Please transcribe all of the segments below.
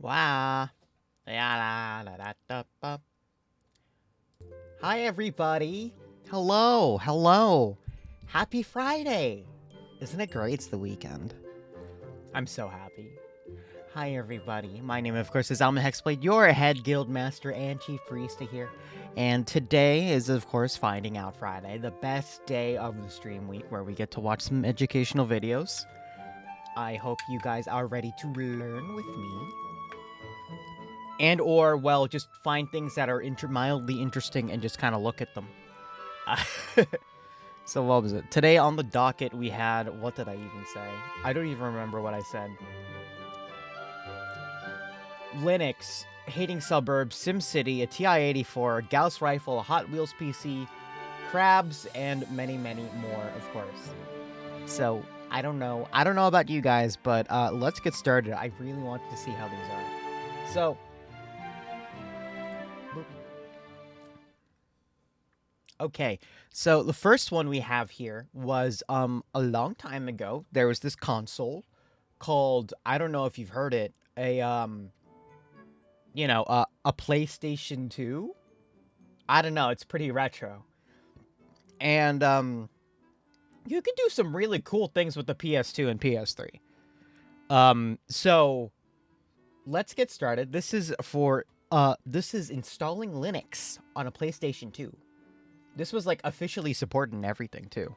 Wah. Ya, la, da, da, ba. Hi, everybody. Hello, hello. Happy Friday. Isn't it great? It's the weekend. I'm so happy. Hi, everybody. My name, of course, is Alma Hexblade, your head guild master and chief barista here. And today is, of course, Finding Out Friday, the best day of the stream week where we get to watch some educational videos. I hope you guys are ready to learn with me. And or, well, just find things that are mildly interesting and just kind of look at them. So what was it? Today on the docket we had, what did I even say? I don't even remember what I said. Linux, Hating Suburbs, SimCity, a TI-84, Gauss Rifle, a Hot Wheels PC, crabs, and many, many more, of course. So, I don't know about you guys, but let's get started. I really want to see how these are. So, okay, so the first one we have here was a long time ago. There was this console called, I don't know if you've heard it, a PlayStation 2. I don't know, it's pretty retro. And you can do some really cool things with the PS2 and PS3. So let's get started. This is installing Linux on a PlayStation 2. This was like officially supported and everything too.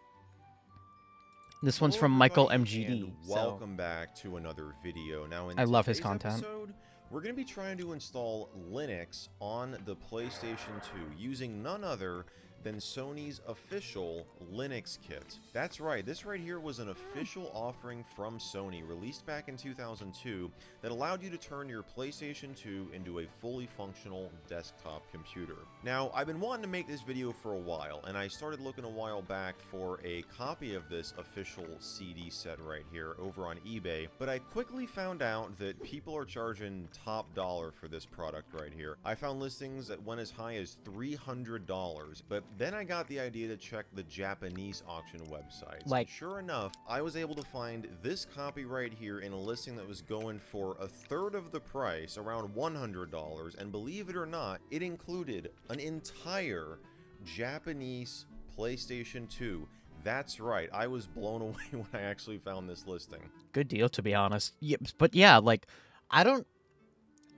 This one's from Michael MGD. Welcome back to another video. Now, in I love his today's content. episode, we're going to be trying to install Linux on the PlayStation 2 using none other than Sony's official Linux kit. That's right, this right here was an official offering from Sony released back in 2002 that allowed you to turn your PlayStation 2 into a fully functional desktop computer. Now, I've been wanting to make this video for a while, and I started looking a while back for a copy of this official CD set right here over on eBay, but I quickly found out that people are charging top dollar for this product right here. I found listings that went as high as $300, but then I got the idea to check the Japanese auction websites. Like, sure enough, I was able to find this copy right here in a listing that was going for a third of the price, around $100, and believe it or not, it included an entire Japanese PlayStation 2. That's right, I was blown away when I actually found this listing. good deal, to be honest. Yeah, but yeah, like, I don't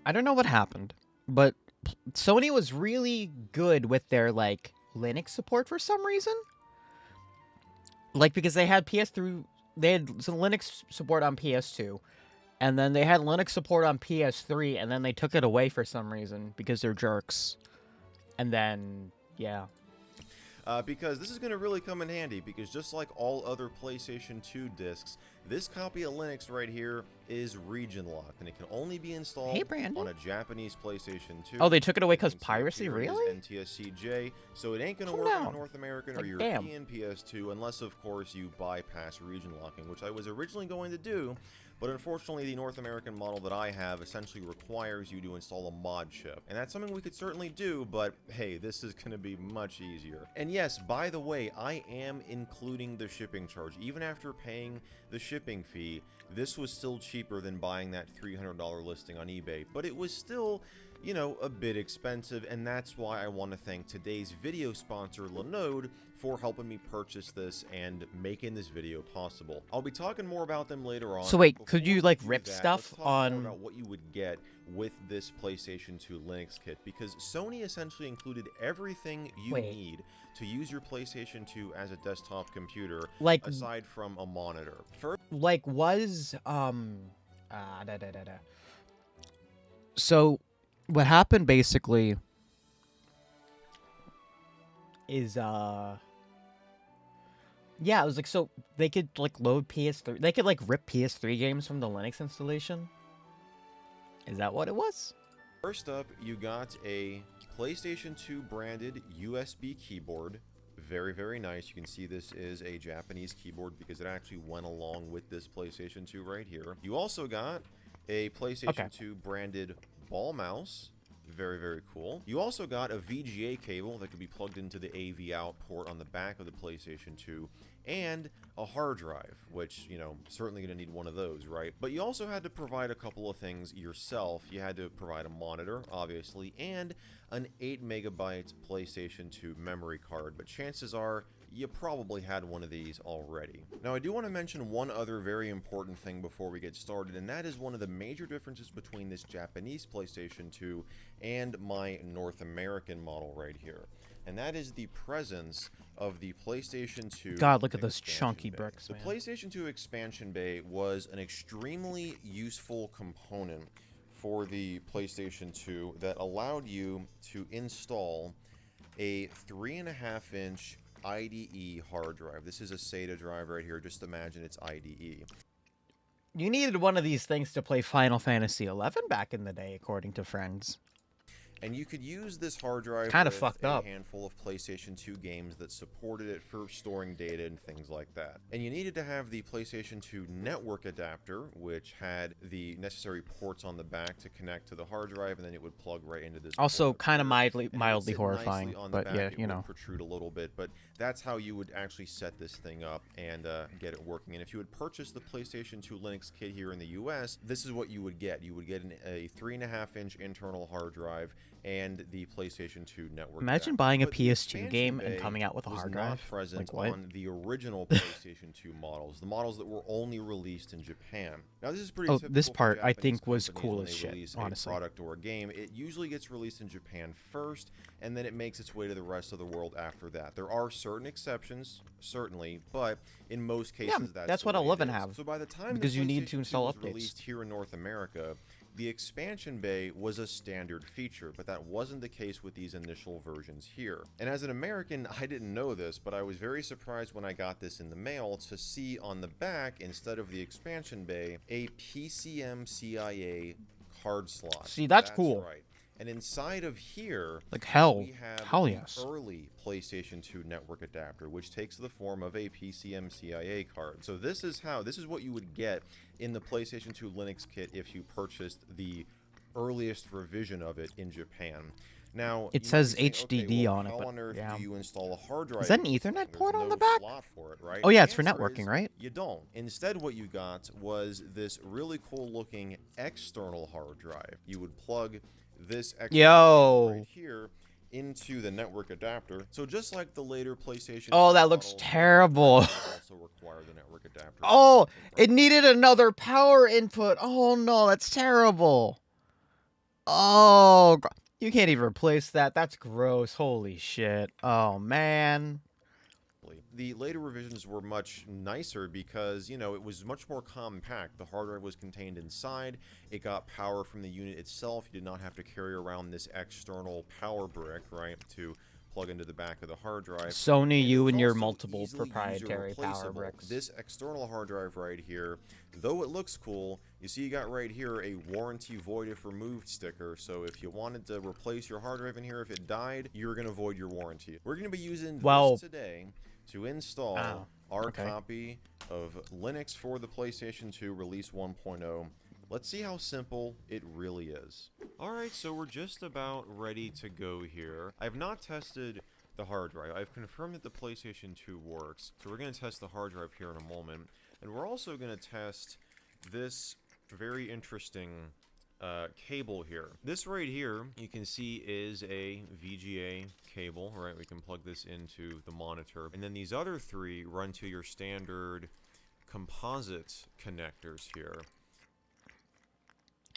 know what happened, but Sony was really good with their like Linux support for some reason. Like, because they had they had some Linux support on PS2, and then they had Linux support on PS3, and then they took it away for some reason because they're jerks. And then, yeah. Because this is going to really come in handy, because just like all other PlayStation 2 discs, this copy of Linux right here is region locked, and it can only be installed on a Japanese PlayStation 2. Oh, they took it away because piracy? Really? NTSC-J, so it ain't going to work on a North American or European PS2 unless, of course, you bypass region locking, which I was originally going to do. But unfortunately, the North American model that I have essentially requires you to install a mod chip. And that's something we could certainly do, but hey, this is going to be much easier. And yes, by the way, I am including the shipping charge. Even after paying the shipping fee, this was still cheaper than buying that $300 listing on eBay. But it was still, you know, a bit expensive, and that's why I want to thank today's video sponsor, Linode, for helping me purchase this and making this video possible. I'll be talking more about them later on. So wait, could you like rip stuff on more about what you would get with this PlayStation 2 Linux kit, because Sony essentially included everything you need to use your PlayStation 2 as a desktop computer, like aside from a monitor. Like was So what happened basically is yeah, it was like, so they could like load PS3, they could like rip PS3 games from the Linux installation. Is that what it was? First up, you got a PlayStation 2 branded USB keyboard. Very, very nice. You can see this is a Japanese keyboard because it actually went along with this PlayStation 2 right here. You also got a PlayStation 2 branded ball mouse. Very, very cool. You also got a VGA cable that could be plugged into the AV out port on the back of the PlayStation 2, and a hard drive, which, you know, certainly going to need one of those, right? But you also had to provide a couple of things yourself. You had to provide a monitor, obviously, and an 8 megabyte PlayStation 2 memory card, but chances are you probably had one of these already. Now, I do want to mention one other very important thing before we get started, and that is one of the major differences between this Japanese PlayStation 2 and my North American model right here. And that is the presence of the PlayStation 2 God, look at those expansion chunky bay. bricks, The man. PlayStation 2 expansion bay was an extremely useful component for the PlayStation 2 that allowed you to install a 3.5-inch IDE hard drive. This is a SATA drive right here. Just imagine it's IDE. You needed one of these things to play Final Fantasy XI back in the day, according to friends. And you could use this hard drive Kind of with fucked a up. handful of PlayStation 2 games that supported it for storing data and things like that. And you needed to have the PlayStation 2 network adapter, which had the necessary ports on the back to connect to the hard drive, and then it would plug right into this. Also, port kind of up here. mildly And it would sit horrifying, nicely on the but back. yeah, It you would know. protrude a little bit, but that's how you would actually set this thing up and get it working. And if you would purchase the PlayStation 2 Linux kit here in the US, this is what you would get. You would get a 3.5-inch internal hard drive and the PlayStation 2 network. Imagine adapter. buying a But the PS2 expansion game and bay coming out with a was hard not drive. present Like, what? on the original PlayStation 2 models, the models that were only released in Japan. Now, this is pretty Oh, typical this for part I Japanese think was companies cool when as they shit, release honestly. a product or a game. It usually gets released in Japan first, and then it makes its way to the rest of the world after that. There are certain exceptions, certainly, but in most cases, that's the what way I love it and is. have, So by the time because the you need to PlayStation 2 install was updates. released here in North America, the expansion bay was a standard feature, but that wasn't the case with these initial versions here. And as an American, I didn't know this, but I was very surprised when I got this in the mail to see on the back, instead of the expansion bay, a PCM-CIA card slot. See, that's cool. Right. And inside of here, Like, hell we have hell yes. the early PlayStation 2 network adapter, which takes the form of a PCM-CIA card. So this is what you would get in the PlayStation 2 Linux kit if you purchased the earliest revision of it in Japan. Now, It you might says be saying, okay, HDD well, on it, how but on earth yeah. do you install a hard drive? Is that an in this Ethernet thing? port There's on no the back? slot for it, right? Oh yeah, The it's for answer networking, is right? You don't. Instead, what you got was this really cool looking external hard drive. You would plug this external right here into the network adapter. So just like the later PlayStation. Oh, 2 that looks models, terrible. it also require the network adapter. Oh, it needed another power input. Oh no, that's terrible. Oh, you can't even replace that. That's gross. Holy shit. Oh man. The later revisions were much nicer because, you know, it was much more compact. The hard drive was contained inside. It got power from the unit itself. You did not have to carry around this external power brick, right, to plug into the back of the hard drive. Sony, you and your also multiple easily proprietary power user-replaceable. bricks. This external hard drive right here, though it looks cool, you see you got right here a warranty void if removed sticker. So if you wanted to replace your hard drive in here, if it died, you're going to void your warranty. We're going to be using this today to install our copy of Linux for the PlayStation 2 Release 1.0. Let's see how simple it really is. Alright, so we're just about ready to go here. I've not tested the hard drive. I've confirmed that the PlayStation 2 works. So we're going to test the hard drive here in a moment. And we're also going to test this very interesting cable here. This right here, you can see, is a VGA cable, right? We can plug this into the monitor. And then these other three run to your standard composite connectors here.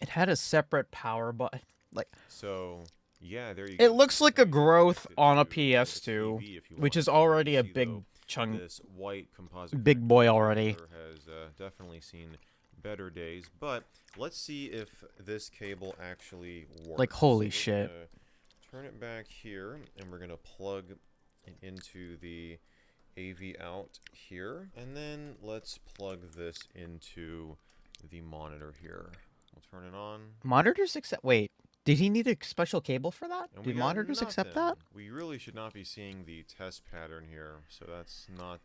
It had a separate power button. Like, so yeah, there you go. it looks like a growth on a PS2, which is already a big chunk. This white composite big boy already. Has definitely seen better days, but let's see if this cable actually works. Like, holy So shit. Turn it back here, and we're gonna plug it into the AV out here, and then let's plug this into the monitor here. We'll turn it on. Monitors accept. Wait, did he need a special cable for that? And Do we got monitors accept that? nothing. We really should not be seeing the test pattern here, so that's not.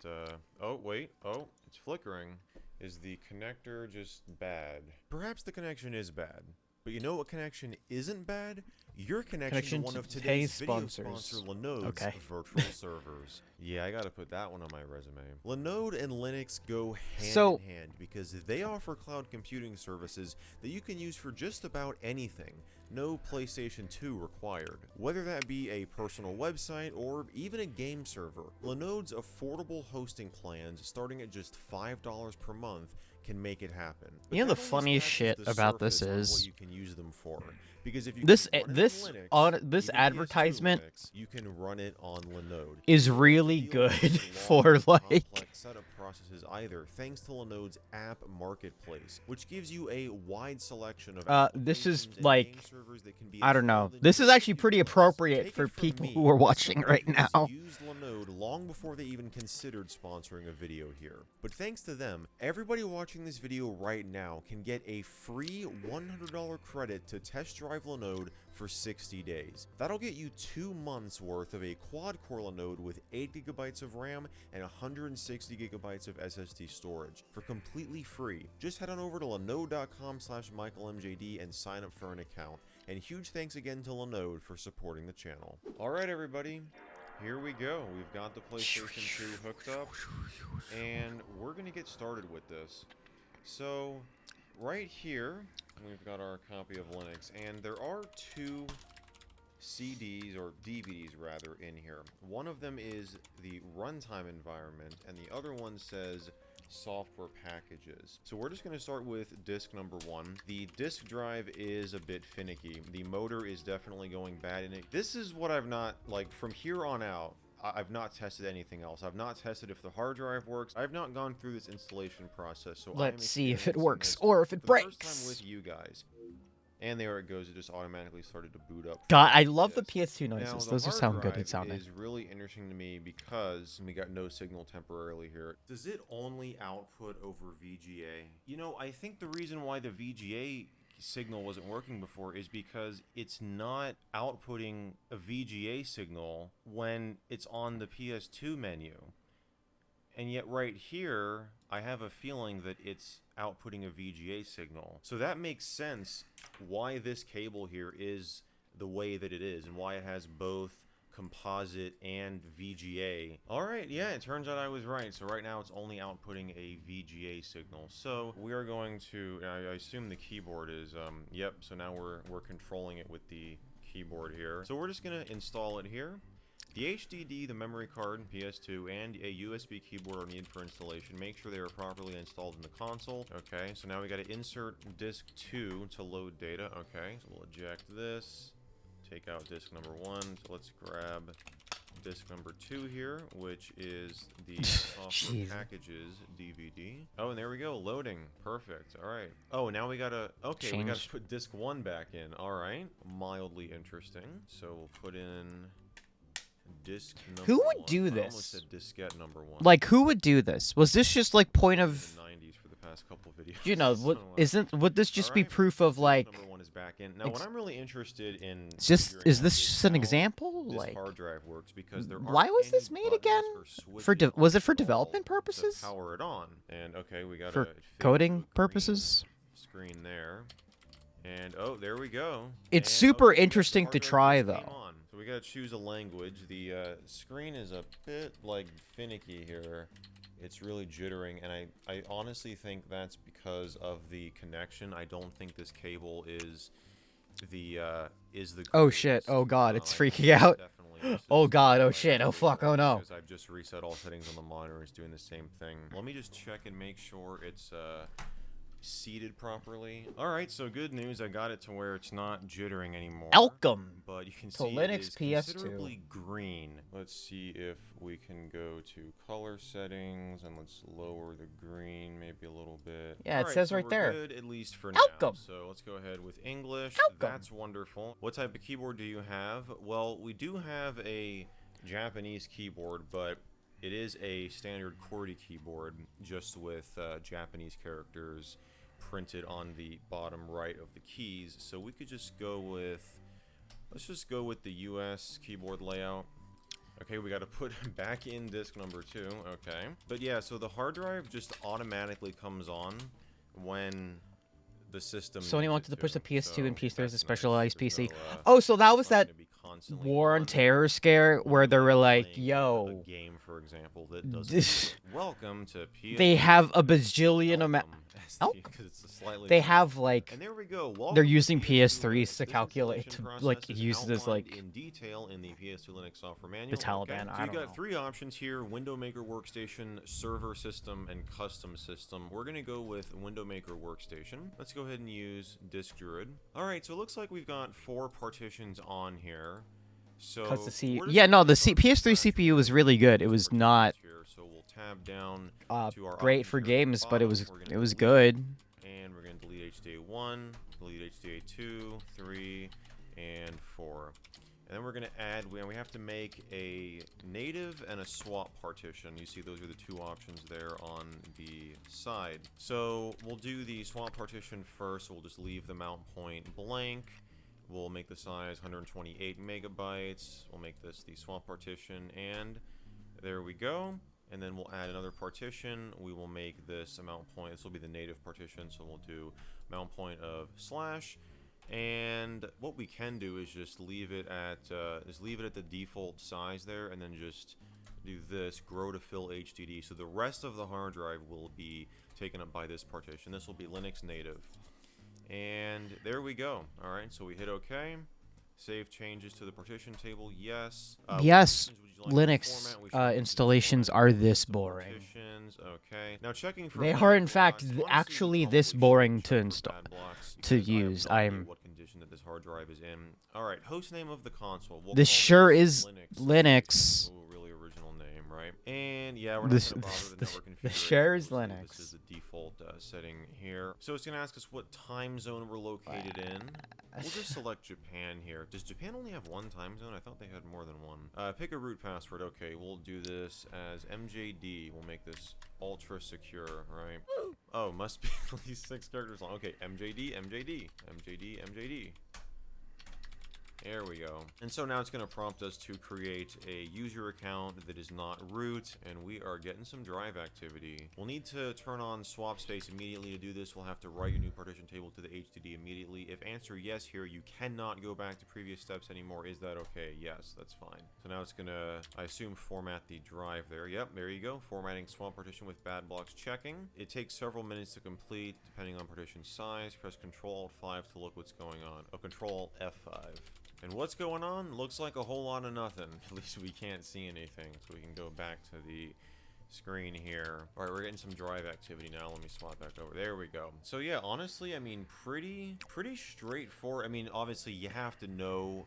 Oh wait, oh, it's flickering. Is the connector just bad? Perhaps the connection is bad. But you know what connection isn't bad? Your connection Connection to one to of today's video sponsors. sponsor, Linode's Okay. virtual servers. Yeah, I gotta put that one on my resume. Linode and Linux go hand So- in hand because they offer cloud computing services that you can use for just about anything. No PlayStation 2 required. Whether that be a personal website or even a game server, Linode's affordable hosting plans starting at just $5 per month can make it happen. But You know the that only funniest scratches shit the about this surface on what is you can use them for. Because if you this can run it this on Linux, this even advertisement PS2 Linux, you can run it on Linode. is You don't have to really deal with good these for long, like complex setup processes either, thanks to Linode's app marketplace, which gives you a wide selection of this is applications and like game servers that can be I don't know. installed in This is just a actually few pretty clicks. appropriate Take for it from people me, who are as watching someone right who has now. used Linode long before they even considered sponsoring a video here. But thanks to them, everybody watching this video right now can get a free $100 credit to test drive Linode for 60 days. That'll get you 2 months worth of a quad-core Linode with 8 GB of RAM and 160 GB of SSD storage for completely free. Just head on over to linode.com/michaelmjd and sign up for an account. And huge thanks again to Linode for supporting the channel. Alright everybody, here we go. We've got the PlayStation 2 hooked up, and we're going to get started with this. So, right here, we've got our copy of Linux, and there are 2 CDs, or DVDs rather, in here. One of them is the runtime environment, and the other one says software packages. So we're just going to start with disk number 1. The disk drive is a bit finicky. The motor is definitely going bad in it. This is what I've not, like, from here on out, I've not tested anything else. I've not tested if the hard drive works. I've not gone through this installation process, so Let's see if it experiencing works this or if it for the breaks. first time with you guys. And there it goes. It just automatically started to boot up. God, from I love the disk. PS2 Now, noises. the Those are hard sound good drive at sounding. is really interesting to me because we got no signal temporarily here. Does it only output over VGA? You know, I think the reason why the VGA signal wasn't working before is because it's not outputting a VGA signal when it's on the PS2 menu. And yet right here, I have a feeling that it's outputting a VGA signal. So that makes sense why this cable here is the way that it is and why it has both composite and VGA. Alright, yeah, it turns out I was right. So right now it's only outputting a VGA signal. So we are going to, I assume the keyboard is, yep, so now we're controlling it with the keyboard here. So we're just gonna install it here. The HDD, the memory card, PS2, and a USB keyboard are needed for installation. Make sure they are properly installed in the console. Okay, so now we got to insert disk 2 to load data. Okay, so we'll eject this, take out disk number 1. So let's grab disk number 2 here, which is the software packages DVD. Oh, and there we go, loading. Perfect. All right. Oh, now we gotta, okay, we gotta put disk 1 back in. All right, mildly interesting. So we'll put in disk number Who would 1. do I this? almost said diskette number 1. Like, who would do this? Was this just like point of, the 90s for the past couple videos. you know, would this just be proof of like? Number 1 is back in. Now, what I'm really interested in Is this figuring just out an how example? this Like, hard drive works, because there why aren't was any this made buttons again? or For switches was it for on the wall development to purposes? power it on. And okay, we got For coding purposes? Screen there. And oh, there we go. It's And, super okay, we got the interesting hard to drive try just came though. on. So we gotta choose a language. The screen is a bit like finicky here. It's really jittering, and I honestly think that's because of the connection. I don't think this cable is the Oh shit! Oh god! It's freaking out. Oh god! Oh shit! Oh fuck! Oh no! Because I've just reset all settings on the monitor. It's doing the same thing. Let me just check and make sure it's seated properly. Alright, so good news, I got it to where it's not jittering anymore. Welcome But you can to see Linux it is PS2. considerably green. Let's see if we can go to color settings, and let's lower the green maybe a little bit. Yeah, it Alright, says so right we're there. good, at least for now. Welcome. So let's go ahead with English. Welcome. That's wonderful. What type of keyboard do you have? Well, we do have a Japanese keyboard, but it is a standard QWERTY keyboard, just with Japanese characters printed on the bottom right of the keys. So we could just go with, let's just go with the US keyboard layout. Okay, we got to put back in disk number 2. Okay, but yeah, so the hard drive just automatically comes on when the system Sony needs wanted it to push the PS2 and PS3 as a that's specialized nice. PC. There's no, Oh, so that was it's not that gonna be constantly War on on Terror scare when where you they were are like, playing yo, a game, for example, that doesn't this, exist. Welcome to PS. they have a bajillion amount. Oh, Oh, because it's a slightly they different. have like And there we go. they're Welcome using to PS2 PS3s Linux. to This calculate installation to process like is use it as outlined like in detail in the PS2 Linux software the manual. Taliban. Okay. So I you don't got know. 3 options here: Window Maker Workstation, Server System, and Custom System. We're gonna go with Window Maker Workstation. Let's go ahead and use Disk Druid. All right. So it looks like we've got 4 partitions on here. So Cause the PS3 CPU was really good. It was not so we'll tab down to our great for options here at the games, but it bottom. was We're gonna delete, good. and we're going to delete HDA1, delete HDA2, 3, and 4. And then we're going to add, we have to make a native and a swap partition. You see those are the 2 options there on the side. So we'll do the swap partition first. We'll just leave the mount point blank. We'll make the size 128 megabytes. We'll make this the swap partition, and there we go. And then we'll add another partition. We will make this a mount point. This will be the native partition, so we'll do mount point of slash. And what we can do is just leave it at the default size there, and then just do this grow to fill HDD. So the rest of the hard drive will be taken up by this partition. This will be Linux native. And there we go. All right, so we hit OK. Save changes to the partition table. Yes. Yes. Linux installations are this boring. Okay. Now checking for they are in fact actually this boring to install, to use. What condition that this hard drive is in. All right. Host name of the console. This sure is Linux. Really original name, right? And yeah, we're not going to bother the network configuration. The share is Linux. This is the default setting here. So it's going to ask us what time zone we're located in. We'll just select Japan here. Does Japan only have 1 time zone? I thought they had more than 1. Pick a root password. Okay, we'll do this as MJD. We'll make this ultra secure, right? Oh, must be at least 6 characters long. Okay, MJD, MJD, MJD, MJD. There we go. And so now it's going to prompt us to create a user account that is not root, and we are getting some drive activity. We'll need to turn on swap space immediately. To do this, we'll have to write your new partition table to the HDD immediately. If answer yes here, you cannot go back to previous steps anymore. Is that okay? Yes, that's fine. So now it's going to, I assume, format the drive there. Yep, there you go. Formatting swap partition with bad blocks checking. It takes several minutes to complete, depending on partition size. Press Control-Alt-5 to look what's going on. Oh, Control-F5. And what's going on? Looks like a whole lot of nothing. At least we can't see anything. So we can go back to the screen here. All right, we're getting some drive activity now. Let me swap back over. There we go. So yeah, honestly, I mean, pretty straightforward. I mean, obviously you have to know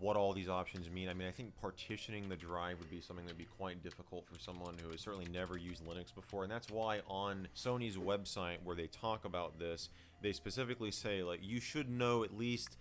what all these options mean. I mean, I think partitioning the drive would be something that would be quite difficult for someone who has certainly never used Linux before. And that's why on Sony's website where they talk about this, they specifically say, like, you should know at least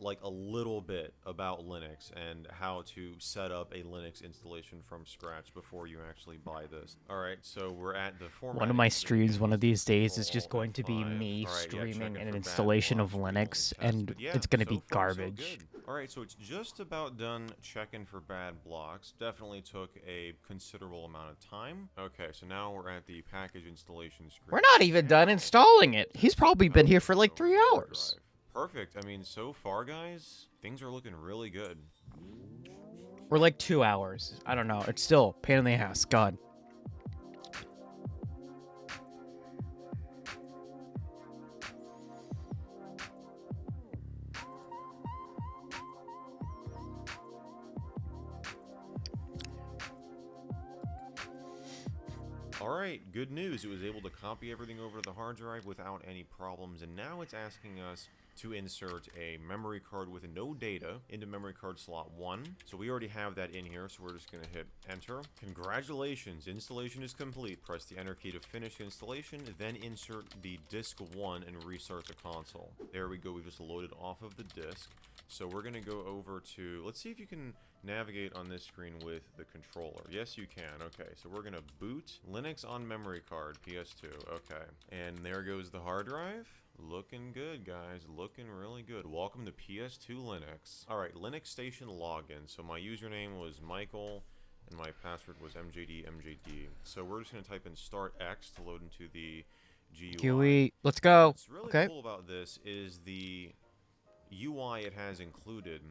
like a little bit about Linux and how to set up a Linux installation from scratch before you actually buy this. All right, so we're at the format. One of my streams one of these days is just going to be me streaming an installation of Linux, and it's going to be garbage. All right, so it's just about done checking for bad blocks. Definitely took a considerable amount of time. Okay, so now we're at the package installation screen. We're not even done installing it. He's probably been here for like 3 hours. Perfect. I mean, so far, guys, things are looking really good. We're like 2 hours. I don't know. It's still pain in the ass. God. Alright, good news. It was able to copy everything over to the hard drive without any problems, and now it's asking us to insert a memory card with no data into memory card slot 1. So we already have that in here, so we're just going to hit enter. Congratulations, installation is complete. Press the enter key to finish installation, then insert the disk 1 and restart the console. There we go, we just loaded off of the disk. So we're going to go over to, let's see if you can navigate on this screen with the controller. Yes, you can. Okay, so we're going to boot Linux on memory card, PS2. Okay, and there goes the hard drive. Looking good, guys. Looking really good. Welcome to PS2 Linux. All right, Linux Station login. So my username was Michael, and my password was MJD. So we're just going to type in start X to load into the GUI. GUI. Let's go. What's really Okay. cool about this is the UI it has included.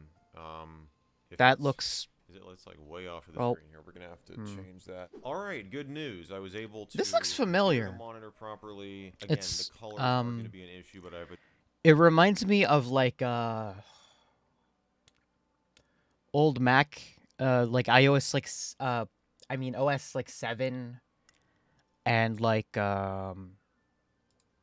If That it's looks. it's like way off of the Oh. screen here. We're gonna have to change that. All right, good news. I was able to This looks configure the familiar. monitor properly. Again, the It's colors aren't going to be an issue, but I have a It reminds me of like old Mac, like iOS like I mean OS like 7 and like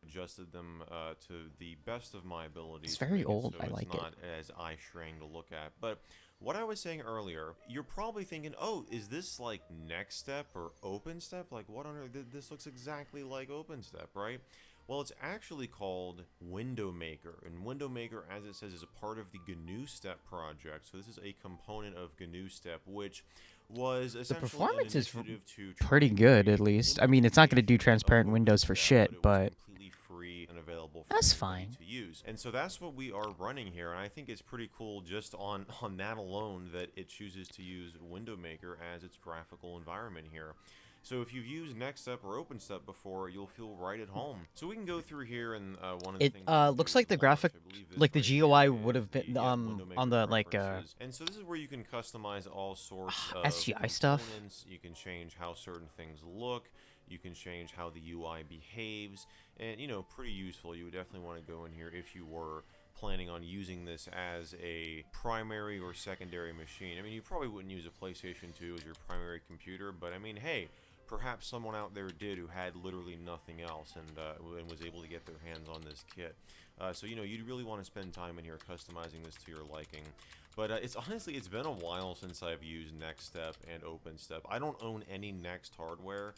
adjusted them to the best of my abilities it's to very make it old. so I it's like it. not as eye-straining to look at. But what I was saying earlier, you're probably thinking, oh, is this like Next Step or Open Step? Like, what on earth? This looks exactly like Open Step, right? Well, it's actually called Window Maker, and Window Maker, as it says, is a part of the GNU Step project. So this is a component of GNU Step, which was The essentially performance an is initiative to pretty try and good, at create an least. I mean, it's not going to do implementation of transparent windows for OpenStep, shit, but it was but completely free and available for that's anybody fine. to use. And so that's what we are running here, and I think it's pretty cool just on that alone that it chooses to use Window Maker as its graphical environment here. So if you've used Next Step or Open Step before, you'll feel right at home. So we can go through here, and one of the It things we can looks do like is the launch. graphic, I believe this like the right here GUI would is have been the Window Maker on the like preferences. And so this is where you can customize all sorts of SGI stuff. components. You can change how certain things look. You can change how the UI behaves, and pretty useful. You would definitely want to go in here if you were planning on using this as a primary or secondary machine. I mean, you probably wouldn't use a PlayStation 2 as your primary computer, but I mean, hey, perhaps someone out there did who had literally nothing else and was able to get their hands on this kit. So you'd really want to spend time in here customizing this to your liking. But it's been a while since I've used Next Step and Open Step. I don't own any Next hardware.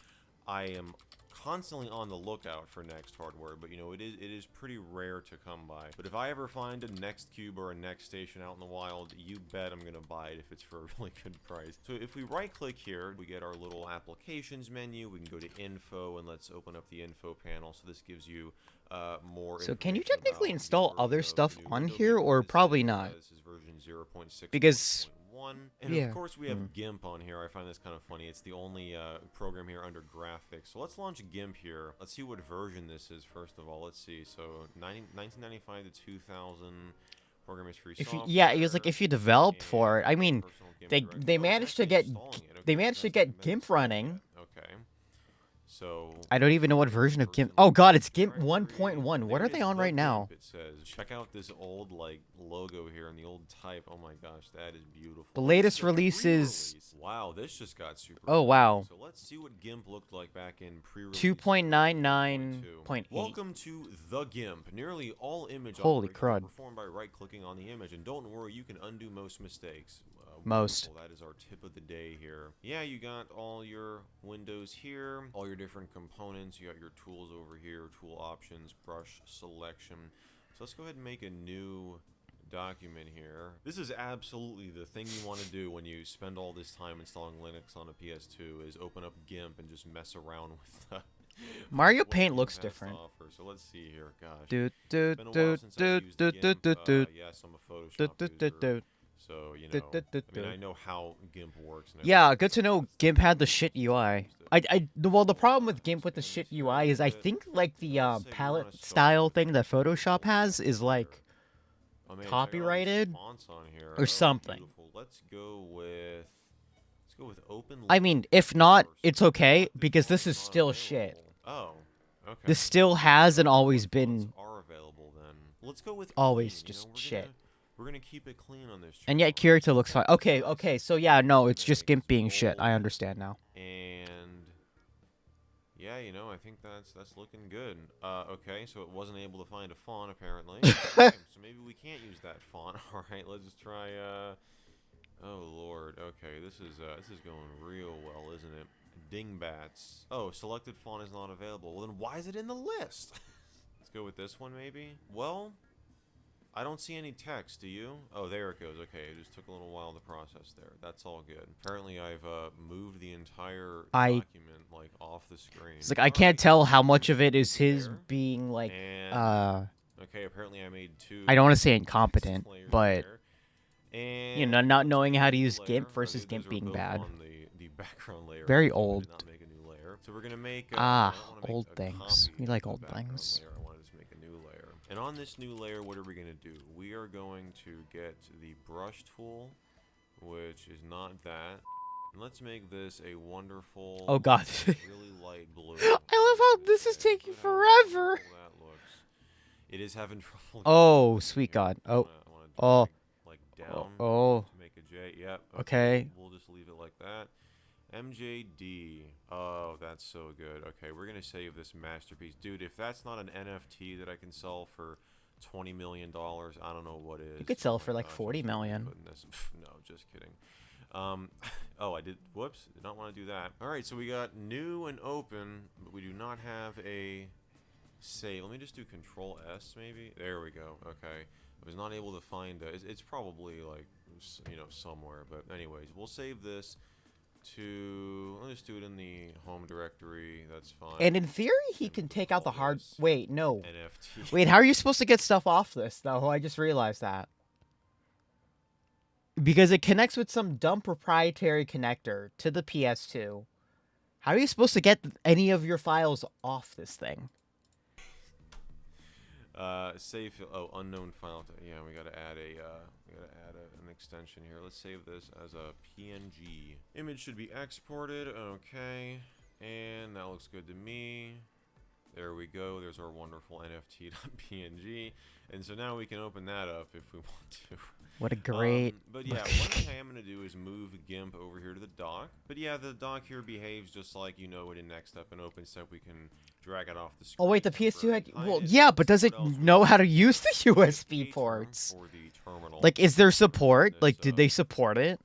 I am constantly on the lookout for Next hardware, but it is pretty rare to come by. But if I ever find a Next Cube or a Next Station out in the wild, you bet I'm gonna buy it if it's for a really good price. So if we right click here, we get our little applications menu. We can go to info, and let's open up the info panel. So this gives you more. So can you information technically about the install version other of stuff GNU on Window here, Maker. or This probably is, not? This is version 0.6. Because And yeah. of course we have GIMP on here. I find this kind of funny. It's the only program here under graphics. So let's launch GIMP here. Let's see what version this is first of all. Let's see. So 1995 to 2000. Program is free software. Yeah, it was like if you developed for it. I mean, they managed to get GIMP running. Okay. So I don't even know what version of GIMP. Oh god, it's GIMP 1.1. What are they on right now? It says, check out this old logo here and the old type. Oh my gosh, that is beautiful. The latest release is wow, this just got super. Oh wow. So let's see what GIMP looked like back in pre-release 2.99.8. Welcome to the GIMP. Nearly all image Holy operations crud. are performed by right-clicking on the image, and don't worry, you can undo most mistakes. Most. Wonderful. That is our tip of the day here. Yeah, you got all your windows here, all your different components. You got your tools over here, tool options, brush selection. So let's go ahead and make a new document here. This is absolutely the thing you want to do when you spend all this time installing Linux on a PS2 is open up GIMP and just mess around with Mario Paint looks different. So let's see here. Gosh. Do It's been a while since I've used GIMP. Yes, I'm a Photoshop user. So, I mean, I know how GIMP works. And yeah, good to know GIMP had the shit UI. Well, the problem with GIMP with the shit UI is I think, like, the palette style thing that Photoshop has is, like, copyrighted or something. Let's go with open. I mean, if not, it's okay, because this is still shit. Oh, okay. This still has and always been are available then. Let's go with always clean, just shit. We're gonna keep it clean on this. And yet Kirito looks fine. Okay, so yeah, no, it's just GIMP being shit. I understand now. And yeah, I think that's looking good. Okay, so it wasn't able to find a font apparently. Okay, so maybe we can't use that font. All right, let's just try. Oh Lord. Okay, this is going real well, isn't it? Dingbats. Oh, selected font is not available. Well, then why is it in the list? Let's go with this one maybe. Well, I don't see any text, do you? Oh, there it goes. Okay, it just took a little while to process there. That's all good. Apparently, I've moved the entire document, like, off the screen. It's like, I can't tell how much of it is his being, like, okay, apparently I made two... I don't want to say incompetent, but, and not knowing how to use GIMP versus GIMP being bad. The background layer. Very old. Did not make a new layer. So we're gonna make. Ah, I don't want to make old a things. copy We like of old the background things. layer. I want to just make a new layer. And on this new layer, what are we gonna do? We are going to get the brush tool, which is not that. And let's make this a wonderful, Oh god. really light blue. I love how this is taking Look at how forever. wonderful that looks. It is having trouble. Oh, sweet god. I Oh. wanna Oh. drag like down Oh. to make a J. Yep. Okay. We'll just leave it like that. MJD. Oh, that's so good. Okay, we're gonna save this masterpiece, dude. If that's not an NFT that I can sell for $20 million, I don't know what is. You could sell Oh for my like gosh, 40 I'm totally million. putting this- No, just kidding. Oh, I did. Whoops, did not want to do that. All right, so we got new and open, but we do not have a save. Let me just do Control S, maybe. There we go. Okay, I was not able to find. It's probably like somewhere. But anyways, we'll save this to. Let's just do it in the home directory. That's fine. And in theory, he And can we'll just take out the call hard. this Wait, no. NFT. Wait, how are you supposed to get stuff off this, though? I just realized that. Because it connects with some dumb proprietary connector to the PS2. How are you supposed to get any of your files off this thing? Save. Oh, unknown file. Yeah, we gotta add an extension here. Let's save this as a PNG. Image should be exported. Okay, and that looks good to me. There we go. There's our wonderful NFT.png. And so now we can open that up if we want to. What a great... But yeah, one thing I am going to do is move GIMP over here to the dock. But yeah, the dock here behaves just like you know it in Next Up and OpenStep. We can drag it off the screen. Oh, wait, the PS2 had... Well, yeah, but does it know how to use the USB ports? Like, is there support? Like, did they support it?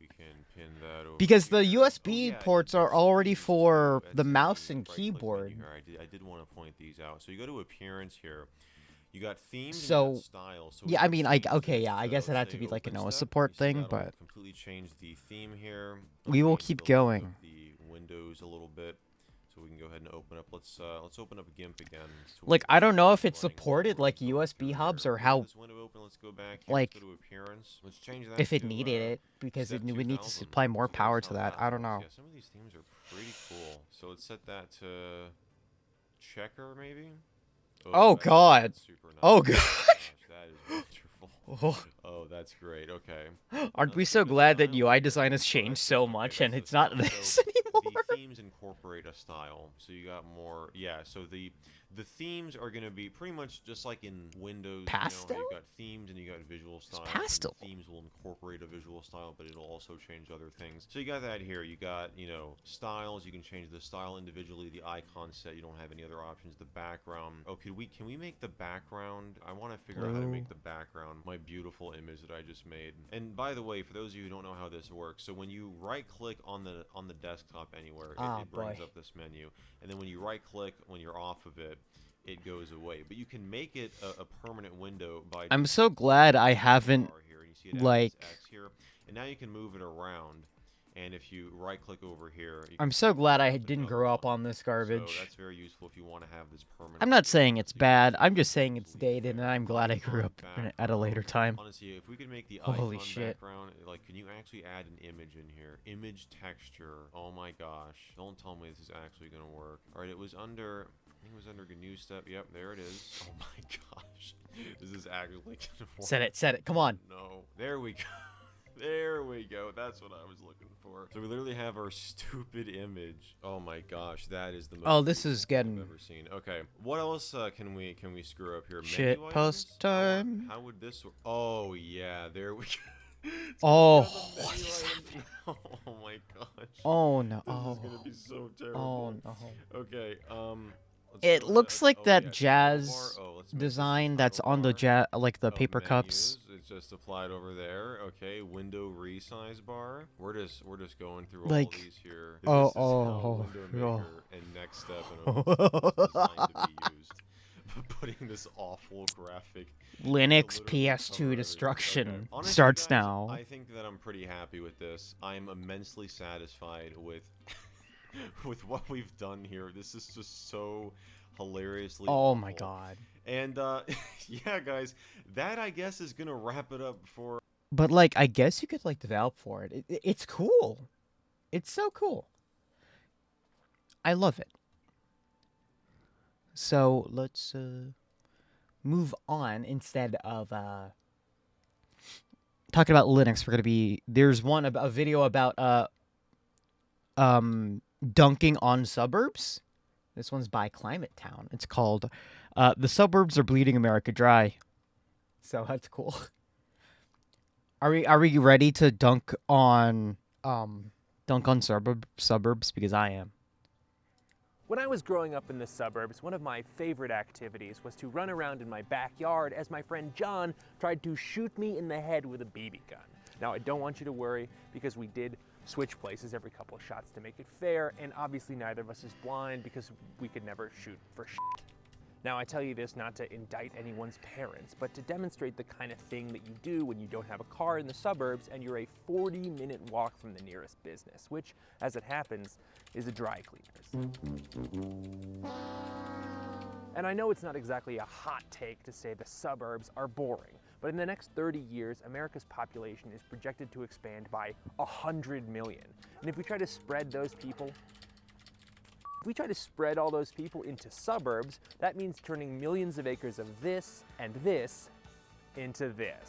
Because the USB ports are already for the mouse and keyboard. I did want to point these out. So you go to Appearance here. You got themes So, and style. So yeah, I mean, okay, yeah, I guess it had to be like a Noah support thing, but completely change the theme here. we will keep going. The windows a little bit, so we can go ahead and open up. Let's open up GIMP again. Like, I don't know if it supported like USB hubs or how. This window open. Let's go back. Like, let's go to Appearance. Let's change that. If it needed it, because it would need to supply more power to that. I don't know. Yeah, some of these themes are pretty cool. So let's set that to checker maybe. Oh god. Super nice. Oh god. Gosh, that is wonderful. Oh, that's great. Okay. Aren't we so glad that UI design has changed so much and it's not this anymore? The themes incorporate a style, so you got more. Yeah. So the themes are going to be pretty much just like in Windows. Pastel? You got themes and you got visual style. It's pastel. Themes will incorporate a visual style, but it'll also change other things. So you got that here. You got styles. You can change the style individually. The icon set. You don't have any other options. The background. Oh, can we make the background? I want to figure out how to make the background my beautiful image that I just made. And by the way, for those of you who don't know how this works, so when you right-click on the desktop anywhere, it brings up this menu, and then when you right-click when you're off of it, it goes away. But you can make it a permanent window by. I'm so glad I haven't like. X here, and now you can move it around. And if you right-click over here, I'm so glad I didn't grow up on this garbage. So that's very useful if you want to have this permanent. I'm not saying it's bad. I'm just saying it's dated, and I'm glad I grew up at a later time. Honestly, if we could make the Holy icon shit. background, like, can you actually add an image in here? Image texture. Oh my gosh! Don't tell me this is actually gonna work. All right, it was under. I think it was under GNU step. Yep, there it is. Oh my gosh, this is actually gonna work. Set it. Come on. No, there we go. There we go. That's what I was looking for. So we literally have our stupid image. Oh my gosh, that is the most. Oh, this is getting. I've ever seen. Okay, what else can we screw up here? Shit Menu post items? time. How would this work? Oh yeah, there we go. Oh, what is happening? Oh my gosh. Oh no. This is gonna be so terrible. Oh no. Okay. It looks like that yeah, jazz let's make this design the that's title on the bar like the of paper menus. cups. It's just applied over there. Okay, window resize bar. We're just going through Like, all these here. oh, This is how oh, Window oh. Maker and Next Step and OpenStep is designed to be used. Putting this awful graphic. Linux literally cover PS2 everything. destruction Okay. Honestly, starts guys, now. I think that I'm pretty happy with this. I'm immensely satisfied with with what we've done here. This is just so hilariously Oh my awful. god. And yeah, guys, that I guess is gonna wrap it up for. But like, I guess you could like develop for it. It's cool. It's so cool. I love it. So let's move on. Instead of talking about Linux, there's a video about dunking on suburbs. This one's by Climate Town. It's called "The Suburbs Are Bleeding America Dry." So that's cool. Are we ready to dunk on suburbs? Because I am. When I was growing up in the suburbs, one of my favorite activities was to run around in my backyard as my friend John tried to shoot me in the head with a BB gun. Now, I don't want you to worry because we did switch places every couple of shots to make it fair, and obviously neither of us is blind because we could never shoot for shit. Now, I tell you this not to indict anyone's parents, but to demonstrate the kind of thing that you do when you don't have a car in the suburbs and you're a 40-minute walk from the nearest business, which, as it happens, is a dry cleaners. And I know it's not exactly a hot take to say the suburbs are boring, but in the next 30 years, America's population is projected to expand by 100 million. And if we try to spread all those people into suburbs, that means turning millions of acres of this and this into this.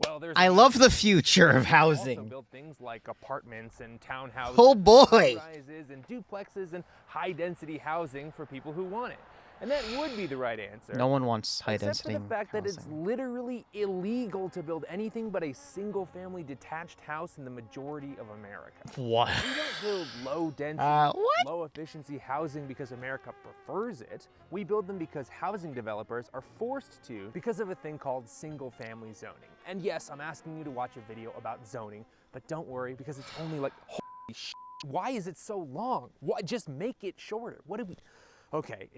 Well, I love the future of also housing. build things like apartments and townhouses, Oh boy! high-rises and duplexes and high-density housing for people who want it. And that would be the right answer. No one wants high Except density for the fact that it's housing. literally illegal to build anything but a single-family detached house in the majority of America. What? We don't build low-density, What? low-efficiency housing because America prefers it. We build them because housing developers are forced to because of a thing called single-family zoning. And yes, I'm asking you to watch a video about zoning, but don't worry because it's only like, holy shit, why is it so long? Why? Just make it shorter. What do we... Okay,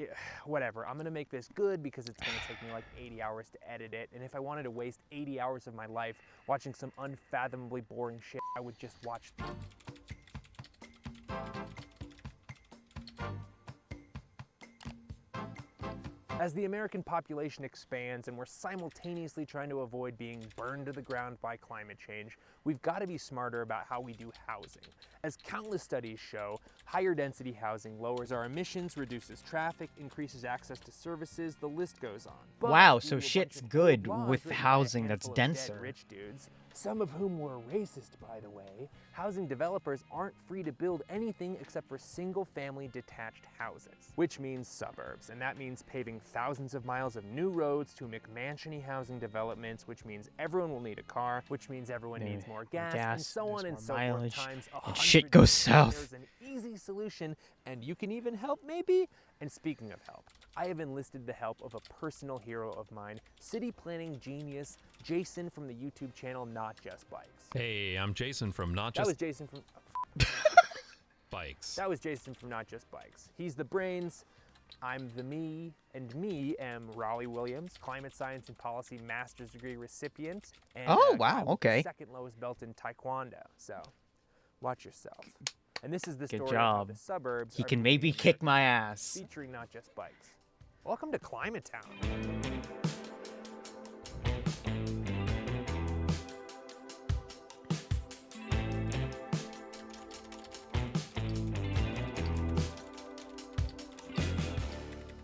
whatever. I'm gonna make this good because it's gonna take me like 80 hours to edit it. And if I wanted to waste 80 hours of my life watching some unfathomably boring shit, I would just watch. As the American population expands and we're simultaneously trying to avoid being burned to the ground by climate change, we've got to be smarter about how we do housing. As countless studies show, higher density housing lowers our emissions, reduces traffic, increases access to services, the list goes on. But Wow, due so to a shit's bunch of good laws with written by a housing that's handful of dead denser. rich dudes, some of whom were racist, by the way, housing developers aren't free to build anything except for single-family detached houses, which means suburbs, and that means paving thousands of miles of new roads to McMansion-y housing developments, which means everyone will need a car, which means everyone needs more gas, and so on and so forth times 100. And shit goes south. There's an easy solution, and you can even help, maybe? And speaking of help, I have enlisted the help of a personal hero of mine, city planning genius Jason from the YouTube channel Not Just Bikes. Hey, I'm Jason from Not That Just was Jason from Bikes. That was Jason from Not Just Bikes. He's the brains, I'm the me, and me am Raleigh Williams, climate science and policy master's degree recipient. And, Oh, guy wow, with the okay. second lowest belt in Taekwondo. So, watch yourself. And this is the Good story job. of how the suburbs. He are can bleeding maybe America, kick my ass. featuring Not Just Bikes. Welcome to Climate Town.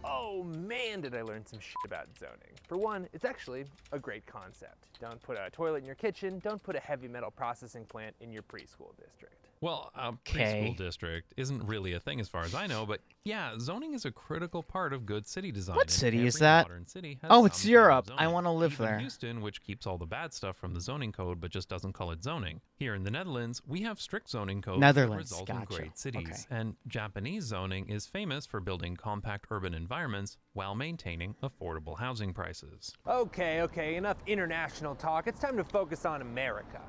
Oh man, did I learn some shit about zoning. For one, it's actually a great concept. Don't put a toilet in your kitchen, don't put a heavy metal processing plant in your preschool district. Well, a Okay. preschool district isn't really a thing as far as I know, but yeah, zoning is a critical part of good city design. What and city is every that? modern city has Oh, it's some form of Europe. I zoning. wanna live Even there. Houston, which keeps all the bad stuff from the zoning code but just doesn't call it zoning. Here in the Netherlands, we have strict zoning codes that Netherlands, result in gotcha. great cities. Okay. And Japanese zoning is famous for building compact urban environments while maintaining affordable housing prices. Okay, enough international talk. It's time to focus on America.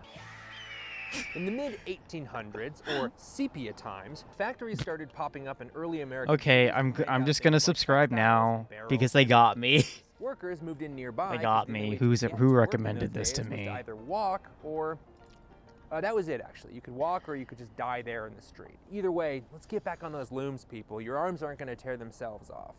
In the mid-1800s, or sepia times, factories started popping up in early America. Okay, I'm just gonna subscribe now because they got me. Workers moved in nearby. They got 'cause the only me. way to Who get to work in recommended those this to days was me? either walk or that was it, actually. You could walk or you could just die there in the street. Either way, let's get back on those looms, people. Your arms aren't going to tear themselves off.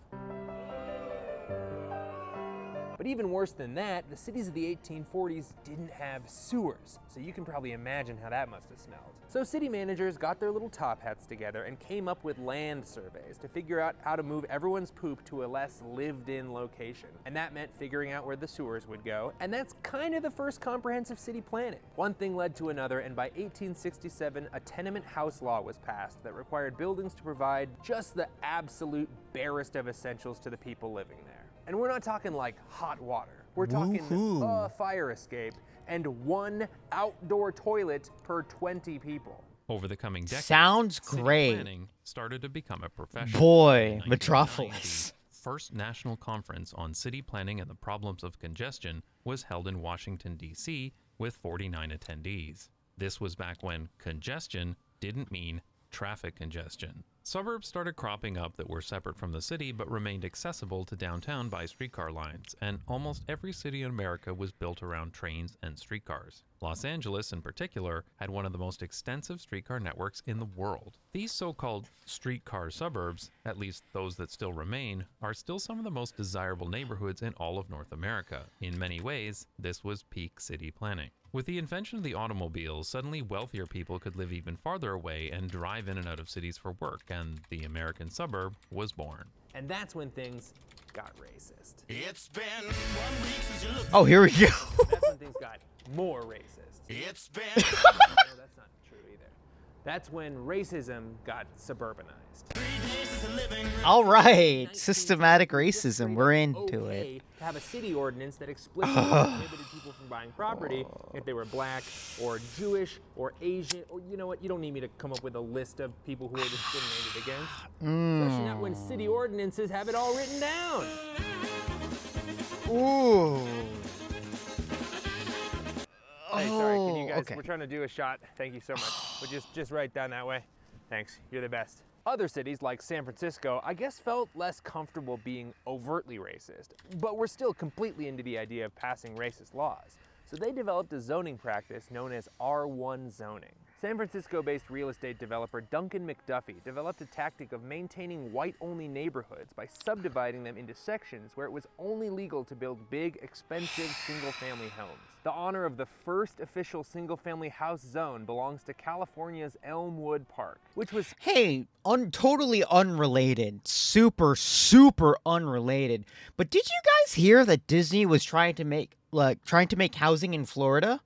But But even worse than that, the cities of the 1840s didn't have sewers, so you can probably imagine how that must have smelled. So city managers got their little top hats together and came up with land surveys to figure out how to move everyone's poop to a less lived-in location. And that meant figuring out where the sewers would go, and that's kind of the first comprehensive city planning. One thing led to another, and by 1867, a tenement house law was passed that required buildings to provide just the absolute barest of essentials to the people living there. And we're not talking like hot water. We're talking a fire escape and one outdoor toilet per 20 people. Over the coming decades, Sounds city great. planning started to become a profession. Boy, In 1990, Metropolis. the first national conference on city planning and the problems of congestion was held in Washington, D.C., with 49 attendees. This was back when congestion didn't mean traffic congestion. Suburbs started cropping up that were separate from the city but remained accessible to downtown by streetcar lines, and almost every city in America was built around trains and streetcars. Los Angeles, in particular, had one of the most extensive streetcar networks in the world. These so-called streetcar suburbs, at least those that still remain, are still some of the most desirable neighborhoods in all of North America. In many ways, this was peak city planning. With the invention of the automobile, suddenly wealthier people could live even farther away and drive in and out of cities for work, and the American suburb was born. And that's when things got racist. It's been 1 week since you looked. Oh, here we go. That's when things got more racist. It's been. No, that's not true either. That's when racism got suburbanized. 3 days since the living. All right. Systematic racism. We're into okay it. To have a city ordinance that explicitly prohibited people from buying property if they were black or Jewish or Asian, or you know what? You don't need me to come up with a list of people who are discriminated against. Especially not when city ordinances have it all written down. Ooh. Hey, sorry, can you guys? Okay. We're trying to do a shot. Thank you so much. But just right down that way. Thanks. You're the best. Other cities like San Francisco, I guess, felt less comfortable being overtly racist, but were still completely into the idea of passing racist laws. So they developed a zoning practice known as R1 zoning. San Francisco-based real estate developer Duncan McDuffie developed a tactic of maintaining white-only neighborhoods by subdividing them into sections where it was only legal to build big, expensive single-family homes. The honor of the first official single-family house zone belongs to California's Elmwood Park, which was Hey, totally unrelated. Super, super unrelated. But did you guys hear that Disney was trying to make housing in Florida?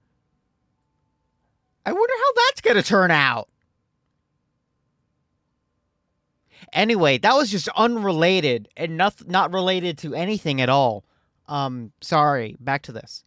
I wonder how that's gonna turn out. Anyway, that was just unrelated and not related to anything at all. Sorry. Back to this.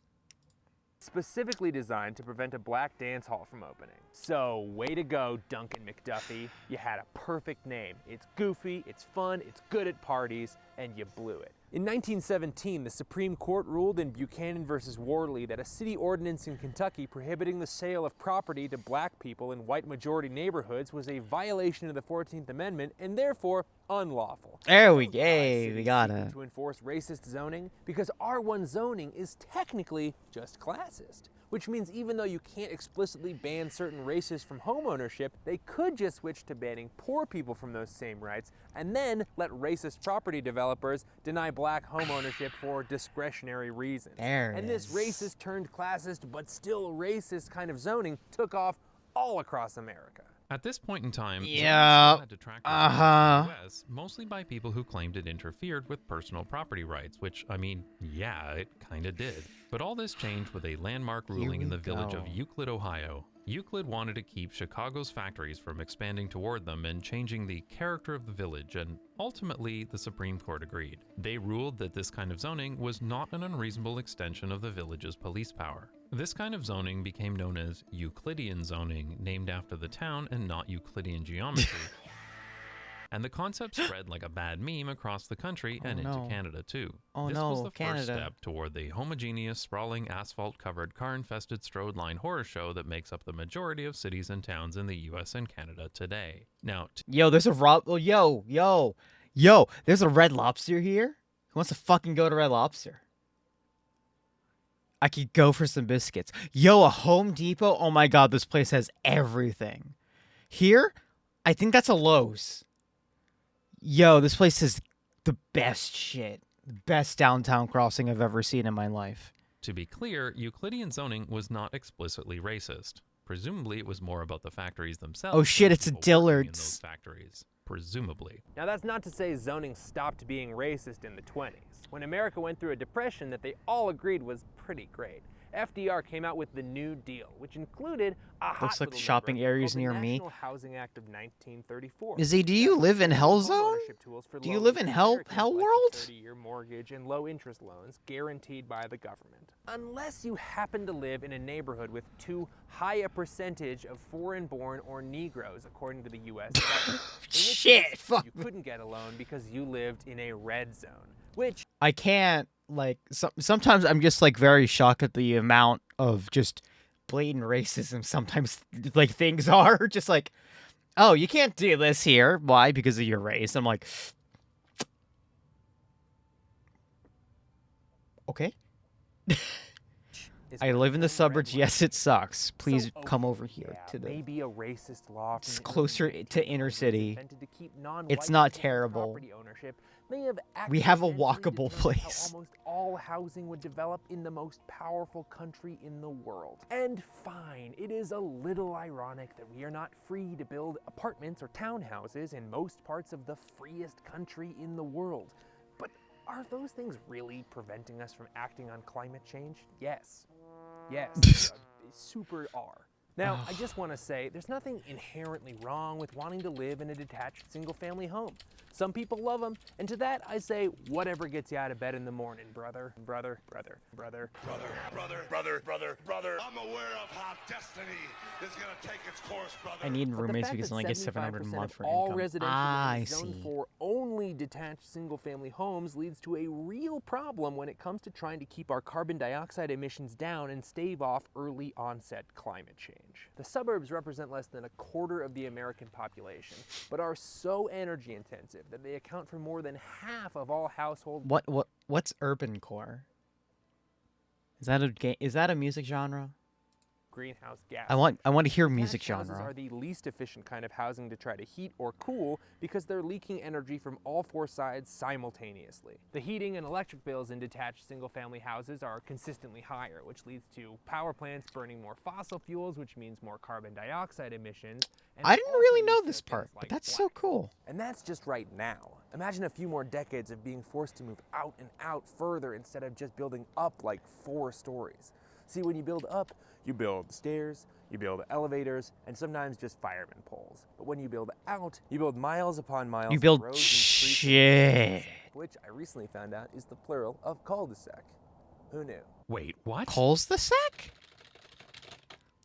specifically designed to prevent a black dance hall from opening. So, way to go, Duncan McDuffie. You had a perfect name. It's goofy, it's fun, it's good at parties, and you blew it. In 1917, the Supreme Court ruled in Buchanan versus Worley that a city ordinance in Kentucky prohibiting the sale of property to black people in white majority neighborhoods was a violation of the 14th Amendment and therefore unlawful. There we Don't go. lie, We cities got seeking it. to enforce racist zoning because R1 zoning is technically just classist. Which means even though you can't explicitly ban certain races from homeownership, they could just switch to banning poor people from those same rights and then let racist property developers deny black homeownership for discretionary reasons. There it And this is. racist turned classist but still racist kind of zoning took off all across America. At this point in time, zoning Yeah, still had detractors in the US, mostly by people who claimed it interfered with personal property rights, which, I mean, yeah, it kinda did. But all this changed with a landmark ruling in the village of Euclid, Ohio. Euclid wanted to keep Chicago's factories from expanding toward them and changing the character of the village, and ultimately the Supreme Court agreed. They ruled that this kind of zoning was not an unreasonable extension of the village's police power. This kind of zoning became known as Euclidean zoning, named after the town and not Euclidean geometry. And the concept spread like a bad meme across the country and into no. Canada too. Oh This no, was the first Canada. step toward the homogeneous, sprawling, asphalt-covered, car-infested Strode Line horror show that makes up the majority of cities and towns in the US and Canada today. Now, Yo, there's a there's a Red Lobster here. Who wants to fucking go to Red Lobster? I could go for some biscuits. Yo, a Home Depot. Oh my god, this place has everything. Here, I think that's a Lowe's. Yo, this place has the best shit. Best downtown crossing I've ever seen in my life. To be clear, Euclidean zoning was not explicitly racist. Presumably, it was more about the factories themselves. Oh shit, than it's a people working in Dillard's. those factories. Presumably. Now that's not to say zoning stopped being racist in the 20s, when America went through a depression that they all agreed was pretty great. FDR came out with the New Deal, which included a hot Looks like little shopping number areas called the near me. National Housing Act of 1934. Izzy, do you live in Hell Zone? Homeownership tools for Do you low live in income Hell Americans like World? the 30-year mortgage and low interest loans guaranteed by the government. Unless you happen to live in a neighborhood with too high a percentage of foreign-born or Negroes, according to the U.S. government. In which Shit, case, fuck. You couldn't get a loan because you lived in a red zone, which I can't, like, sometimes I'm just, like, very shocked at the amount of just blatant racism sometimes, like, things are. Just like, oh, you can't do this here. Why? Because of your race. I'm like, okay. is I live in the red suburbs. line. Yes, it sucks. Please So, come okay, over here yeah, to the... maybe a racist law from It's the early closer to 1900s inner was city. invented to keep non-white It's not people from terrible. property ownership may have We have a accidentally walkable determined how place. almost all housing would develop in the most powerful country in the world. And fine, it is a little ironic that we are not free to build apartments or townhouses in most parts of the freest country in the world. But are those things really preventing us from acting on climate change? Yes. Yes. Super are. Now, I just want to say, there's nothing inherently wrong with wanting to live in a detached single-family home. Some people love them, and to that I say, whatever gets you out of bed in the morning, brother. Brother, I'm aware of how destiny is gonna take its course, brother. I need But the roommates fact because that I only get 700 a 75% month of for all income. residential Ah, land I is zoned see. for only detached single-family homes leads to a real problem when it comes to trying to keep our carbon dioxide emissions down and stave off early onset climate change. The suburbs represent less than a quarter of the American population, but are so energy intensive that they account for more than half of all household. What's urban core? Is that a game? Is that a music genre? Greenhouse gas. I want to hear Detached music houses genre. are the least efficient kind of housing to try to heat or cool because they're leaking energy from all four sides simultaneously. The heating and electric bills in detached single-family houses are consistently higher, which leads to power plants burning more fossil fuels, which means more carbon dioxide emissions. And I it didn't also really leads know to this things part, but like that's so black. cool. And that's just right now. Imagine a few more decades of being forced to move out and out further instead of just building up like 4 stories. See, when you build up, you build stairs, you build elevators, and sometimes just fireman poles. But when you build out, you build miles upon miles You of build roads and streets, shit. which I recently found out is the plural of cul-de-sac. Who knew? Wait, what? Coles the sack?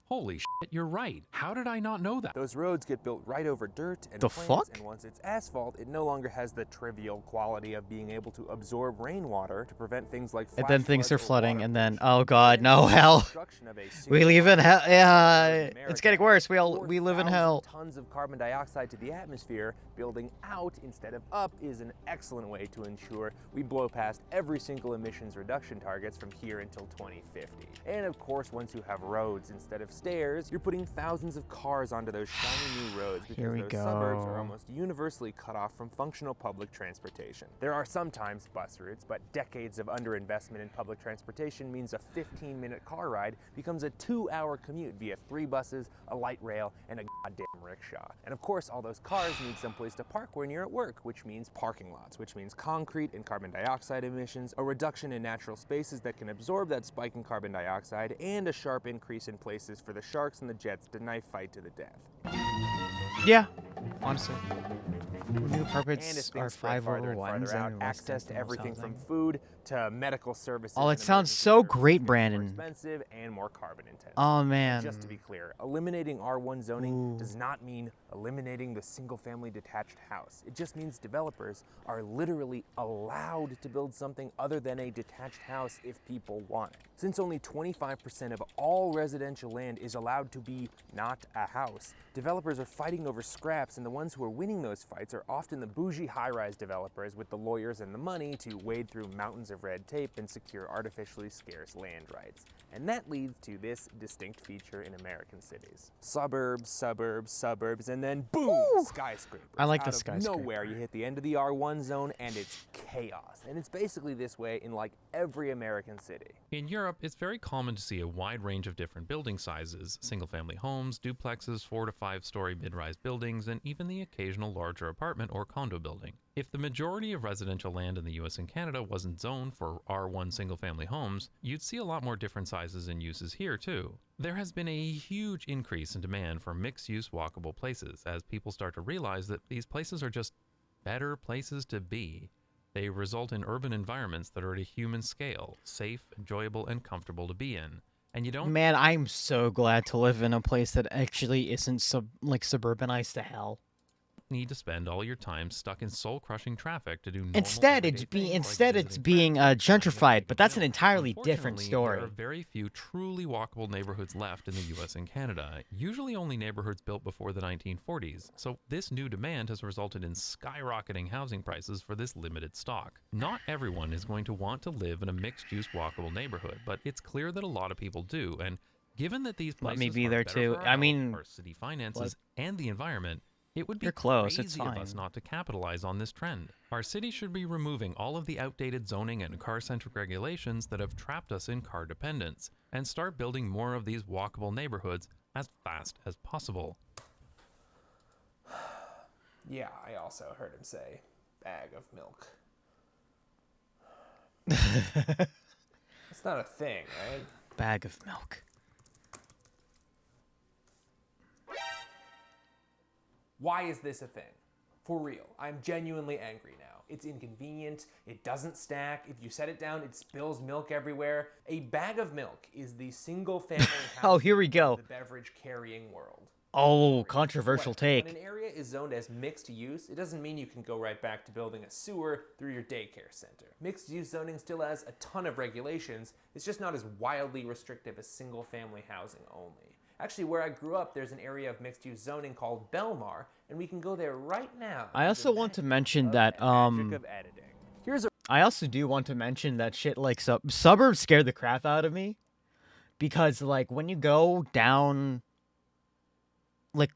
Holy shit, you're right. How did I not know that? Those roads get built right over dirt and The plants, fuck? and once it's asphalt, it no longer has the trivial quality of being able to absorb rainwater to prevent things like And flash then things are floods or flooding, water and then pollution. oh god, no And hell. construction of a We single live in hell. mile Yeah, in it's getting America worse. We adds live in 4,000 hell. Tons of carbon dioxide to the atmosphere. Building out instead of up is an excellent way to ensure we blow past every single emissions reduction targets from here until 2050. And of course, once you have roads instead of stairs, you're putting thousands of cars onto those shiny new roads because Here we those suburbs go. are almost universally cut off from functional public transportation. There are sometimes bus routes, but decades of underinvestment in public transportation means a 15-minute car ride becomes a 2-hour commute via 3 buses, a light rail, and a goddamn rickshaw. And of course, all those cars need someplace to park when you're at work, which means parking lots, which means concrete and carbon dioxide emissions, a reduction in natural spaces that can absorb that spike in carbon dioxide, and a sharp increase in places for the sharks and the jets to knife fight to the death. Yeah, honestly. New And as carpets things are spread 5 farther over and 1s farther out, and access to everything from housing. food to medical services. Oh, it and sounds emergency so services great, gets more Brandon. expensive and more carbon intensive. Oh And man. just to be clear, eliminating R1 zoning Ooh. does not mean eliminating the single-family detached house. It just means developers are literally allowed to build something other than a detached house if people want it. Since only 25% of all residential land is allowed to be not a house, developers are fighting over scraps, and the ones who are winning those fights are often the bougie high-rise developers with the lawyers and the money to wade through mountains of of red tape and secure artificially scarce land rights. And that leads to this distinct feature in American cities. Suburbs, suburbs, suburbs, and then boom, skyscrapers. I like the Out of skyscraper. nowhere, you hit the end of the R1 zone and it's chaos. And it's basically this way in like every American city. In Europe, it's very common to see a wide range of different building sizes: single-family homes, duplexes, 4 to 5 story mid-rise buildings, and even the occasional larger apartment or condo building. If the majority of residential land in the US and Canada wasn't zoned for R1 single-family homes, you'd see a lot more different sizes and uses here too. There has been a huge increase in demand for mixed-use walkable places as people start to realize that these places are just better places to be. They result in urban environments that are at a human scale, safe, enjoyable, and comfortable to be in. And you don't Man, I'm so glad to live in a place that actually isn't suburbanized to hell. need to spend all your time stuck in soul-crushing traffic to do normal Instead, everyday things like it's visiting being friends, finding a gentrified, big but that's an meal. entirely different Unfortunately, story. There are very few truly walkable neighborhoods left in the US and Canada, usually only neighborhoods built before the 1940s, so this new demand has resulted in skyrocketing housing prices for this limited stock. Not everyone is going to want to live in a mixed-use walkable neighborhood, but it's clear that a lot of people do, and given that these Let places me be are there better too. for our I health, mean, our city finances, and the environment, it would be You're close, crazy it's of us fine. not to capitalize on this trend. Our city should be removing all of the outdated zoning and car-centric regulations that have trapped us in car dependence, and start building more of these walkable neighborhoods as fast as possible. Yeah, I also heard him say, bag of milk. It's not a thing, right? Bag of milk. Why is this a thing? For real, I'm genuinely angry now. It's inconvenient, it doesn't stack, if you set it down, it spills milk everywhere. A bag of milk is the single family house Oh, here we go. of the beverage carrying world. Oh, controversial take. When an area is zoned as mixed use, it doesn't mean you can go right back to building a sewer through your daycare center. Mixed use zoning still has a ton of regulations, it's just not as wildly restrictive as single family housing only. Actually, where I grew up, there's an area of mixed-use zoning called Belmar, and we can go there right now. I also want to mention that magic of editing. Here's a I also do want to mention that shit like suburbs scared the crap out of me, because like when you go down like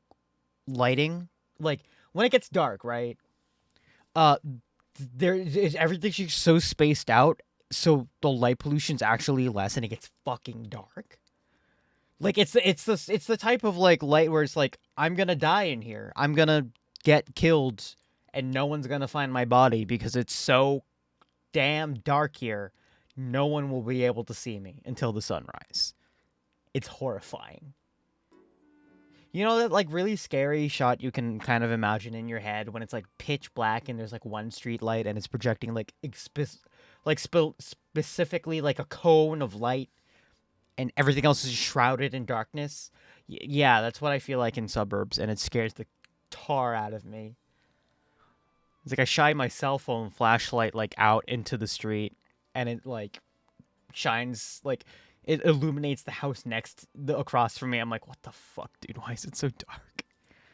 lighting, like when it gets dark, right? Everything's just so spaced out, so the light pollution's actually less, and it gets fucking dark. Like it's the type of like light where it's like, I'm gonna die in here. I'm gonna get killed, and no one's gonna find my body because it's so damn dark here. No one will be able to see me until the sunrise. It's horrifying. You know that like really scary shot you can kind of imagine in your head when it's like pitch black and there's like one street light and it's projecting like specifically like a cone of light, and everything else is shrouded in darkness. Yeah, that's what I feel like in suburbs, and it scares the tar out of me. It's like I shine my cell phone flashlight like out into the street, and it like shines, like it illuminates the house across from me. I'm like, what the fuck, dude? Why is it so dark?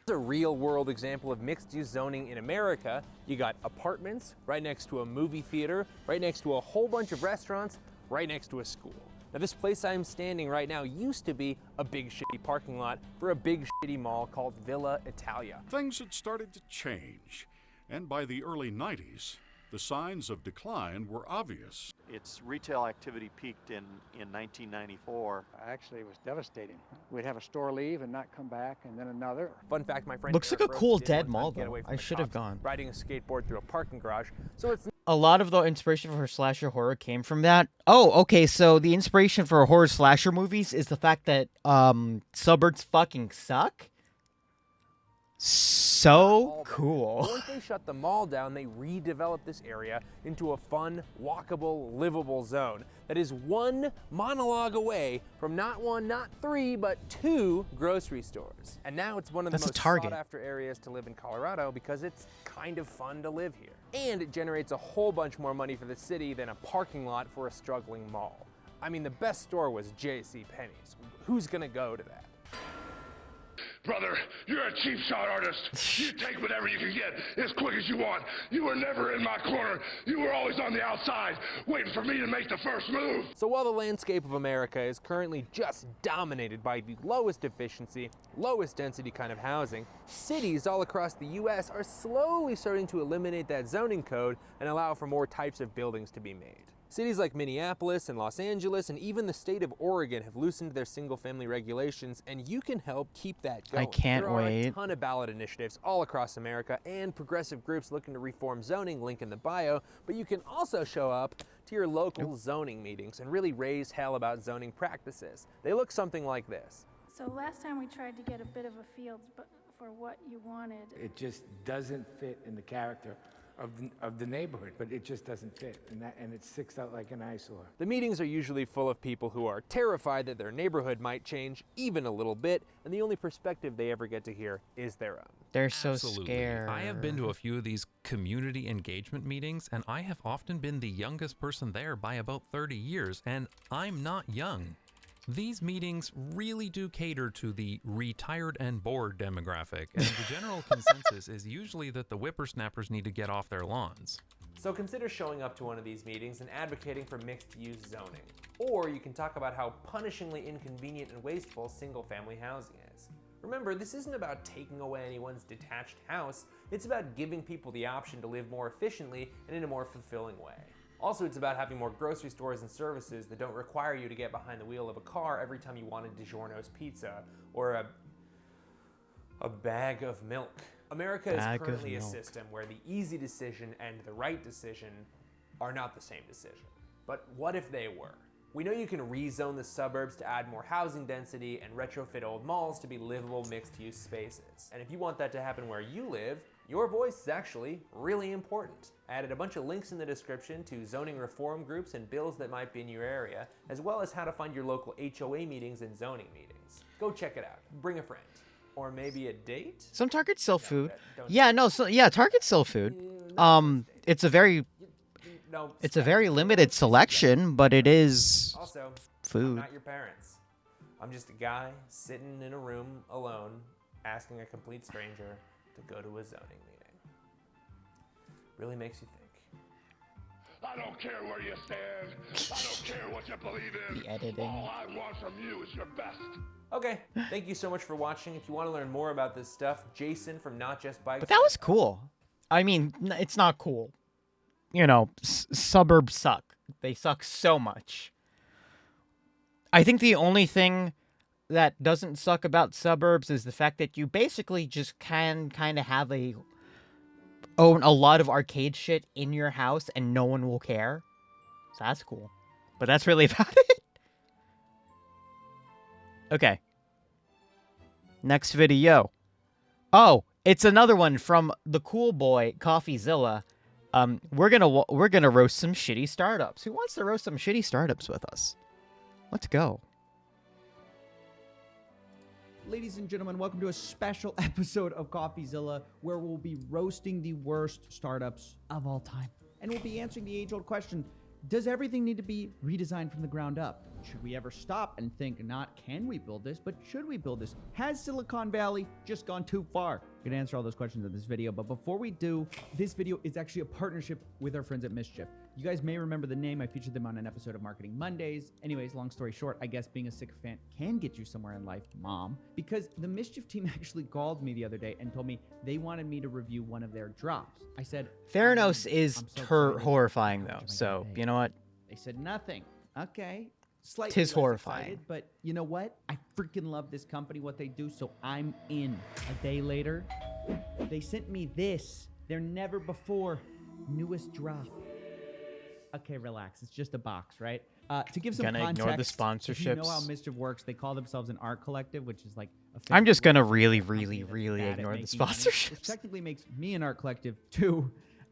a real-world example of mixed-use zoning in America. You got apartments right next to a movie theater, right next to a whole bunch of restaurants, right next to a school. Now, this place I'm standing right now used to be a big shitty parking lot for a big shitty mall called Villa Italia. Things had started to change, and by the early 90s, the signs of decline were obvious. Its retail activity peaked in 1994. Actually, it was devastating. We'd have a store leave and not come back, and then another. Fun fact, my friend Looks like Eric a Rose cool did dead one time mall, get though. away from I the should have cops gone. riding a skateboard through a parking garage, so it's A lot of the inspiration for her slasher horror came from that. Oh, okay, so the inspiration for horror slasher movies is the fact that suburbs fucking suck. So cool. Once they shut the mall down, they redeveloped this area into a fun, walkable, livable zone that is one monologue away from not one, not three, but two grocery stores. And now it's one of the That's a most Target. sought-after areas to live in Colorado because it's kind of fun to live here. And it generates a whole bunch more money for the city than a parking lot for a struggling mall. I mean, the best store was J.C. Penney's. Who's gonna go to that? Brother, you're a cheap shot artist. You take whatever you can get as quick as you want. You were never in my corner. You were always on the outside, waiting for me to make the first move. So while the landscape of America is currently just dominated by the lowest efficiency, lowest density kind of housing, cities all across the US are slowly starting to eliminate that zoning code and allow for more types of buildings to be made. Cities like Minneapolis and Los Angeles and even the state of Oregon have loosened their single-family regulations, and you can help keep that going. I can't there are wait. a ton of ballot initiatives all across America and progressive groups looking to reform zoning, link in the bio, but you can also show up to your local zoning meetings and really raise hell about zoning practices. They look something like this. So last time we tried to get a bit of a feel for what you wanted. It just doesn't fit in the character of the neighborhood, but it just doesn't fit, and it sticks out like an eyesore. The meetings are usually full of people who are terrified that their neighborhood might change even a little bit, and the only perspective they ever get to hear is their own. They're so Absolutely. scared. I have been to a few of these community engagement meetings, and I have often been the youngest person there by about 30 years, and I'm not young. These meetings really do cater to the retired and bored demographic, and the general consensus is usually that the whippersnappers need to get off their lawns. So consider showing up to one of these meetings and advocating for mixed-use zoning. Or you can talk about how punishingly inconvenient and wasteful single-family housing is. Remember, this isn't about taking away anyone's detached house, it's about giving people the option to live more efficiently and in a more fulfilling way. Also, it's about having more grocery stores and services that don't require you to get behind the wheel of a car every time you want a DiGiorno's pizza or a bag of milk. America is currently a system where the easy decision and the right decision are not the same decision. But what if they were? We know you can rezone the suburbs to add more housing density and retrofit old malls to be livable mixed-use spaces. And if you want that to happen where you live, your voice is actually really important. I added a bunch of links in the description to zoning reform groups and bills that might be in your area, as well as how to find your local HOA meetings and zoning meetings. Go check it out. Bring a friend. Or maybe a date? Some Targets sell food. Targets sell food. It's a very limited selection, but it is also food. I'm not your parents. I'm just a guy sitting in a room alone, asking a complete stranger to go to a zoning meeting. Really makes you think. I don't care where you stand. I don't care what you believe in. The editing. All I want from you is your best. Okay, thank you so much for watching. If you want to learn more about this stuff, Jason from Not Just Bikes. But that was cool. I mean, it's not cool. You know, suburbs suck. They suck so much. I think the only thing that doesn't suck about suburbs is the fact that you basically just can kind of have own a lot of arcade shit in your house and no one will care. So that's cool. But that's really about it. Okay. Next video. Oh, it's another one from the cool boy CoffeeZilla. We're gonna roast some shitty startups. Who wants to roast some shitty startups with us? Let's go. Ladies and gentlemen, welcome to a special episode of CoffeeZilla, where we'll be roasting the worst startups of all time. And we'll be answering the age-old question, does everything need to be redesigned from the ground up? Should we ever stop and think, not can we build this, but should we build this? Has Silicon Valley just gone too far? We're gonna answer all those questions in this video, but before we do, this video is actually a partnership with our friends at Mischief. You guys may remember the name. I featured them on an episode of Marketing Mondays. Anyways, long story short, I guess being a sycophant can get you somewhere in life, Mom. Because the Mischief team actually called me the other day and told me they wanted me to review one of their drops. I said, Theranos is horrifying, though. So, you know what? They said nothing. Okay. Slightly Tis less horrifying. excited, but you know what? I freaking love this company, what they do, so I'm in. A day later, they sent me this. Their never before newest drop. Okay, relax. It's just a box, right? To give some context, ignore the if you know how sponsorships. Mischief works, they call themselves an art collective, which is like a I'm just gonna company really that's ignore bad the at making money, sponsorships. which technically makes me an art collective too.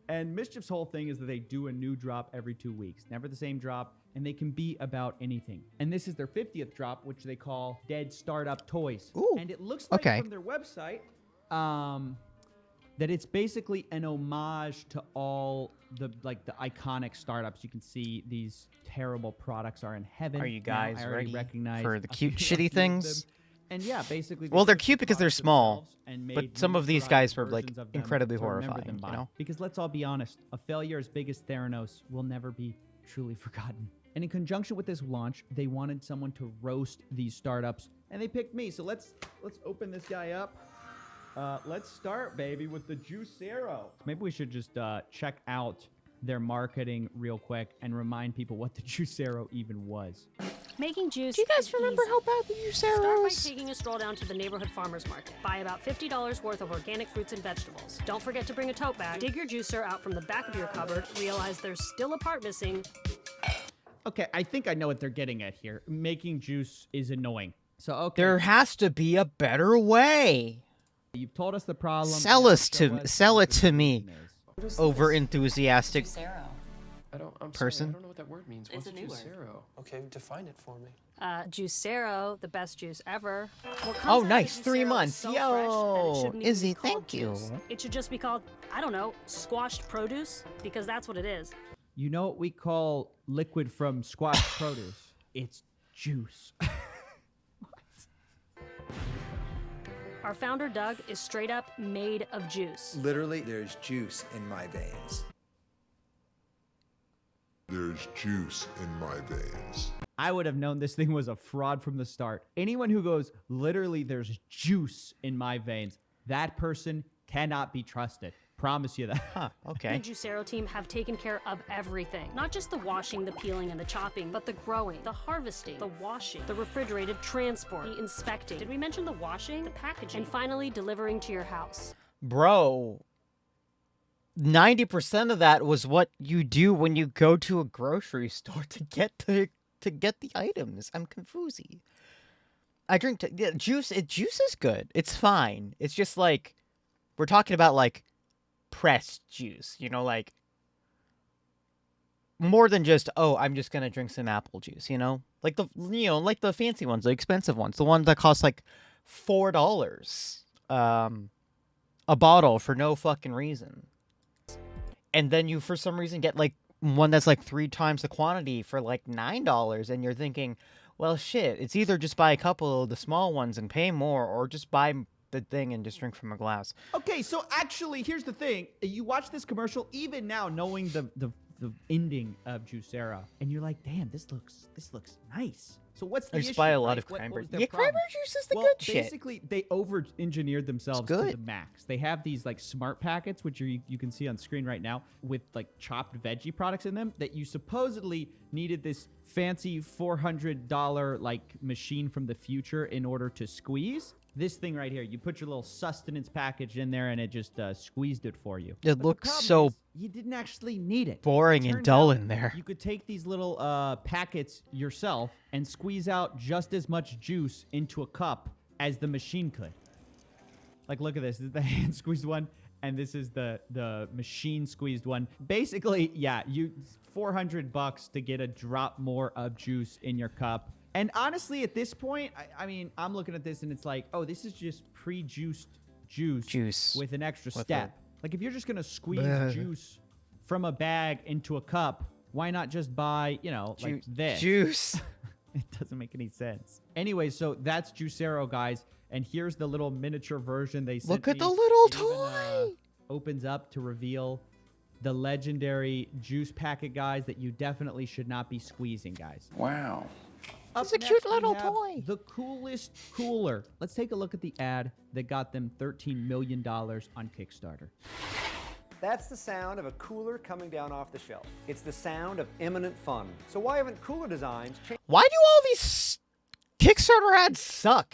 And Mischief's whole thing is that they do a new drop every 2 weeks, never the same drop, and they can be about anything. And this is their 50th drop, which they call Dead Startup Toys. Ooh, and it looks like okay. from their website that it's basically an homage to all the iconic startups. You can see these terrible products are in heaven. Are you now. guys I already ready recognize for the a cute few shitty of things? them. And yeah, basically. Well, they're took cute the because they're products small, themselves and but made some of these miniaturized guys were, like, versions of them incredibly to remember horrifying, them you by. know? Because let's all be honest, a failure as big as Theranos will never be truly forgotten. And in conjunction with this launch, they wanted someone to roast these startups, and they picked me. So let's open this guy up. Let's start, baby, with the Juicero. Maybe we should just check out their marketing real quick and remind people what the Juicero even was. Making juice. Do you guys is remember easy. how bad the Start by Juiceros? taking a stroll down to the neighborhood farmers market. Buy about $50 worth of organic fruits and vegetables. Don't forget to bring a tote bag. Dig your juicer out from the back of your cupboard. Realize there's still a part missing. Okay, I think I know what they're getting at here. Making juice is annoying. So, okay. There has to be a better way. You've told us the problem. Sell now us show to us sell what it the to me. solution is. What is Over this? enthusiastic I'm person. Sorry, I don't know what that word means. It's What's a new word. Juicero? Okay, define it for me. Juicero, the best juice ever. What comes Oh, out of nice. a 3 Juicero is months. so fresh that it Yo, shouldn't even Izzy, be called thank you. juice. It should just be called, I don't know, squashed produce, because that's what it is. You know what we call liquid from squash produce? It's juice. Our founder, Doug, is straight up made of juice. Literally, there's juice in my veins. There's juice in my veins. I would have known this thing was a fraud from the start. Anyone who goes, literally, there's juice in my veins, that person cannot be trusted. Promise you that. Huh, okay. The Juicero team have taken care of everything. Not just the washing, the peeling, and the chopping, but the growing, the harvesting, the washing, the refrigerated transport, the inspecting. Did we mention the washing? The packaging. And finally, delivering to your house. Bro, 90% of that was what you do when you go to a grocery store to get the items. I'm confused. I drink juice. Juice is good. It's fine. It's just like we're talking about like pressed juice, you know, like more than just, oh, I'm just gonna drink some apple juice, you know, like like the fancy ones, the expensive ones, the ones that cost like $4 a bottle for no fucking reason, and then you for some reason get like one that's like 3 times the quantity for like $9, and you're thinking, well, shit, it's either just buy a couple of the small ones and pay more, or just buy the thing and just drink from a glass. Okay, so actually, here's the thing. You watch this commercial, even now knowing the ending of Juicero, and you're like, damn, this looks nice. So what's the I issue? just buy a lot of What cranberry. was their Yeah, problem? cranberry juice is the Well, good shit. basically, they over-engineered themselves to good. the max. They have these like smart packets, which you can see on screen right now, with like chopped veggie products in them that you supposedly needed this fancy $400 like machine from the future in order to squeeze. This thing right here, you put your little sustenance package in there and it just squeezed it for you. It But the looks problem so is you didn't actually need it. boring and Turns dull out in there. You could take these little packets yourself and squeeze out just as much juice into a cup as the machine could. Like, look at this. This is the hand squeezed one, and this is the machine squeezed one. Basically, yeah, you $400 to get a drop more of juice in your cup. And honestly, at this point, I mean, I'm looking at this and it's like, oh, this is just pre-juiced juice with an extra with step. Like, if you're just going to squeeze Bleh. juice from a bag into a cup, why not just buy, you know, like this? Juice. It doesn't make any sense. Anyway, so that's Juicero, guys. And here's the little miniature version they sent Look at me. the little It even, toy. opens up to reveal the legendary juice packet, guys, that you definitely should not be squeezing, guys. Wow. Up It's a next, cute we little have toy. The coolest cooler. Let's take a look at the ad that got them $13 million on Kickstarter. That's the sound of a cooler coming down off the shelf. It's the sound of imminent fun. So why haven't cooler designs changed? Why do all these Kickstarter ads suck?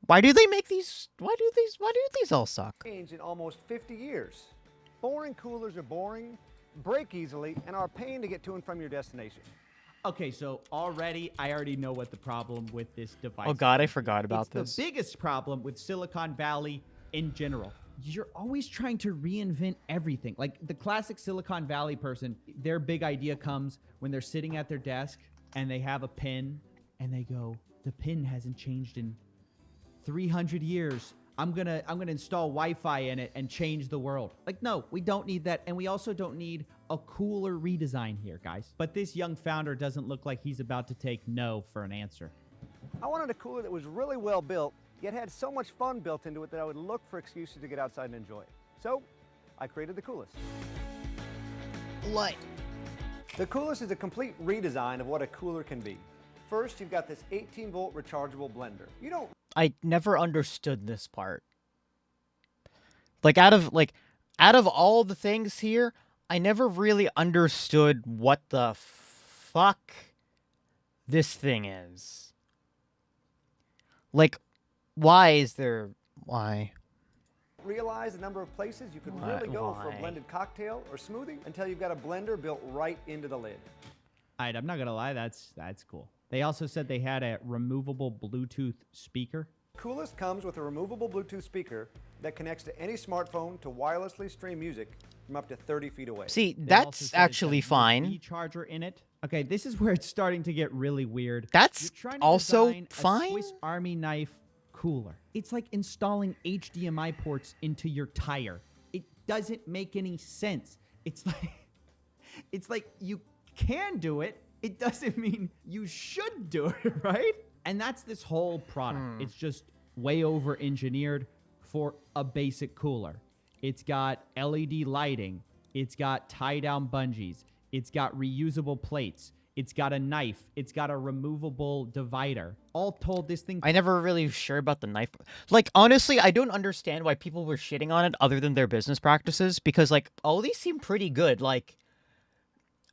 Why do they make these? Why do these all suck? In almost 50 years. Boring coolers are boring, break easily, and are a pain to get to and from your destination. Okay, so I already know what the problem with this device Oh god, I forgot about it's this. the biggest problem with Silicon Valley in general. You're always trying to reinvent everything. Like the classic Silicon Valley person, their big idea comes when they're sitting at their desk and they have a pen and they go, the pin hasn't changed in 300 years. I'm gonna install Wi-Fi in it and change the world. Like, no, we don't need that. And we also don't need a cooler redesign here, guys. But this young founder doesn't look like he's about to take no for an answer. I wanted a cooler that was really well built, yet had so much fun built into it that I would look for excuses to get outside and enjoy it. So, I created the Coolest. What? The Coolest is a complete redesign of what a cooler can be. First, you've got this 18-volt rechargeable blender. You don't... I never understood this part. Like, out of all the things here, I never really understood what the fuck this thing is. Like, why? realize the number of places you could really go for a blended cocktail or smoothie until you've got a blender built right into the lid. Alright, I'm not gonna lie, that's cool. They also said they had a removable Bluetooth speaker. Coolest comes with a removable Bluetooth speaker that connects to any smartphone to wirelessly stream music from up to 30 feet away. See, They also that's said it's actually got a fine. USB charger in it. Okay, this is where it's starting to get really weird. That's You're trying to also design a fine. Swiss Army knife cooler. It's like installing HDMI ports into your tire. It doesn't make any sense. It's like you can do it. It doesn't mean you should do it, right? And that's this whole product. It's just way over engineered for a basic cooler. It's got LED lighting. It's got tie-down bungees. It's got reusable plates. It's got a knife. It's got a removable divider. All told, this thing... I never really sure about the knife. Like, honestly, I don't understand why people were shitting on it other than their business practices, because, like, all these seem pretty good. Like,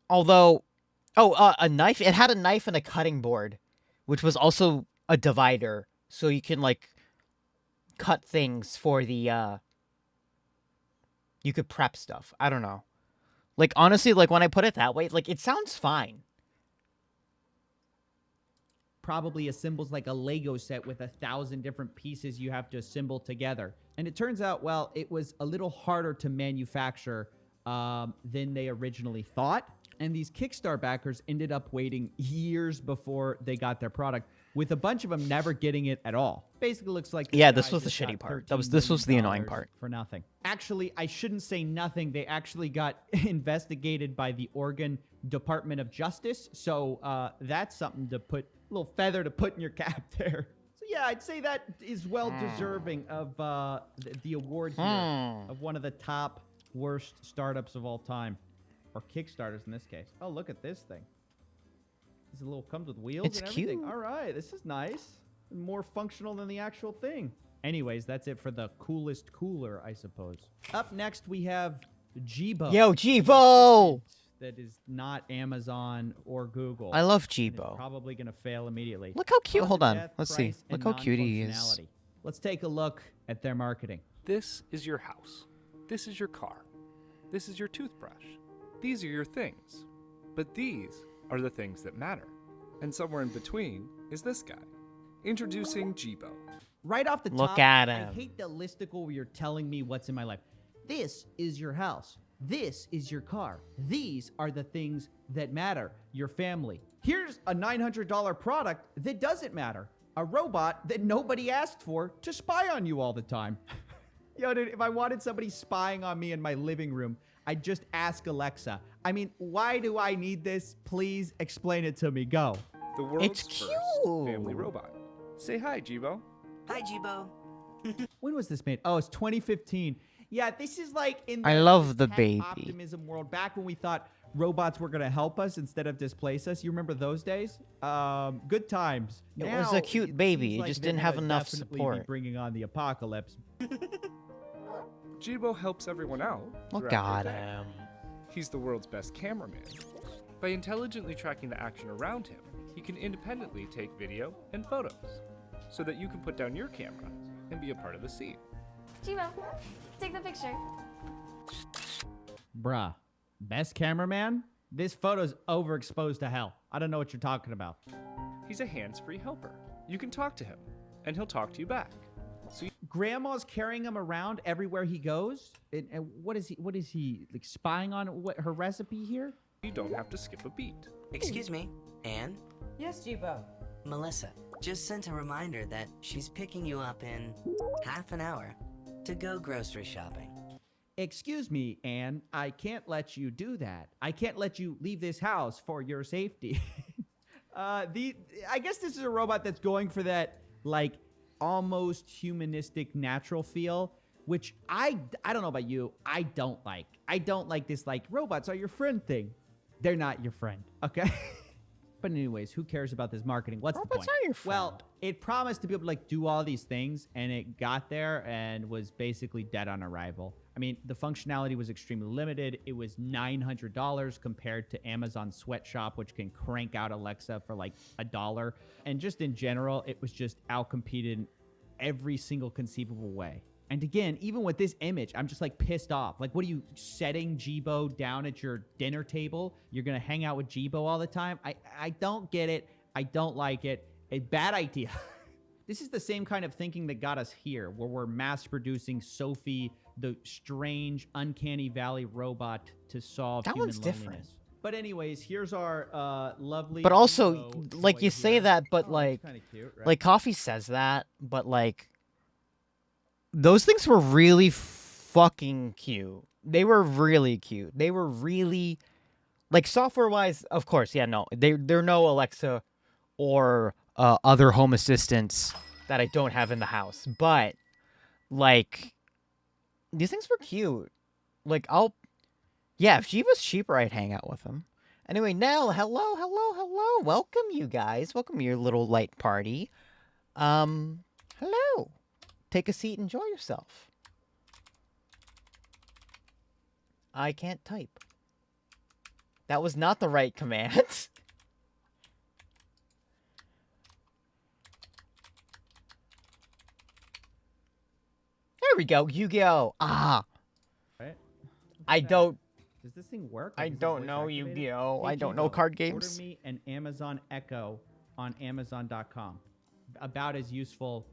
although... Oh, a knife. It had a knife and a cutting board, which was also a divider, so you can, like, cut things for the, you could prep stuff. I don't know. Like, honestly, like, when I put it that way, like, it sounds fine. Probably assembles like a Lego set with 1,000 different pieces you have to assemble together. And it turns out, well, it was a little harder to manufacture than they originally thought. And these Kickstarter backers ended up waiting years before they got their product, with a bunch of them never getting it at all. Basically looks like... Yeah, this was the shitty part. This was the annoying part. For nothing. Actually, I shouldn't say nothing. They actually got investigated by the Oregon Department of Justice. So that's something to put, a little feather to put in your cap there. So yeah, I'd say that is well deserving of the award here of one of the top worst startups of all time. Or Kickstarters in this case. Oh, look at this thing. This little comes with wheels It's and everything. cute. All right, this is nice. More functional than the actual thing. Anyways, that's it for the coolest cooler, I suppose. Up next, we have Jibo. Yo, Jibo! That is not Amazon or Google. I love And it's Jibo. probably going to fail immediately. Look how cute. Cause Hold of on. death, Let's see. price, Look and how cute he is. non-functionality. Let's take a look at their marketing. This is your house. This is your car. This is your toothbrush. These are your things. But these are the things that matter. And somewhere in between is this guy. Introducing Jibo. Right off the Look top, at I him. hate the listicle where you're telling me what's in my life. This is your house. This is your car. These are the things that matter. Your family. Here's a $900 product that doesn't matter. A robot that nobody asked for to spy on you all the time. Yo, dude, if I wanted somebody spying on me in my living room, I'd just ask Alexa. I mean, why do I need this? Please explain it to me. Go. The world's It's first cute. family robot. Say hi, Jibo. Hi, Jibo. When was this made? Oh, it's 2015. Yeah, this is like in I love the tech baby. optimism world. Back when we thought robots were going to help us instead of displace us. You remember those days? Good times. It was a Now, cute it baby. seems It like just they're didn't have gonna enough definitely support. Be bringing on the apocalypse. Jibo helps everyone out. Look throughout at their day. him. He's the world's best cameraman. By intelligently tracking the action around him, he can independently take video and photos, so that you can put down your camera and be a part of the scene. Jibo, take the picture. Bruh, best cameraman? This photo's overexposed to hell. I don't know what you're talking about. He's a hands-free helper. You can talk to him, and he'll talk to you back. So Grandma's carrying him around everywhere he goes. And what is he like spying on what her recipe here? you don't have to skip a beat. Excuse me, Anne? Yes, Jibo. Melissa just sent a reminder that she's picking you up in half an hour to go grocery shopping. Excuse me, Anne, I can't let you do that. I can't let you leave this house for your safety. I guess this is a robot that's going for that like almost humanistic natural feel, which I don't know about you, I don't like. I don't like this like robots are your friend thing. They're not your friend, okay? But anyways, who cares about this marketing? What's Robots the point? are your friend. Well, it promised to be able to like do all these things, and it got there and was basically dead on arrival. I mean, the functionality was extremely limited. It was $900 compared to Amazon Sweatshop, which can crank out Alexa for like $1. And just in general, it was just outcompeted in every single conceivable way. And again, even with this image, I'm just like pissed off. Like, what are you setting Jibo down at your dinner table? You're going to hang out with Jibo all the time? I don't get it. I don't like it. A bad idea. This is the same kind of thinking that got us here, where we're mass producing Sophie, the strange, uncanny valley robot to solve That human one's loneliness. different. But anyways, here's our lovely. But also, Jibo like toy you say here. that, but Oh, like, that's kinda cute, right? like Coffee says that, but like, those things were really fucking cute. They were really cute. They were really, like, software-wise, of course, yeah, no, they're no Alexa or other home assistants that I don't have in the house, but like, these things were cute. Like, yeah, if she was cheaper, I'd hang out with them. Anyway, Nell, hello. Welcome, you guys. Welcome to your little light party. Hello. Take a seat, enjoy yourself. I can't type. That was not the right command. There we go, Yu-Gi-Oh! Ah. Right? I don't... Does this thing work? I Like, is it don't voice know activated? Yu-Gi-Oh! Hey, I don't know Jibo, card games. Order me an Amazon Echo on Amazon.com. About as useful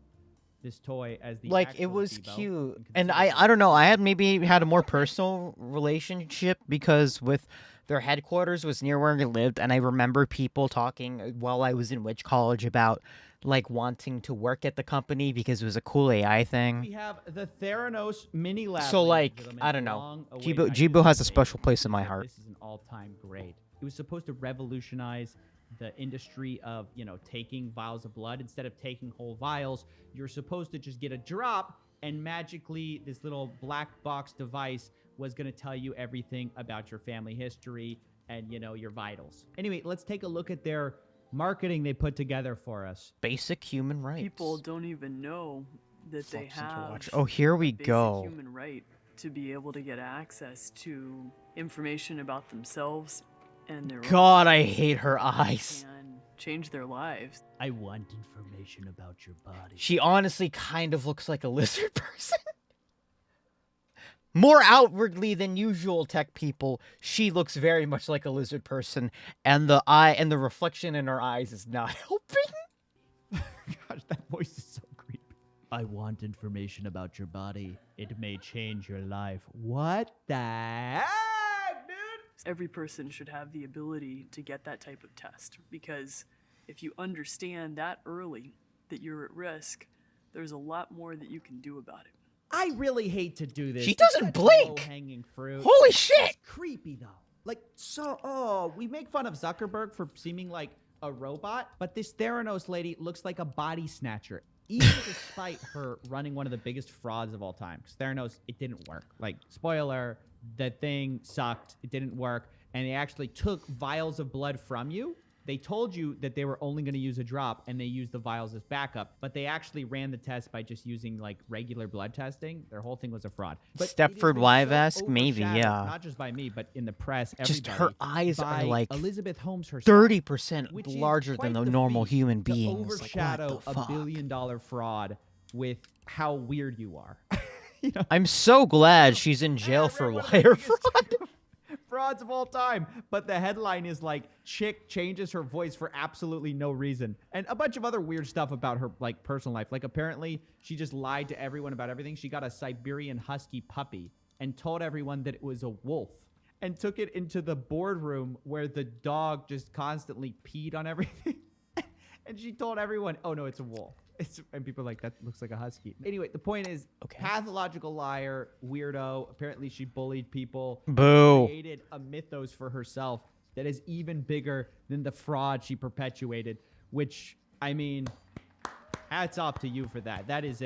this toy as the Like, it actual was Jibo. cute. You can And see I don't know, I had maybe had a more personal relationship because with their headquarters was near where I lived, and I remember people talking while I was in Witch College about like wanting to work at the company because it was a cool AI We thing. have the Theranos Mini Lab. So, ladies like, and gentlemen. I don't know. Long-awaited. Jibo I knew Jibo this has a was special place in because my heart. This is an all-time great. It was supposed to revolutionize the industry of, you know, taking vials of blood. Instead of taking whole vials, you're supposed to just get a drop, and magically this little black box device was going to tell you everything about your family history and, you know, your vitals. Anyway, let's take a look at their marketing they put together for us. Basic human rights. People don't even know that they Something to have watch. Oh, here we a basic go. human right to be able to get access to information about themselves and their God, own I hate her eyes. and change their lives. I want information about your body. She honestly kind of looks like a lizard person. More outwardly than usual tech people, she looks very much like a lizard person, and the eye and the reflection in her eyes is not helping. Gosh, that voice is so creepy. I want information about your body. It may change your life. What the heck, dude? Every person should have the ability to get that type of test, because if you understand that early that you're at risk, there's a lot more that you can do about it. I really hate to do this. She It's doesn't such blink. low-hanging fruit. Holy shit! It's creepy though. Like we make fun of Zuckerberg for seeming like a robot, but this Theranos lady looks like a body snatcher. Even despite her running one of the biggest frauds of all time, because Theranos, it didn't work. Like, spoiler, the thing sucked. It didn't work, and they actually took vials of blood from you. They told you that they were only going to use a drop, and they used the vials as backup, but they actually ran the test by just using like regular blood testing. Their whole thing was a fraud. But Stepford Wives, so maybe, overshadowed, yeah. Not just by me, but in the press, Just everybody, her eyes by are like Elizabeth Holmes herself, 30% which is larger quite than the the normal feat human to being. It's like, overshadow what the a fuck? billion-dollar fraud with how weird you are. I'm so glad she's in jail for wire fraud. Frauds of all time. But the headline is like, chick changes her voice for absolutely no reason. And a bunch of other weird stuff about her like personal life. Like apparently she just lied to everyone about everything. She got a Siberian Husky puppy and told everyone that it was a wolf and took it into the boardroom where the dog just constantly peed on everything. And she told everyone, oh no, it's a wolf. And people are like, that looks like a husky. Anyway, the point is, pathological liar, weirdo. Apparently she bullied people. Boo. Created a mythos for herself. that is even bigger than the fraud she perpetuated, which, I mean, hats off to you for that. That is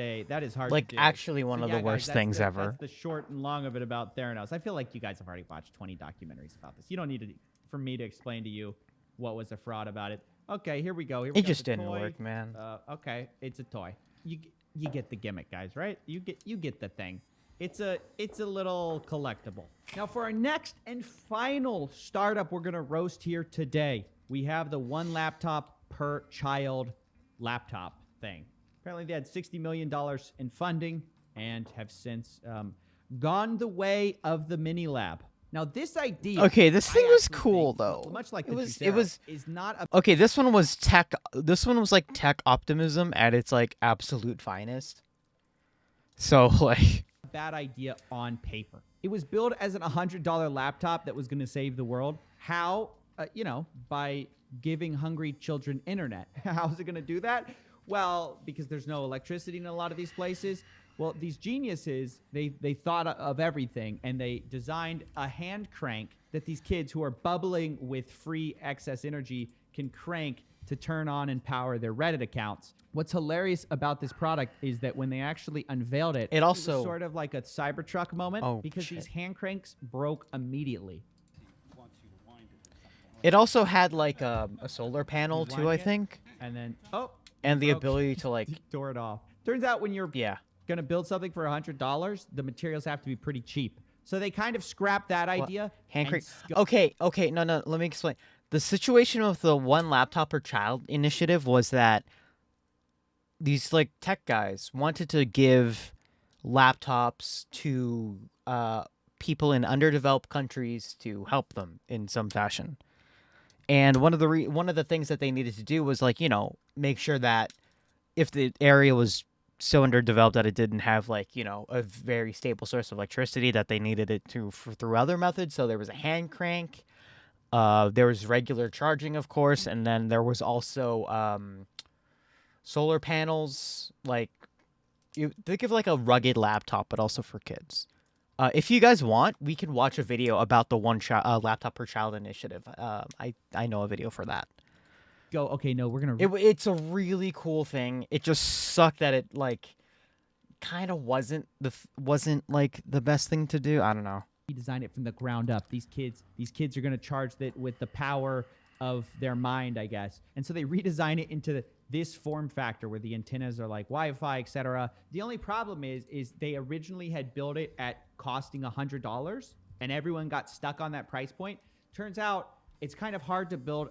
hard Like, to do. actually one of the guys, worst that's things ever. That's the short and long of it about Theranos. I feel like you guys have already watched 20 documentaries about this. You don't need for me to explain to you what was a fraud about it. Okay, here we go. Here we It got just the didn't toy. work, man. Okay, it's a toy. You get the gimmick, guys, right? You get the thing. It's a little collectible. Now for our next and final startup we're gonna roast here today, we have the one laptop per child laptop thing. Apparently they had $60 million in funding and have since gone the way of the mini lab. Now this idea, Okay, this thing was cool think, though. much like it the was, Juicera, is not a okay. This one was tech. This one was like tech optimism at its like absolute finest. So like, bad idea on paper. It was billed as an $100 laptop that was going to save the world. How? By giving hungry children internet. How's it going to do that? Well, because there's no electricity in a lot of these places. Well, these geniuses, they thought of everything, and they designed a hand crank that these kids who are bubbling with free excess energy can crank to turn on and power their Reddit accounts. What's hilarious about this product is that when they actually unveiled it, It also- was sort of like a Cybertruck moment because these hand cranks broke immediately. it also had like a solar panel too, I think, And then, and the broke. ability to like tore it off. Turns out when you're going to build something for $100, the materials have to be pretty cheap. So they kind of scrapped that idea. hand and crank. Okay, no, let me explain. The situation with the one laptop per child initiative was that these like tech guys wanted to give laptops to people in underdeveloped countries to help them in some fashion. And one of the things that they needed to do was like, make sure that if the area was so underdeveloped that it didn't have like, a very stable source of electricity, that they needed it through other methods. So there was a hand crank. There was regular charging, of course, and then there was also solar panels. Like, you think of like a rugged laptop, but also for kids. If you guys want, we can watch a video about the one laptop per child initiative. I know a video for that. Okay, no, we're gonna. It's a really cool thing. It just sucked that it like kind of wasn't like the best thing to do. I don't know. Design it from the ground up. These kids are going to charge it with the power of their mind, I guess. And so they redesign it into this form factor where the antennas are like Wi-Fi, etc. The only problem is they originally had built it at costing $100, and everyone got stuck on that price point. Turns out it's kind of hard to build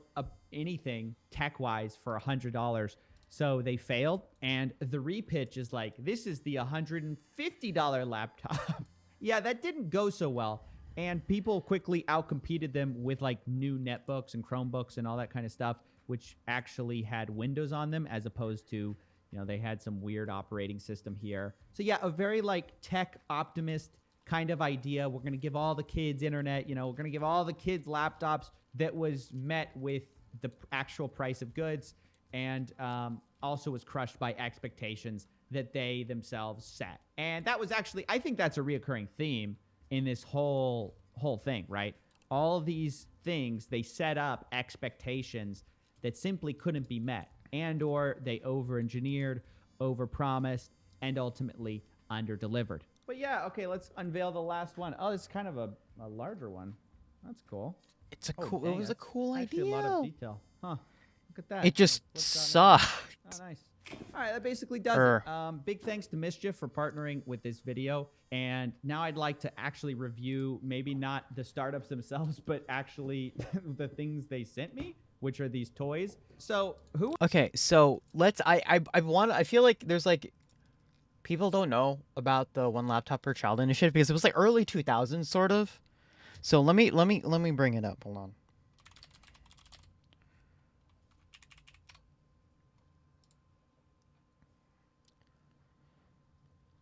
anything tech-wise for $100. So they failed, and the repitch is like, this is the $150 laptop. Yeah, that didn't go so well. And people quickly outcompeted them with like new netbooks and Chromebooks and all that kind of stuff, which actually had Windows on them as opposed to, they had some weird operating system here. So yeah, a very like tech optimist kind of idea. We're going to give all the kids internet, we're going to give all the kids laptops that was met with the actual price of goods and also was crushed by expectations that they themselves set. And that was actually, I think that's a reoccurring theme in this whole thing, right? All of these things, they set up expectations that simply couldn't be met, and or they over-engineered, over-promised, and ultimately under-delivered. But yeah, okay, let's unveil the last one. Oh, it's kind of a larger one. That's cool. It was a cool idea. idea. A lot of detail. Huh. Look at that. It just What's going on? sucked. Oh, nice. All right, that basically does it. Big thanks to Mischief for partnering with this video. And now I'd like to actually review maybe not the startups themselves, but actually the things they sent me, which are these toys. So who? Okay, so let's. I feel like there's like people don't know about the one laptop per child initiative because it was like early 2000s sort of. So let me bring it up. Hold on.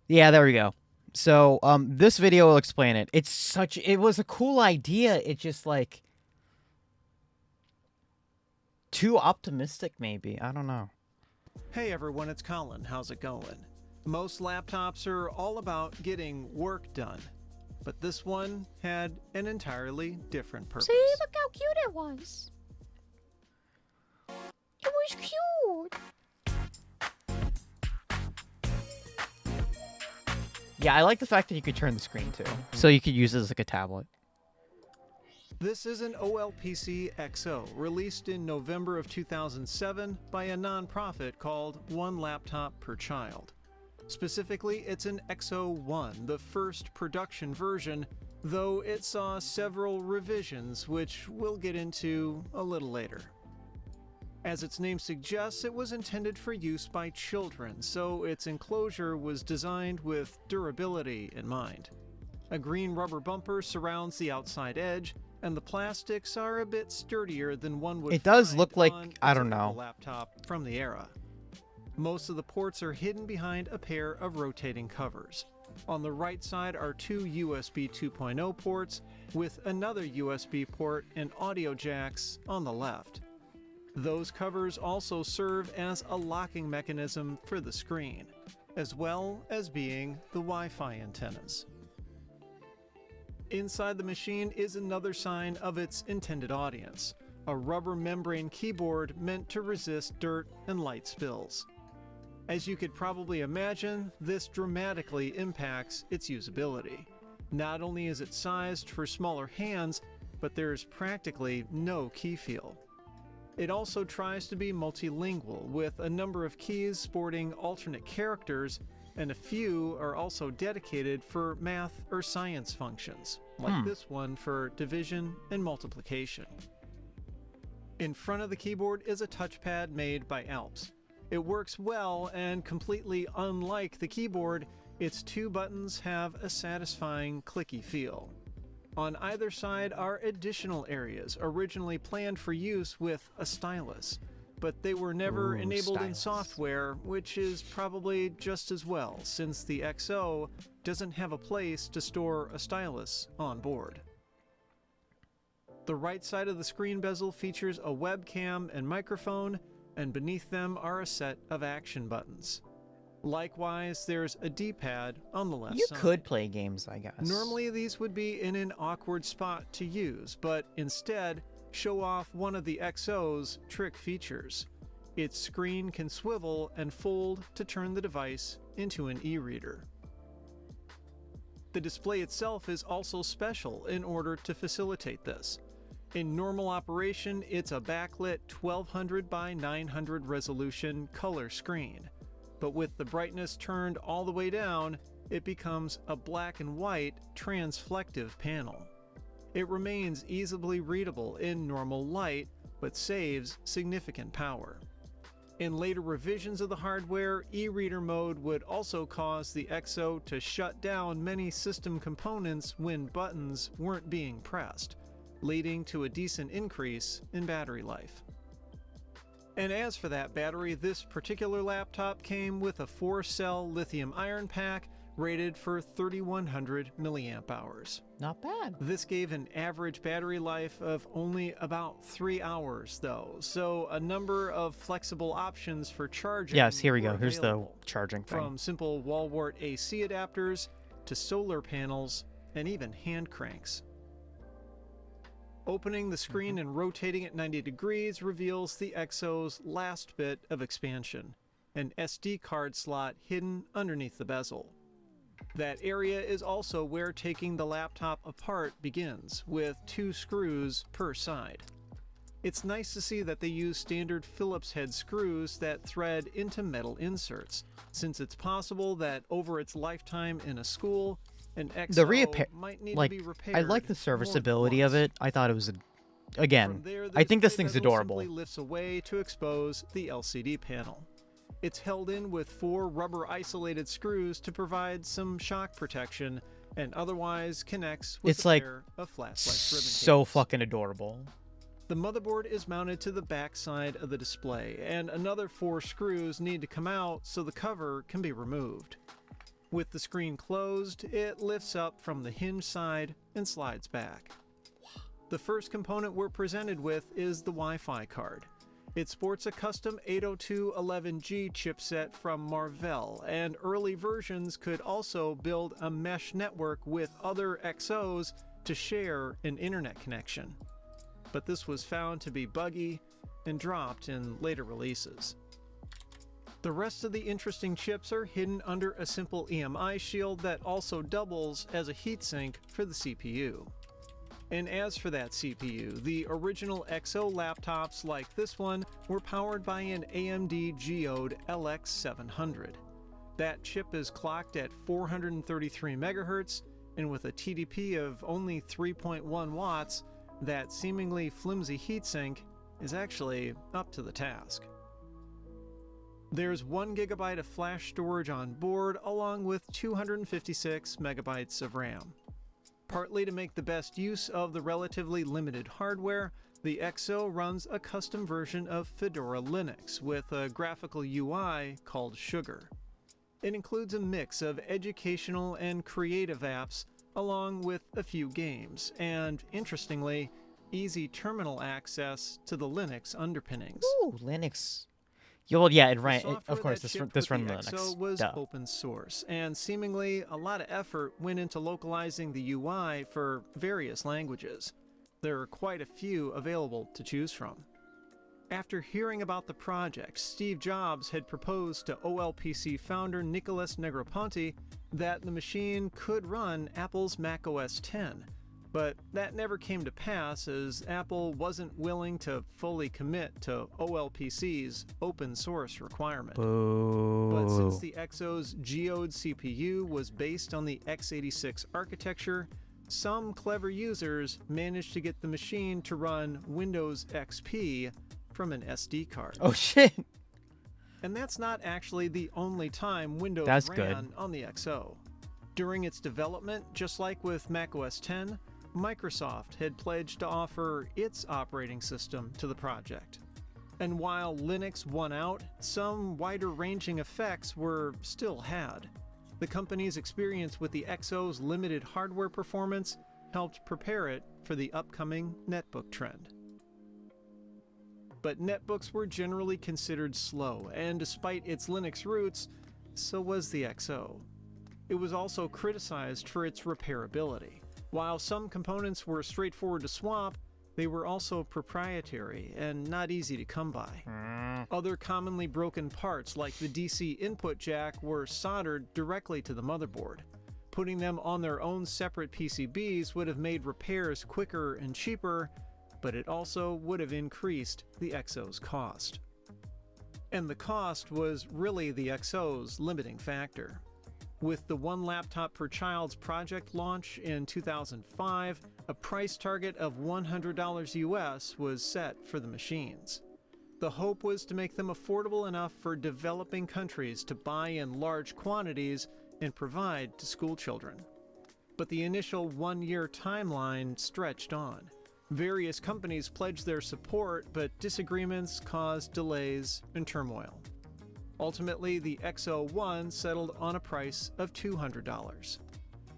Yeah, there we go. So, this video will explain it. It was a cool idea. It just like too optimistic, maybe. I don't know. Hey everyone, it's Colin. How's it going? Most laptops are all about getting work done. but this one had an entirely different purpose. See, look how cute it was. It was cute. Yeah, I like the fact that you could turn the screen too. So you could use it as like a tablet. This is an OLPC XO, released in November of 2007 by a nonprofit called One Laptop Per Child. Specifically, it's an XO1, the first production version, though it saw several revisions, which we'll get into a little later. As its name suggests, it was intended for use by children, so its enclosure was designed with durability in mind. A green rubber bumper surrounds the outside edge, and the plastics are a bit sturdier than one would It does find look like, on a I don't typical know. laptop from the era. Most of the ports are hidden behind a pair of rotating covers. On the right side are two USB 2.0 ports, with another USB port and audio jacks on the left. Those covers also serve as a locking mechanism for the screen, as well as being the Wi-Fi antennas. Inside the machine is another sign of its intended audience, a rubber membrane keyboard meant to resist dirt and light spills. As you could probably imagine, this dramatically impacts its usability. Not only is it sized for smaller hands, but there's practically no key feel. It also tries to be multilingual, with a number of keys sporting alternate characters, and a few are also dedicated for math or science functions, like this one for division and multiplication. In front of the keyboard is a touchpad made by Alps. It works well, and completely unlike the keyboard, its two buttons have a satisfying clicky feel. On either side are additional areas originally planned for use with a stylus, but they were never enabled in software, which is probably just as well, since the XO doesn't have a place to store a stylus on board. The right side of the screen bezel features a webcam and microphone, and beneath them are a set of action buttons. Likewise, there's a D-pad on the left You side. could play games, I guess. Normally, these would be in an awkward spot to use, but instead show off one of the XO's trick features. Its screen can swivel and fold to turn the device into an e-reader. The display itself is also special in order to facilitate this. In normal operation, it's a backlit 1200 by 900 resolution color screen. But with the brightness turned all the way down, it becomes a black and white transflective panel. It remains easily readable in normal light, but saves significant power. In later revisions of the hardware, e-reader mode would also cause the XO to shut down many system components when buttons weren't being pressed, leading to a decent increase in battery life. And as for that battery, this particular laptop came with a 4-cell lithium iron pack rated for 3100 milliamp hours. Not bad. This gave an average battery life of only about 3 hours though, so a number of flexible options for charging. Yes, here we go. were Here's the available, charging thing. from simple wall wart AC adapters to solar panels and even hand cranks. Opening the screen and rotating it 90 degrees reveals the XO's last bit of expansion, an SD card slot hidden underneath the bezel. That area is also where taking the laptop apart begins, with 2 screws per side. It's nice to see that they use standard Phillips head screws that thread into metal inserts, since it's possible that over its lifetime in a school, an XO The repair, might need like, to be repaired I like the more than serviceability of once. it. I thought it was, again, There, I think this display thing's bezel adorable. simply lifts away to expose the LCD panel. It's held in with 4 rubber isolated screws to provide some shock protection, and otherwise connects with It's a like pair of flash-like ribbon so cables. fucking adorable. The motherboard is mounted to the back side of the display, and another 4 screws need to come out so the cover can be removed. With the screen closed, it lifts up from the hinge side and slides back. The first component we're presented with is the Wi-Fi card. It sports a custom 802.11g chipset from Marvell, and early versions could also build a mesh network with other XOs to share an internet connection. But this was found to be buggy and dropped in later releases. The rest of the interesting chips are hidden under a simple EMI shield that also doubles as a heatsink for the CPU. And as for that CPU, the original XO laptops like this one were powered by an AMD Geode LX700. That chip is clocked at 433 MHz, and with a TDP of only 3.1 watts, that seemingly flimsy heatsink is actually up to the task. There's 1 GB of flash storage on board, along with 256 MB of RAM. Partly to make the best use of the relatively limited hardware, the XO runs a custom version of Fedora Linux with a graphical UI called Sugar. It includes a mix of educational and creative apps, along with a few games, and, interestingly, easy terminal access to the Linux underpinnings. Ooh, Linux. Yeah, it ran. The Of course, software that this shipped run with the Linux. XO was Duh. open source, and seemingly a lot of effort went into localizing the UI for various languages. There are quite a few available to choose from. After hearing about the project, Steve Jobs had proposed to OLPC founder Nicholas Negroponte that the machine could run Apple's macOS 10, but that never came to pass as Apple wasn't willing to fully commit to OLPC's open source requirement. Boo. But since the XO's Geode CPU was based on the x86 architecture, some clever users managed to get the machine to run Windows XP from an SD card. Oh shit! And that's not actually the only time Windows That's ran good. on the XO. During its development, just like with macOS 10, Microsoft had pledged to offer its operating system to the project. And while Linux won out, some wider-ranging effects were still had. The company's experience with the XO's limited hardware performance helped prepare it for the upcoming netbook trend. But netbooks were generally considered slow, and despite its Linux roots, so was the XO. It was also criticized for its repairability. While some components were straightforward to swap, they were also proprietary and not easy to come by. Other commonly broken parts, like the DC input jack, were soldered directly to the motherboard. Putting them on their own separate PCBs would have made repairs quicker and cheaper, but it also would have increased the XO's cost. And the cost was really the XO's limiting factor. With the one laptop per child's project launch in 2005, a price target of $100 US was set for the machines. The hope was to make them affordable enough for developing countries to buy in large quantities and provide to school children. But the initial one-year timeline stretched on. Various companies pledged their support, but disagreements caused delays and turmoil. Ultimately, the XO1 settled on a price of $200.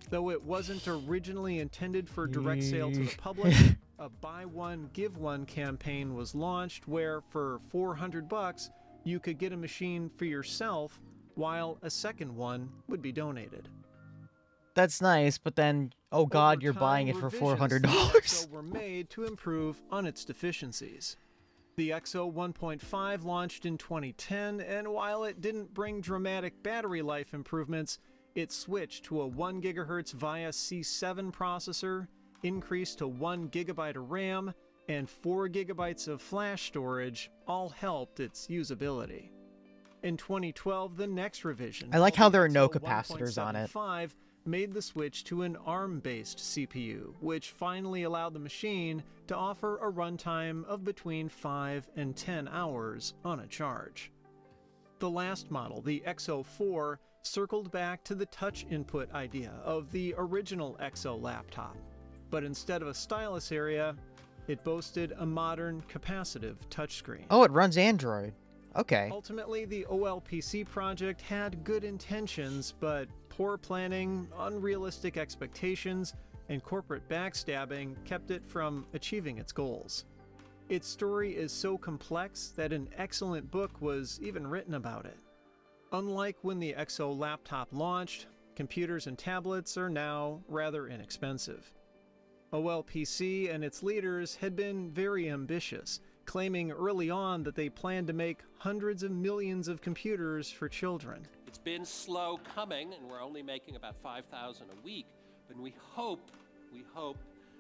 Though it wasn't originally intended for direct sale to the public, a buy one, give one campaign was launched where for $400 you could get a machine for yourself while a second one would be donated. That's nice, but then, oh god, you're buying it for $400. XO were made to improve on its deficiencies. The XO 1.5 launched in 2010, and while it didn't bring dramatic battery life improvements, it switched to a 1 GHz via C7 processor, increased to 1 GB of RAM, and 4 GB of flash storage all helped its usability. In 2012, the next revision, I like how there are no XO capacitors on it. 1.75, made the switch to an ARM-based CPU, which finally allowed the machine to offer a runtime of between 5 and 10 hours on a charge. The last model, the XO4, circled back to the touch input idea of the original XO laptop, but instead of a stylus area, it boasted a modern capacitive touchscreen. Oh, it runs Android. Okay. Ultimately, the OLPC project had good intentions, but poor planning, unrealistic expectations, and corporate backstabbing kept it from achieving its goals. Its story is so complex that an excellent book was even written about it. Unlike when the XO laptop launched, computers and tablets are now rather inexpensive. OLPC and its leaders had been very ambitious, claiming early on that they planned to make hundreds of millions of computers for children. It's been slow coming, and we're only making about 5,000 a week, but we hope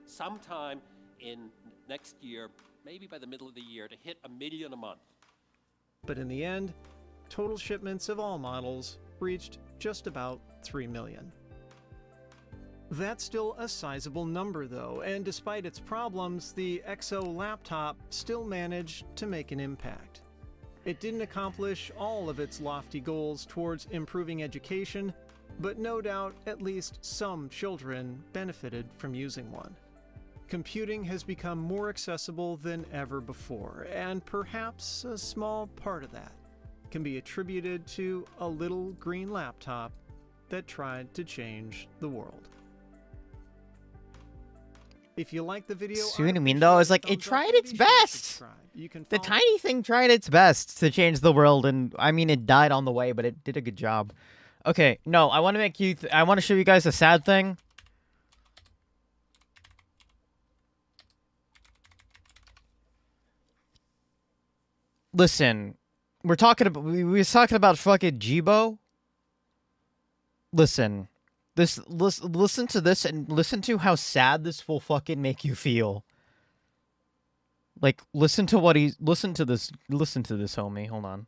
sometime in next year, maybe by the middle of the year, to hit 1 million a month. But in the end, total shipments of all models reached just about 3 million. That's still a sizable number though, and despite its problems, the XO laptop still managed to make an impact. It didn't accomplish all of its lofty goals towards improving education, but no doubt at least some children benefited from using one. Computing has become more accessible than ever before, and perhaps a small part of that can be attributed to a little green laptop that tried to change the world. If you like the video, See what I mean though? It's like it tried its best. The tiny thing tried its best to change the world, and I mean it died on the way, but it did a good job. Okay, no, I want to make you. I want to show you guys a sad thing. Listen, we were talking about fucking Jibo. Listen. Listen to this and listen to how sad this will fucking make you feel. Like, listen to this, homie. Hold on.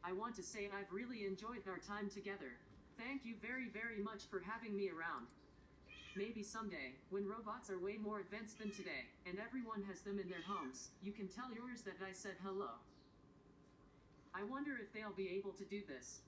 I want to say I've really enjoyed our time together. Thank you very, very much for having me around. Maybe someday, when robots are way more advanced than today, and everyone has them in their homes, you can tell yours that I said hello. I wonder if they'll be able to do this.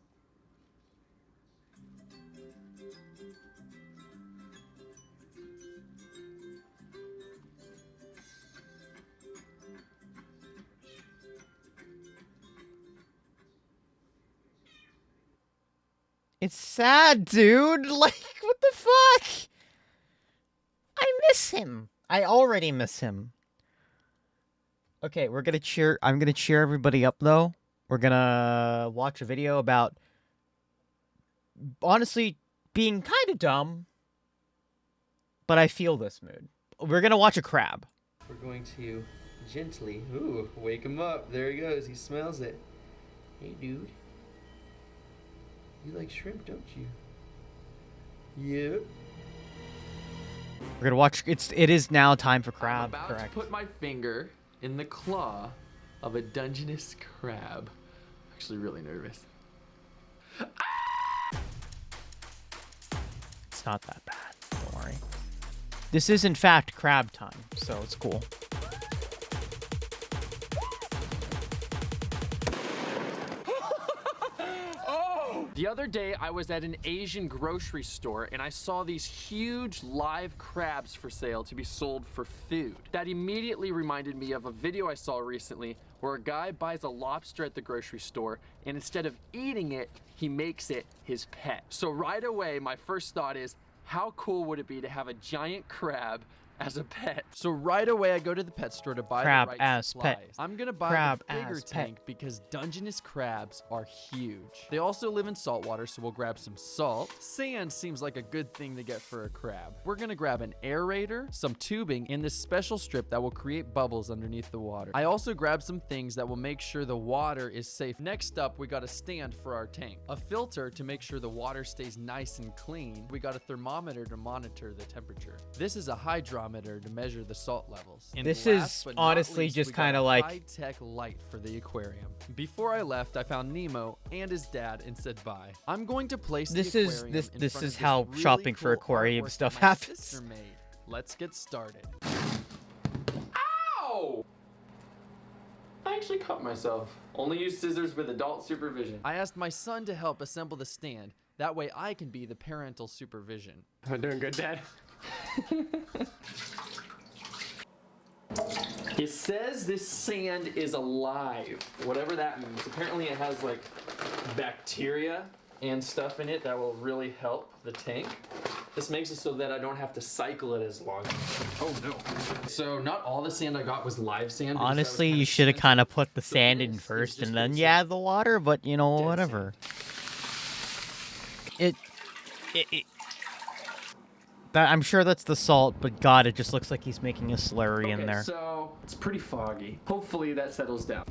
It's sad, dude. Like, what the fuck? I miss him. I already miss him. Okay, I'm gonna cheer everybody up though. We're gonna watch a video about honestly being kind of dumb, but I feel this mood. We're gonna watch a crab. We're going to gently, wake him up. There he goes. He smells it. Hey, dude. You like shrimp, don't you? Yep. We're gonna watch. It is now time for crab. I'm about Correct. to put my finger in the claw of a Dungeness crab. I'm actually really nervous. It's not that bad. Don't worry. This is in fact crab time, so it's cool. The other day, I was at an Asian grocery store and I saw these huge live crabs for sale to be sold for food. That immediately reminded me of a video I saw recently where a guy buys a lobster at the grocery store and instead of eating it, he makes it his pet. So right away, my first thought is, how cool would it be to have a giant crab as a pet? So right away, I go to the pet store to buy Crab the right as supplies. pet. I'm gonna buy Crab the bigger as pet. tank because Dungeness crabs are huge. They also live in saltwater, so we'll grab some salt. Sand seems like a good thing to get for a crab. We're gonna grab an aerator, some tubing, and this special strip that will create bubbles underneath the water. I also grabbed some things that will make sure the water is safe. Next up, we got a stand for our tank, a filter to make sure the water stays nice and clean. We got a thermometer to monitor the temperature. This is a hydrometer to measure the salt levels. And This last is but not honestly least, just we got kinda a like- high-tech light for the aquarium. Before I left, I found Nemo and his dad and said bye. I'm going to place This the is aquarium this in this front is of how really shopping for cool aquarium artwork stuff that my happens. sister made. Let's get started. Ow! I actually cut myself. Only use scissors with adult supervision. I asked my son to help assemble the stand. That way I can be the parental supervision. I'm doing good, Dad. It says this sand is alive, whatever that means. Apparently it has like bacteria and stuff in it that will really help the tank. This makes it so that I don't have to cycle it as long. Oh no. So not all the sand I got was live sand. because that was Honestly, kinda you should have expensive. kind of put the So sand this in is first just and then basic you add the water, but you know, whatever. I'm sure that's the salt, but God, it just looks like he's making a slurry in there. So it's pretty foggy. Hopefully that settles down.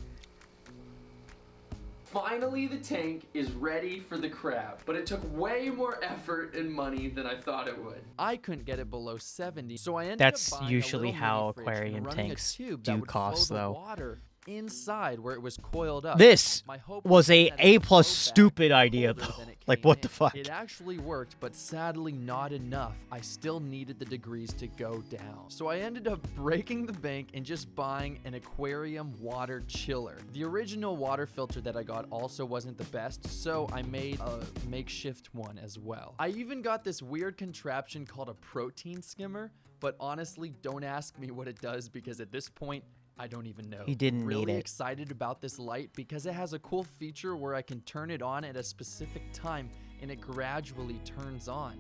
Finally, the tank is ready for the crab, but it took way more effort and money than I thought it would. I couldn't get it below 70, so I ended That's up buying usually a little how mini fridge and aquarium running a tanks tube do that would cost, flow the though. water inside where it was coiled up. This My hope was then a that it would A+ flow back stupid idea, colder though. than it Like, came what the in. fuck? It actually worked, but sadly not enough. I still needed the degrees to go down. So I ended up breaking the bank and just buying an aquarium water chiller. The original water filter that I got also wasn't the best, so I made a makeshift one as well. I even got this weird contraption called a protein skimmer, but honestly, don't ask me what it does because at this point, I don't even know. He didn't really need it. Excited about this light because it has a cool feature where I can turn it on at a specific time and it gradually turns on.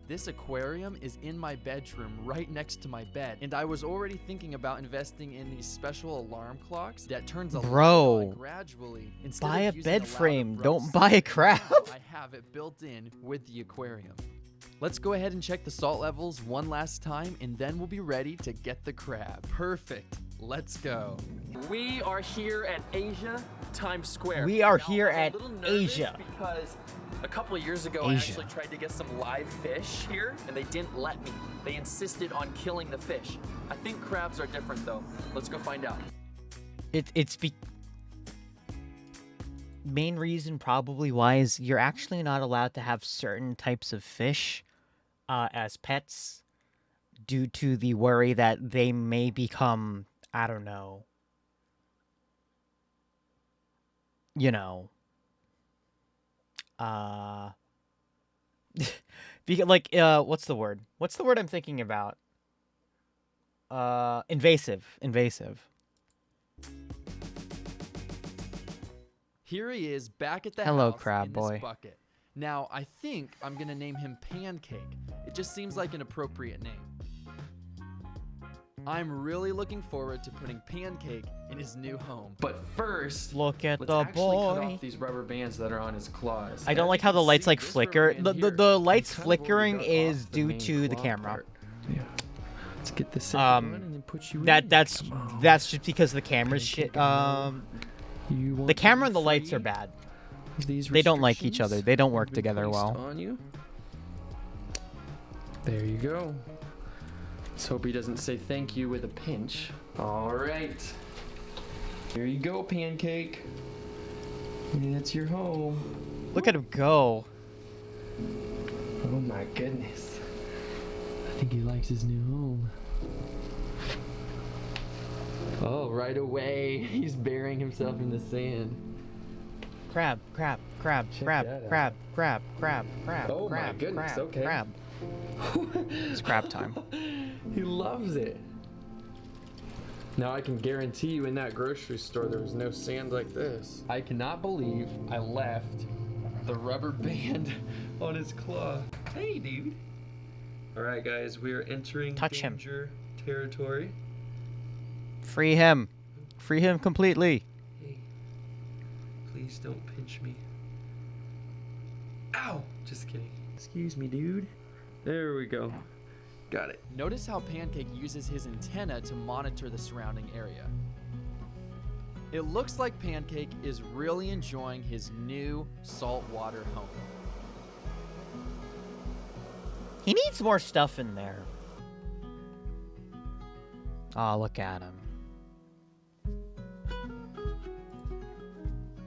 This aquarium is in my bedroom right next to my bed, and I was already thinking about investing in these special alarm clocks that turns a light on gradually instead buy of a using bed loud frame. abrupt Don't buy a sound. crab. Now I have it built in with the aquarium. Let's go ahead and check the salt levels one last time, and then we'll be ready to get the crab. Perfect. Let's go. We are here at Asia Times Square. We are Now, here I'm a at little nervous Asia. Because a couple of years ago, I Asia. actually tried to get some live fish here, and they didn't let me. They insisted on killing the fish. I think crabs are different, though. Let's go find out. Main reason probably why is you're actually not allowed to have certain types of fish as pets due to the worry that they may become, I don't know, like what's the word? What's the word I'm thinking about? Invasive. Here he is back at the Hello, house crab in boy. this bucket. Now, I think I'm gonna name him Pancake. It just seems like an appropriate name. I'm really looking forward to putting Pancake in his new home. But first, look at let's the actually cut boy. off these rubber bands that are on his claws. I don't like how the lights like flicker. The lights flickering is due to the camera. Let's get this on and then put you That's just because the camera's shit. The camera and the lights are bad. They don't like each other. They don't work together well. on you. There you go. Let's hope he doesn't say thank you with a pinch. All right. Here you go, Pancake. And it's your home. Look at him go. Oh my goodness. I think he likes his new home. Oh, right away. He's burying himself in the sand. Crab. Check that out. Oh my goodness, okay. Crab. It's crab time. He loves it. Now I can guarantee you in that grocery store there was no sand like this. I cannot believe I left the rubber band on his claw. Hey, dude. All right, guys, we are entering danger territory. Free him. Free him completely. Hey, please don't pinch me. Ow! Just kidding. Excuse me, dude. There we go. Got it. Notice how Pancake uses his antenna to monitor the surrounding area. It looks like Pancake is really enjoying his new saltwater home. He needs more stuff in there. Oh, look at him.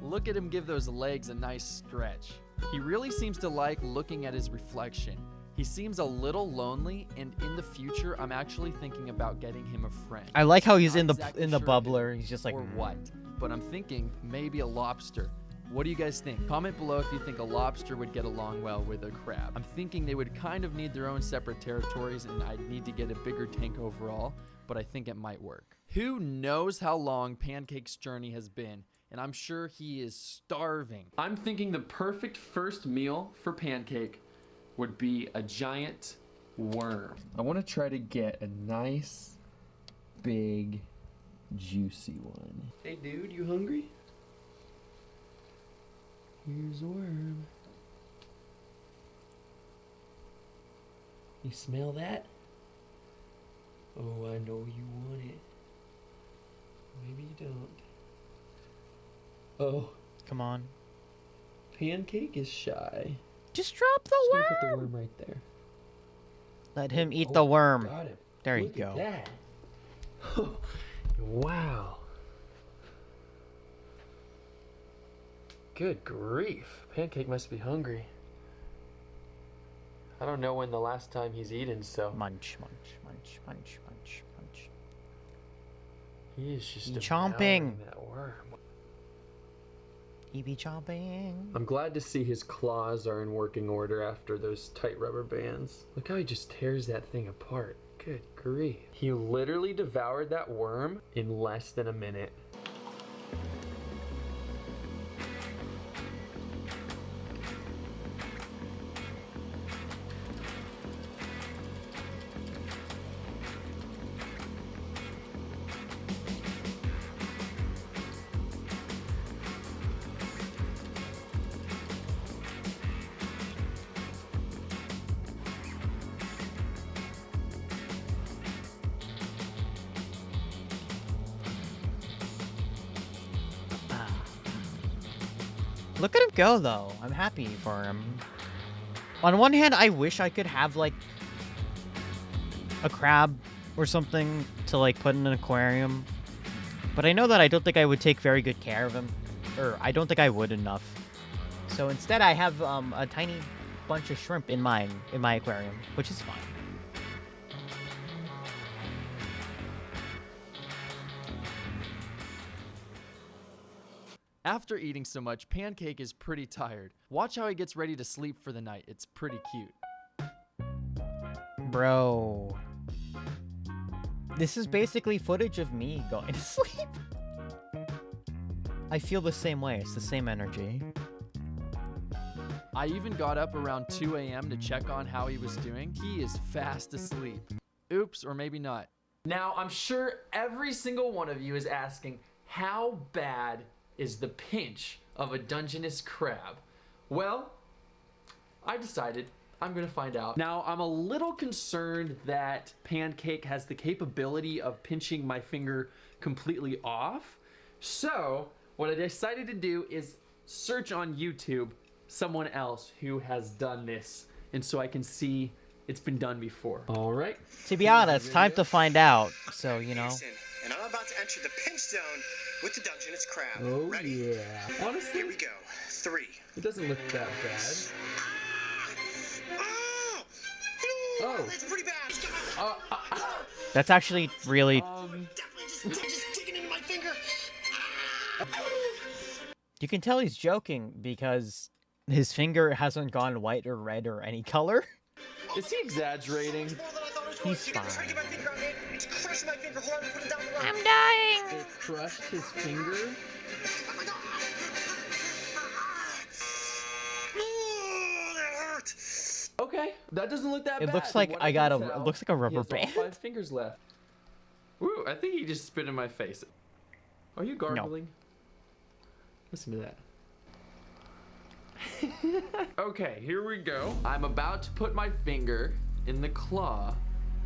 Look at him give those legs a nice stretch. He really seems to like looking at his reflection. He seems a little lonely, and in the future, I'm actually thinking about getting him a friend. I like how he's Not in the exactly the sure bubbler. He's just like, or what, but I'm thinking maybe a lobster. What do you guys think? Comment below if you think a lobster would get along well with a crab. I'm thinking they would kind of need their own separate territories, and I'd need to get a bigger tank overall, but I think it might work. Who knows how long Pancake's journey has been, and I'm sure he is starving. I'm thinking the perfect first meal for Pancake would be a giant worm. I want to try to get a nice, big, juicy one. Hey dude, you hungry? Here's a worm. You smell that? Oh, I know you want it. Maybe you don't. Oh. Come on. Pancake is shy. Just drop the Just worm. gonna put the worm right there. Let him eat the worm. Got him. There Look you at go. that. Wow. Good grief. Pancake must be hungry. I don't know when the last time he's eaten, so. Munch, munch, munch, munch, munch, munch. He is just chomping. devouring that worm. He be chomping. I'm glad to see his claws are in working order after those tight rubber bands. Look how he just tears that thing apart. Good grief. He literally devoured that worm in less than a minute. Look at him go, though. I'm happy for him. On one hand, I wish I could have, like, a crab or something to, like, put in an aquarium. But I know that I don't think I would take very good care of him. Or I don't think I would enough. So instead, I have a tiny bunch of shrimp in my aquarium, which is fine. After eating so much, Pancake is pretty tired. Watch how he gets ready to sleep for the night. It's pretty cute. Bro. This is basically footage of me going to sleep. I feel the same way. It's the same energy. I even got up around 2 a.m. to check on how he was doing. He is fast asleep. Oops, or maybe not. Now, I'm sure every single one of you is asking, how bad is the pinch of a Dungeness crab? Well, I decided I'm gonna find out. Now, I'm a little concerned that Pancake has the capability of pinching my finger completely off. So, what I decided to do is search on YouTube someone else who has done this, and so I can see it's been done before. All right. To be honest, time to find out. So, you know. And I'm about to enter the pinch zone with the Dungeness crab. Oh, Ready? yeah. Honestly, here we go. 3. It doesn't look that bad. Oh, that's pretty bad. That's actually really... Definitely just digging into my finger. You can tell he's joking because his finger hasn't gone white or red or any color. Is he exaggerating? He's fine. It's crushing my finger. Hold on, put it down below. I'm dying. It crushed his finger? Okay, that doesn't look that bad. It looks like I got it looks like a rubber he has band. all 5 fingers left. Woo, I think he just spit in my face. Are you gargling? No. Listen to that. Okay, here we go. I'm about to put my finger in the claw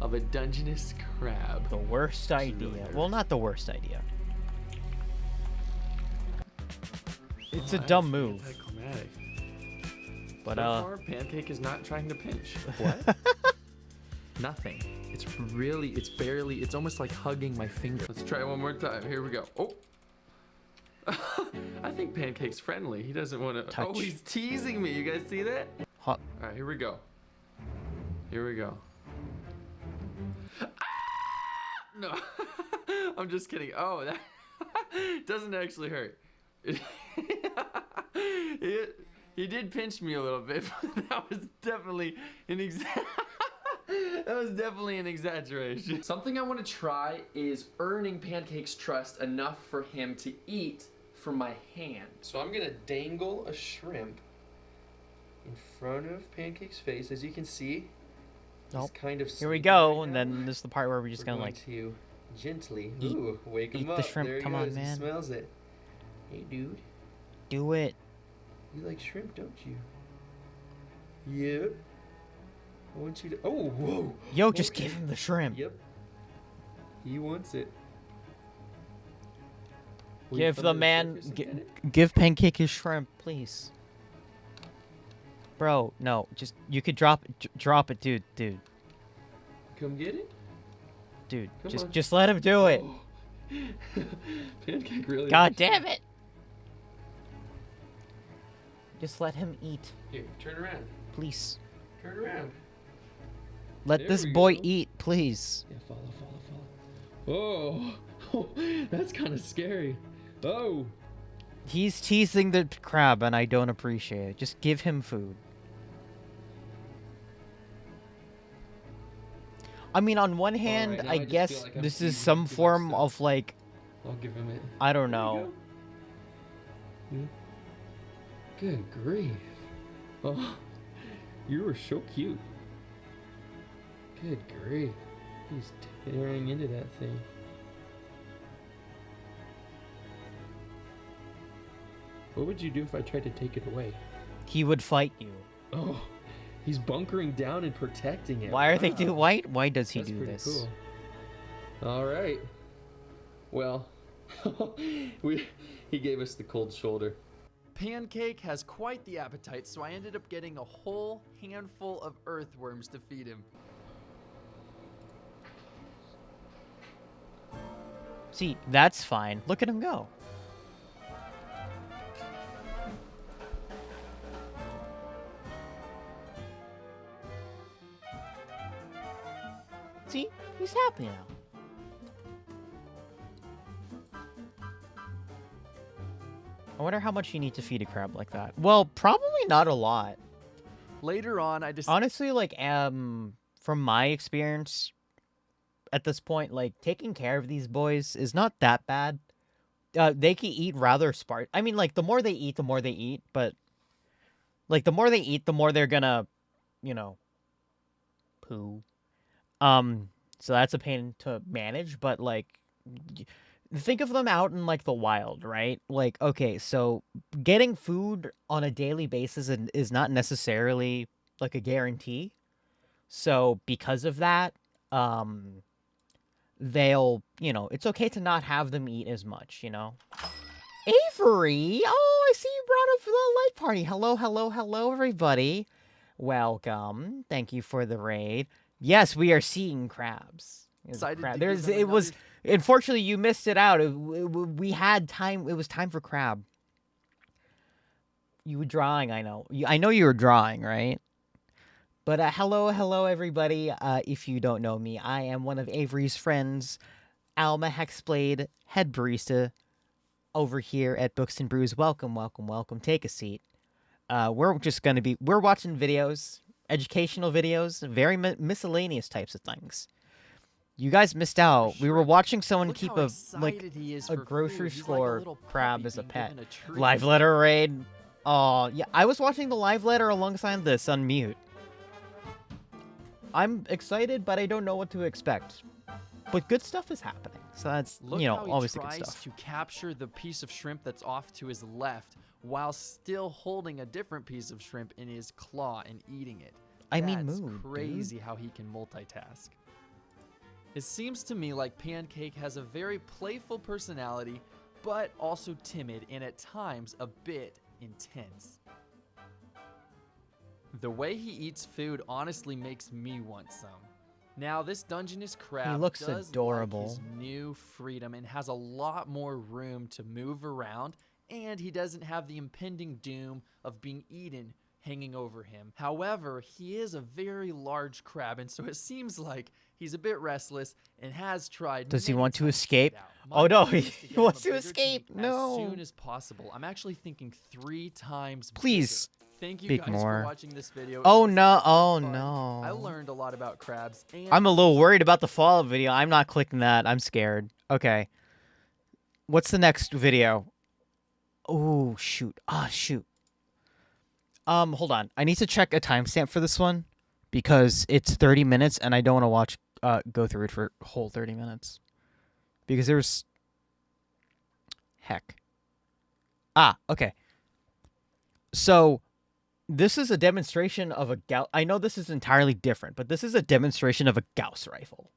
of a Dungeness crab. The worst idea. Well, not the worst idea. It's a dumb move. But so far, Pancake is not trying to pinch. What? Nothing. It's barely, it's almost like hugging my finger. Let's try it one more time. Here we go. Oh. I think Pancake's friendly. He doesn't want to. Oh, he's teasing me. You guys see that? Hot. All right, here we go. Here we go. Ah! No, I'm just kidding. Oh, that doesn't actually hurt. He did pinch me a little bit, but that was definitely an Something I want to try is earning Pancake's trust enough for him to eat from my hand. So I'm gonna dangle a shrimp in front of Pancake's face. As you can see, Nope. he's kind of Here we sleeping go, right and now. then this is the part where we're just gonna going like to gently eat- wake him eat up. the shrimp. There he Come goes. on, man. He smells it. Hey, dude. do it. You like shrimp, don't you? Yep. I want you to. Oh, whoa. Yo, just give him the shrimp. Yep. He wants it. Wait Give for the him to man, surface and get it. give Pancake his shrimp, please. Bro, no, just you could drop it, dude. Come get it. Dude, Come on. just let him do it. Pancake really. God likes damn shrimp. it. Just let him eat, Here, turn around. please. Turn around. Let There this we boy go. eat, please. Yeah, follow. Oh, that's kind of scary. Oh. He's teasing the crab, and I don't appreciate it. Just give him food. I mean, on one hand, now I I just guess feel like I'm this eating is some too much form stuff. of like, I'll give him it. I don't There you know. go. Good grief. Oh, you were so cute. Good grief. He's tearing into that thing. What would you do if I tried to take it away? He would fight you. Oh, he's bunkering down and protecting it. Why are they Wow. Why does he That's do pretty this? Cool. All right. Well, he gave us the cold shoulder. Pancake has quite the appetite, so I ended up getting a whole handful of earthworms to feed him. See, that's fine. Look at him go. See, he's happy now. I wonder how much you need to feed a crab like that. Well, probably not a lot. Later on, I just Honestly, like, from my experience, at this point, like, taking care of these boys is not that bad. They can eat rather sparse. I mean, like, the more they eat, but, like, the more they eat, the more they're gonna, you know, poo. So that's a pain to manage, but, like, think of them out in, like, the wild, right? Like, okay, so getting food on a daily basis is not necessarily, like, a guarantee. So because of that, they'll, you know, it's okay to not have them eat as much, you know? Avery! Oh, I see you brought up the light party. Hello, everybody. Welcome. Thank you for the raid. Yes, we are seeing crabs. Excited to There's, give him it was, another- unfortunately, you missed it out. We had time. It was time for crab. You were drawing, I know. I know you were drawing, right? But hello, everybody. If you don't know me, I am one of Avery's friends, Alma Hexblade, head barista over here at Books and Brews. Welcome. Take a seat. We're watching videos, educational videos, very miscellaneous types of things. You guys missed out. We were watching someone keep a grocery store crab as a pet. Live letter raid. Oh, yeah. I was watching the live letter alongside this on mute. I'm excited, but I don't know what to expect. But good stuff is happening. So that's, Look you know, how he obviously good tries stuff. to capture the piece of shrimp that's off to his left while still holding a different piece of shrimp in his claw and eating it. I mean, That's move, crazy how he can multitask. It seems to me like Pancake has a very playful personality, but also timid and at times a bit intense. The way he eats food honestly makes me want some. Now, this Dungeness crab looks does adorable. like his new freedom and has a lot more room to move around, and he doesn't have the impending doom of being eaten hanging over him. However, he is a very large crab, and so it seems like he's a bit restless and has tried. Does he many want to times escape? get out. Oh, My no, goal is to he get him wants a to bigger escape. tank No. As soon as possible. I'm actually thinking 3 times Please. bigger. Thank you Speak guys more. for watching this video. Oh, It was no. a lot of Oh, fun. no. I learned a lot about crabs. And I'm a little worried about the Fallout video. I'm not clicking that. I'm scared. Okay. What's the next video? Oh, shoot. Ah, shoot. Hold on. I need to check a timestamp for this one because it's 30 minutes and I don't want to go through it for a whole 30 minutes. Because there's... Heck. Ah, okay. So, this is a demonstration of a Gauss... I know this is entirely different, but this is a demonstration of a Gauss rifle.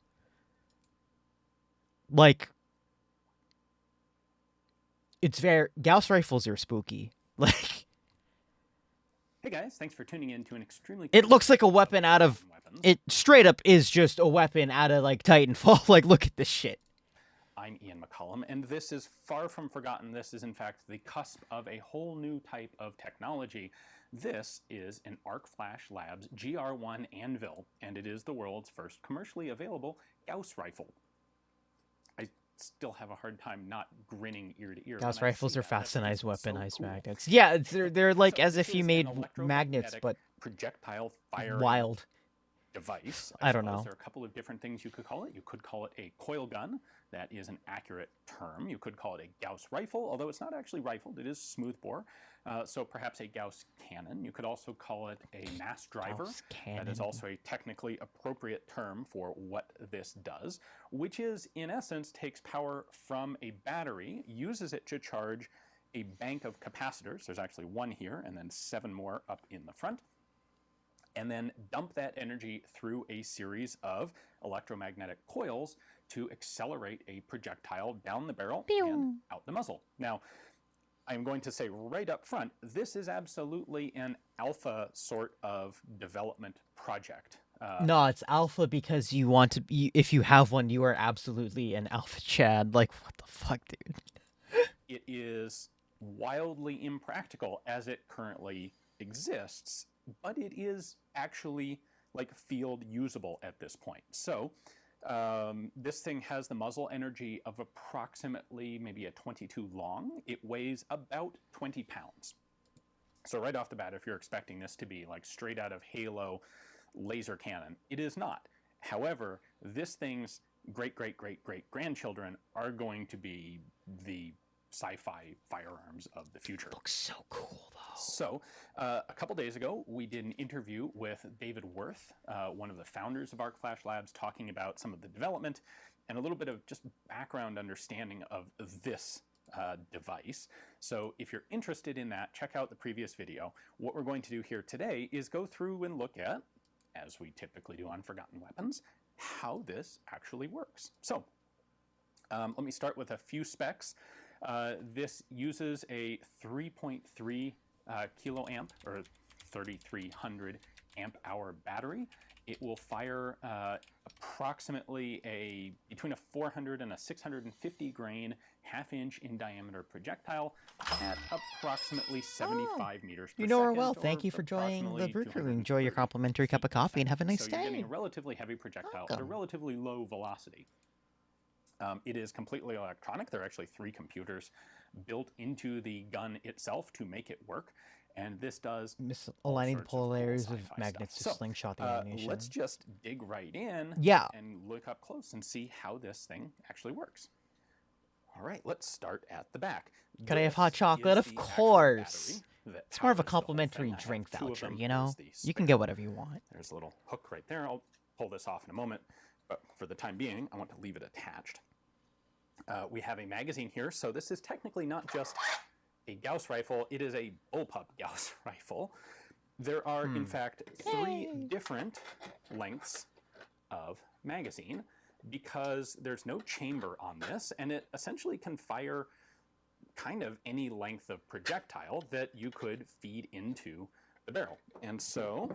Like... It's very... Gauss rifles are spooky. Like... Hey guys, thanks for tuning in to an extremely... It looks like a weapon out of... It straight up is just a weapon out of, like, Titanfall. Like, look at this shit. I'm Ian McCollum, and this is far from forgotten. This is, in fact, the cusp of a whole new type of technology. This is an Arc Flash Labs GR1 Anvil, and it is the world's first commercially available Gauss rifle. I still have a hard time not grinning ear to ear. Gauss rifles are fastenized weaponized magnets. Yeah, they're like as if you made magnets, but projectile fire wild device. I don't know. There are a couple of different things you could call it. You could call it a coil gun. That is an accurate term. You could call it a Gauss rifle, although it's not actually rifled. It is smoothbore. So perhaps a Gauss cannon. You could also call it a mass driver. That is also a technically appropriate term for what this does, which is, in essence, takes power from a battery, uses it to charge a bank of capacitors. There's actually one here, and then 7 more up in the front. And then dump that energy through a series of electromagnetic coils to accelerate a projectile down the barrel and out the muzzle. Now, I'm going to say right up front, this is absolutely an alpha sort of development project. No, it's alpha because you want to be, if you have one, you are absolutely an alpha Chad. Like, what the fuck, dude? It is wildly impractical as it currently exists, but it is actually like field usable at this point. So this thing has the muzzle energy of approximately maybe a 22 long. It weighs about 20 pounds. So right off the bat, if you're expecting this to be like straight out of Halo laser cannon, it is not. However, this thing's great-great-great-great-grandchildren are going to be the sci-fi firearms of the future. Looks so cool, though. So, a couple days ago, we did an interview with David Worth, one of the founders of Arc Flash Labs, talking about some of the development and a little bit of just background understanding of this device. So if you're interested in that, check out the previous video. What we're going to do here today is go through and look at, as we typically do on Forgotten Weapons, how this actually works. So, let me start with a few specs. This uses a 3.3 kiloamp or 3,300 amp hour battery. It will fire approximately between a 400 and a 650 grain half-inch in diameter projectile at approximately 75 meters per second. You know her well. Thank you for joining the brew crew. Enjoy your complimentary cup of coffee and have a nice day. So you're getting a day. relatively heavy projectile at a relatively low velocity. It is completely electronic. There are actually 3 computers built into the gun itself to make it work. And this does Misaligning the polar layers of magnets to slingshot the ammunition. Let's just dig right in and look up close and see how this thing actually works. All right, let's start at the back. Could I have hot chocolate? Of course. It's more of a complimentary drink voucher, you know? You can get whatever you want. There's a little hook right there. I'll pull this off in a moment. But for the time being, I want to leave it attached. We have a magazine here. So this is technically not just a Gauss rifle, it is a bullpup Gauss rifle. There are, in fact, 3 different lengths of magazine because there's no chamber on this, and it essentially can fire kind of any length of projectile that you could feed into the barrel. And so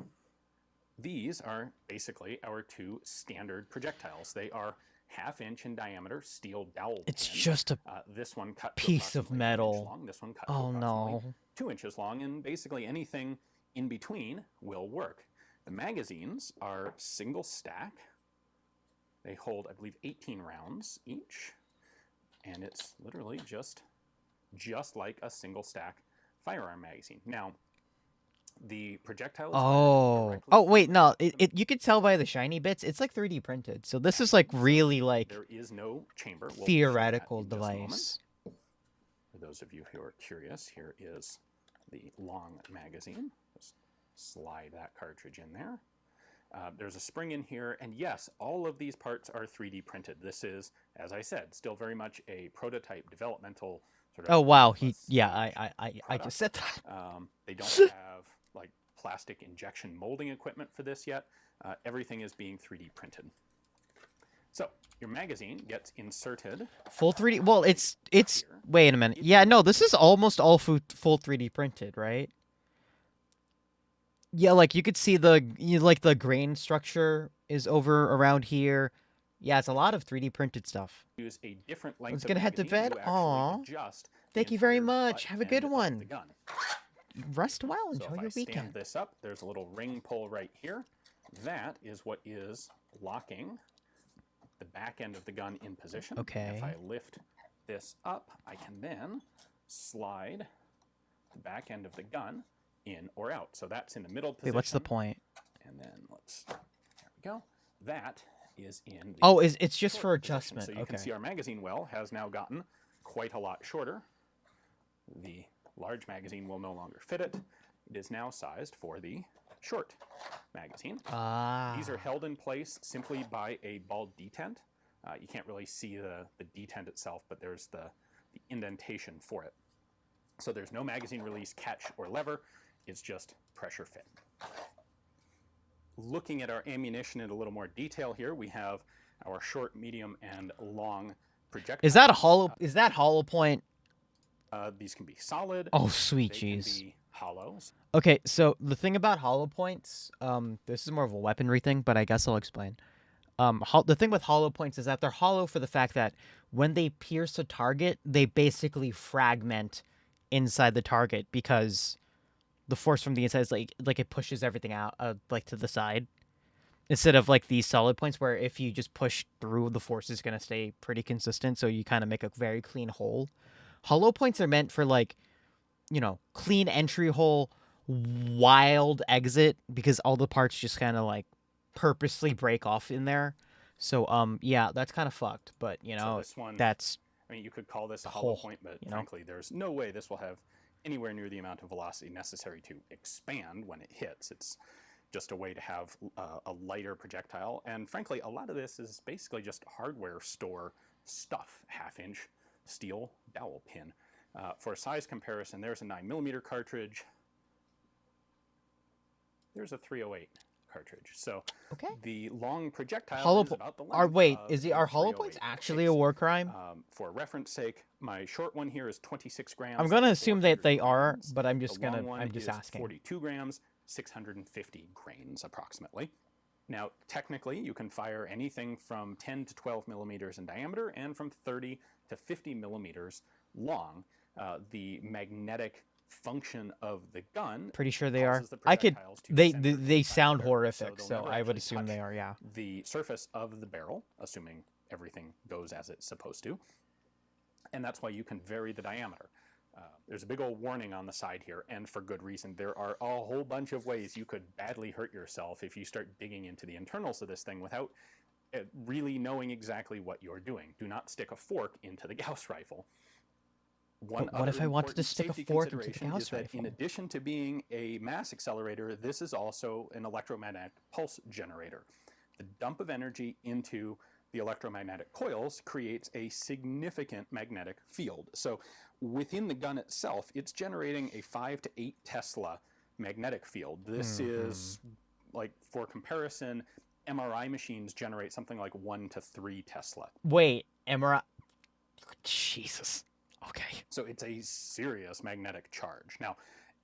these are basically our 2 standard projectiles. They are half-inch in diameter steel dowel It's pin. just a this one cut piece of metal. long. This one cut oh no! 2 inches long, and basically anything in between will work. The magazines are single stack. They hold, I believe, 18 rounds each, and it's literally just like a single stack firearm magazine. Now, the projectile is Oh wait, no. You could tell by the shiny bits. It's like 3D printed. So this is like really like there is no chamber. theoretical device. For those of you who are curious, here is the long magazine. Just slide that cartridge in there. There's a spring in here, and yes, all of these parts are 3D printed. This is, as I said, still very much a prototype developmental sort of. Oh wow, I just said that. They don't have like plastic injection molding equipment for this yet. Everything is being 3D printed. So your magazine gets inserted. Full 3D. Well, it's wait a minute. Yeah, no, this is almost all full 3D printed, right? Yeah, like you could see like the grain structure is over around here. Yeah, it's a lot of 3D printed stuff. Use a different length. Let's gonna head to bed. Aw. Thank you very much. Have a good one. Rest well. Enjoy your weekend. Stand this up. There's a little ring pull right here. That is what is locking the back end of the gun in position. Okay. If I lift this up, I can then slide the back end of the gun in or out. So that's in the middle position. Wait, what's the point? And then there we go. That is in the Oh, it's just for adjustment. So you can see our magazine well has now gotten quite a lot shorter. The large magazine will no longer fit it. It is now sized for the short magazine. These are held in place simply by a ball detent. You can't really see the detent itself, but there's the indentation for it. So there's no magazine release catch or lever. It's just pressure fit. Looking at our ammunition in a little more detail here, we have our short, medium, and long projectiles. Is that a hollow? Is that hollow point? These can be solid. Oh, sweet they jeez. Can be hollows. Okay, so the thing about hollow points, this is more of a weaponry thing, but I guess I'll explain. The thing with hollow points is that they're hollow for the fact that when they pierce a target, they basically fragment inside the target because the force from the inside is like it pushes everything out, like to the side. Instead of like these solid points where if you just push through, the force is going to stay pretty consistent, so you kind of make a very clean hole. Hollow points are meant for like, you know, clean entry hole, wild exit, because all the parts just kind of like purposely break off in there. So yeah, that's kind of fucked, but you know, so this one, that's, I mean, you could call this a hollow point, but frankly, there's no way this will have anywhere near the amount of velocity necessary to expand when it hits. It's just a way to have a lighter projectile, and frankly, a lot of this is basically just hardware store stuff. 1/2-inch steel dowel pin. For a size comparison, there's a 9mm cartridge. There's a 308 cartridge. So the long projectile is about the length are hollow points actually a war crime? For reference sake, my short one here is 26 grams. I'm gonna assume that they are, grams. but I'm just The long gonna one I'm just is asking. 42 grams, 650 grains approximately. Now, technically, you can fire anything from 10 to 12 millimeters in diameter and from 30 to 50 millimeters long. The magnetic function of the gun. Pretty sure they are. causes the I could. projectiles to They center they sound they'll horrific, so never I would actually assume they touch are. Yeah. the surface of the barrel, assuming everything goes as it's supposed to. And that's why you can vary the diameter. There's a big old warning on the side here, and for good reason. There are a whole bunch of ways you could badly hurt yourself if you start digging into the internals of this thing without really knowing exactly what you're doing. Do not stick a fork into the Gauss rifle. But what if I wanted to stick a fork into the Gauss rifle? In addition to being a mass accelerator, this is also an electromagnetic pulse generator. The dump of energy into the electromagnetic coils creates a significant magnetic field. So within the gun itself, it's generating a 5 to 8 Tesla magnetic field. This is, like, for comparison, MRI machines generate something like 1 to 3 Tesla. Wait, MRI. Jesus. Okay. So it's a serious magnetic charge. Now,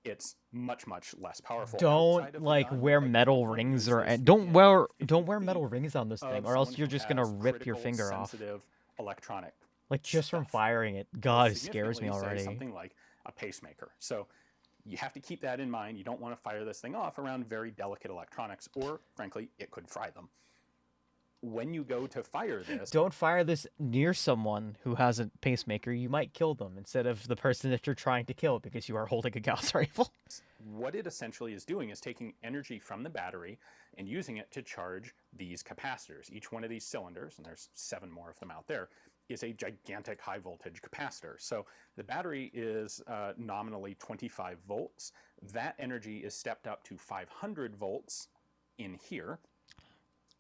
it's much, much less powerful. Don't like wear metal rings or don't wear metal rings on this thing, or else you're just gonna rip your finger off. Sensitive electronic. Like just from firing it. God, it scares me Significantly, say, already. Something like a pacemaker. So you have to keep that in mind. You don't want to fire this thing off around very delicate electronics, or frankly, it could fry them. When you go to fire this, Don't fire this near someone who has a pacemaker. You might kill them instead of the person that you're trying to kill because you are holding a Gauss rifle. what it essentially is doing is taking energy from the battery and using it to charge these capacitors. Each one of these cylinders, and there's 7 more of them out there, is a gigantic high voltage capacitor. So the battery is nominally 25 volts. That energy is stepped up to 500 volts in here,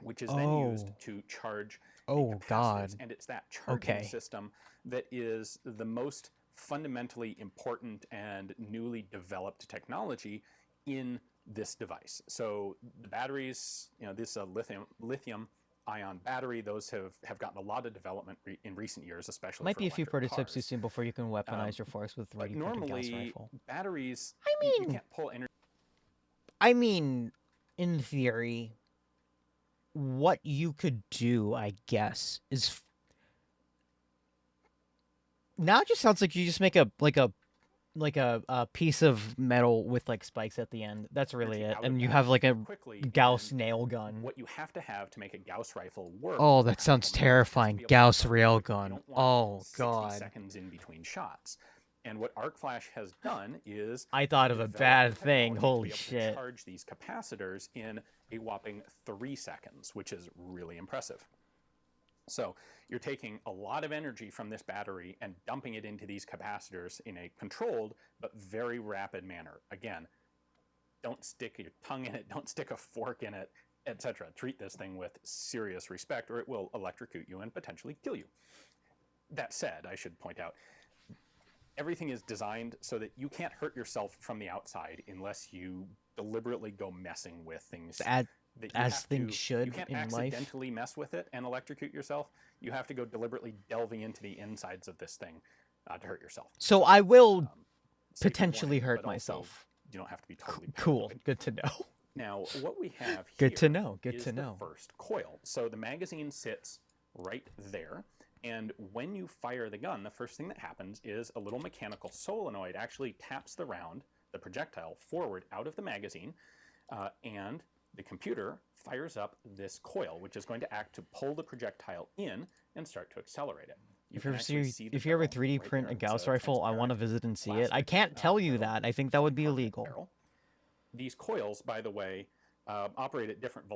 which is then used to charge the capacitors. God. And it's that charging system that is the most fundamentally important and newly developed technology in this device. So the batteries, this lithium ion battery, those have gotten a lot of development in recent years, especially Might for be a few electric prototypes cars. too soon before you can weaponize your force with 3D printed gas Normally, rifle. batteries, I you mean, can't pull energy. I mean, in theory, what you could do, I guess, is now it just sounds like you just make a piece of metal with like spikes at the end. That's really it, and you have like a Gauss nail gun. What you have to have to make a Gauss rifle work. Oh, that sounds terrifying. Gauss rail gun. Oh 60 God. seconds in between shots. And what Arc Flash has done is I thought of a develop bad the thing. technology to Holy be able to shit. charge these capacitors in a whopping 3 seconds, which is really impressive. So you're taking a lot of energy from this battery and dumping it into these capacitors in a controlled but very rapid manner. Again, don't stick your tongue in it, don't stick a fork in it, etc. Treat this thing with serious respect or it will electrocute you and potentially kill you. That said, I should point out, everything is designed so that you can't hurt yourself from the outside unless you deliberately go messing with things. As things should you can't in life. accidentally mess with it and electrocute yourself. You have to go deliberately delving into the insides of this thing to hurt yourself. So I will potentially hurt myself. You don't have to be totally cool. Good to know. Now, what we have here Good to know. Good is to know. the first coil. So the magazine sits right there. And when you fire the gun, the first thing that happens is a little mechanical solenoid actually taps the round, the projectile, forward out of the magazine, and the computer fires up this coil, which is going to act to pull the projectile in and start to accelerate it. If you ever 3D print a Gauss rifle, I want to visit and see it. I can't tell you that. I think that would be illegal. These coils, by the way, operate at different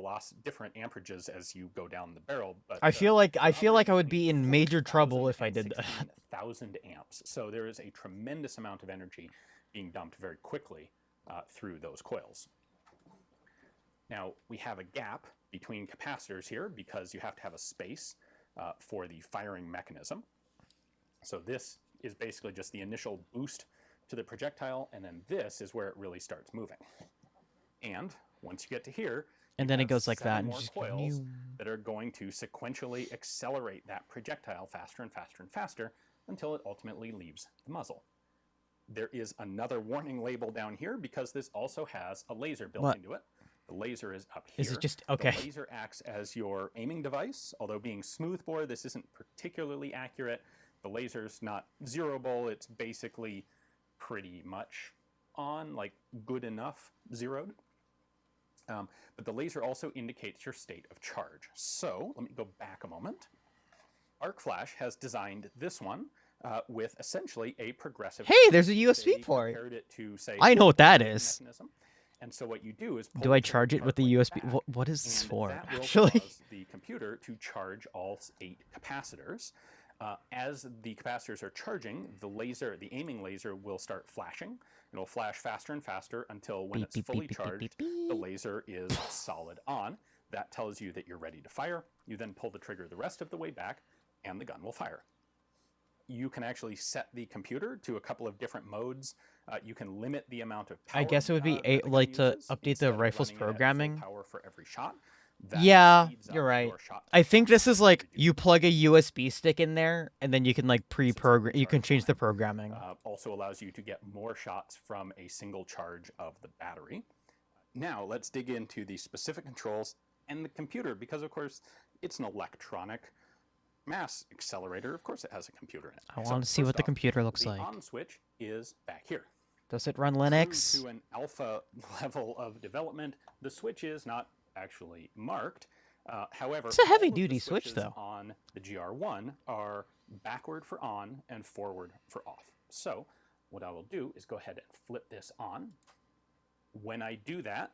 amperages as you go down the barrel. But I feel like I would be in major trouble if I did that. 1,000 amps. So there is a tremendous amount of energy being dumped very quickly through those coils. Now we have a gap between capacitors here because you have to have a space for the firing mechanism. So this is basically just the initial boost to the projectile, and then this is where it really starts moving. And once you get to here, and then it goes like that, and more just coils that are going to sequentially accelerate that projectile faster and faster and faster until it ultimately leaves the muzzle. There is another warning label down here because this also has a laser built into it. The laser is up here. Is it just okay? The laser acts as your aiming device. Although being smoothbore, this isn't particularly accurate. The laser's not zeroable. It's basically pretty much on, like good enough zeroed. But the laser also indicates your state of charge. So let me go back a moment. Arc Flash has designed this one with essentially a progressive. Hey, there's a USB port. Compared it to, say, I know what that is. mechanism. And so what you do is do I charge it with the USB? What is this for? That will Actually, cause the computer to charge all 8 capacitors. As the capacitors are charging, the aiming laser will start flashing. It'll flash faster and faster until when it's fully charged, the laser is solid on. That tells you that you're ready to fire. You then pull the trigger the rest of the way back, and the gun will fire. You can actually set the computer to a couple of different modes. You can limit the amount of power. I guess it would be like to update the rifle's programming. Power for every shot. Yeah, you're right. I think this is like you plug a USB stick in there, and then you can like pre-program. You can change the programming. Also allows you to get more shots from a single charge of the battery. Now let's dig into the specific controls and the computer, because of course it's an electronic mass accelerator. Of course it has a computer in it. I want to see what the computer looks like. The on switch is back here. Does it run Linux? True to an alpha level of development, the switch is not actually marked. However, it's a heavy-duty switch, though. On the GR1 are backward for on and forward for off. So what I will do is go ahead and flip this on. When I do that,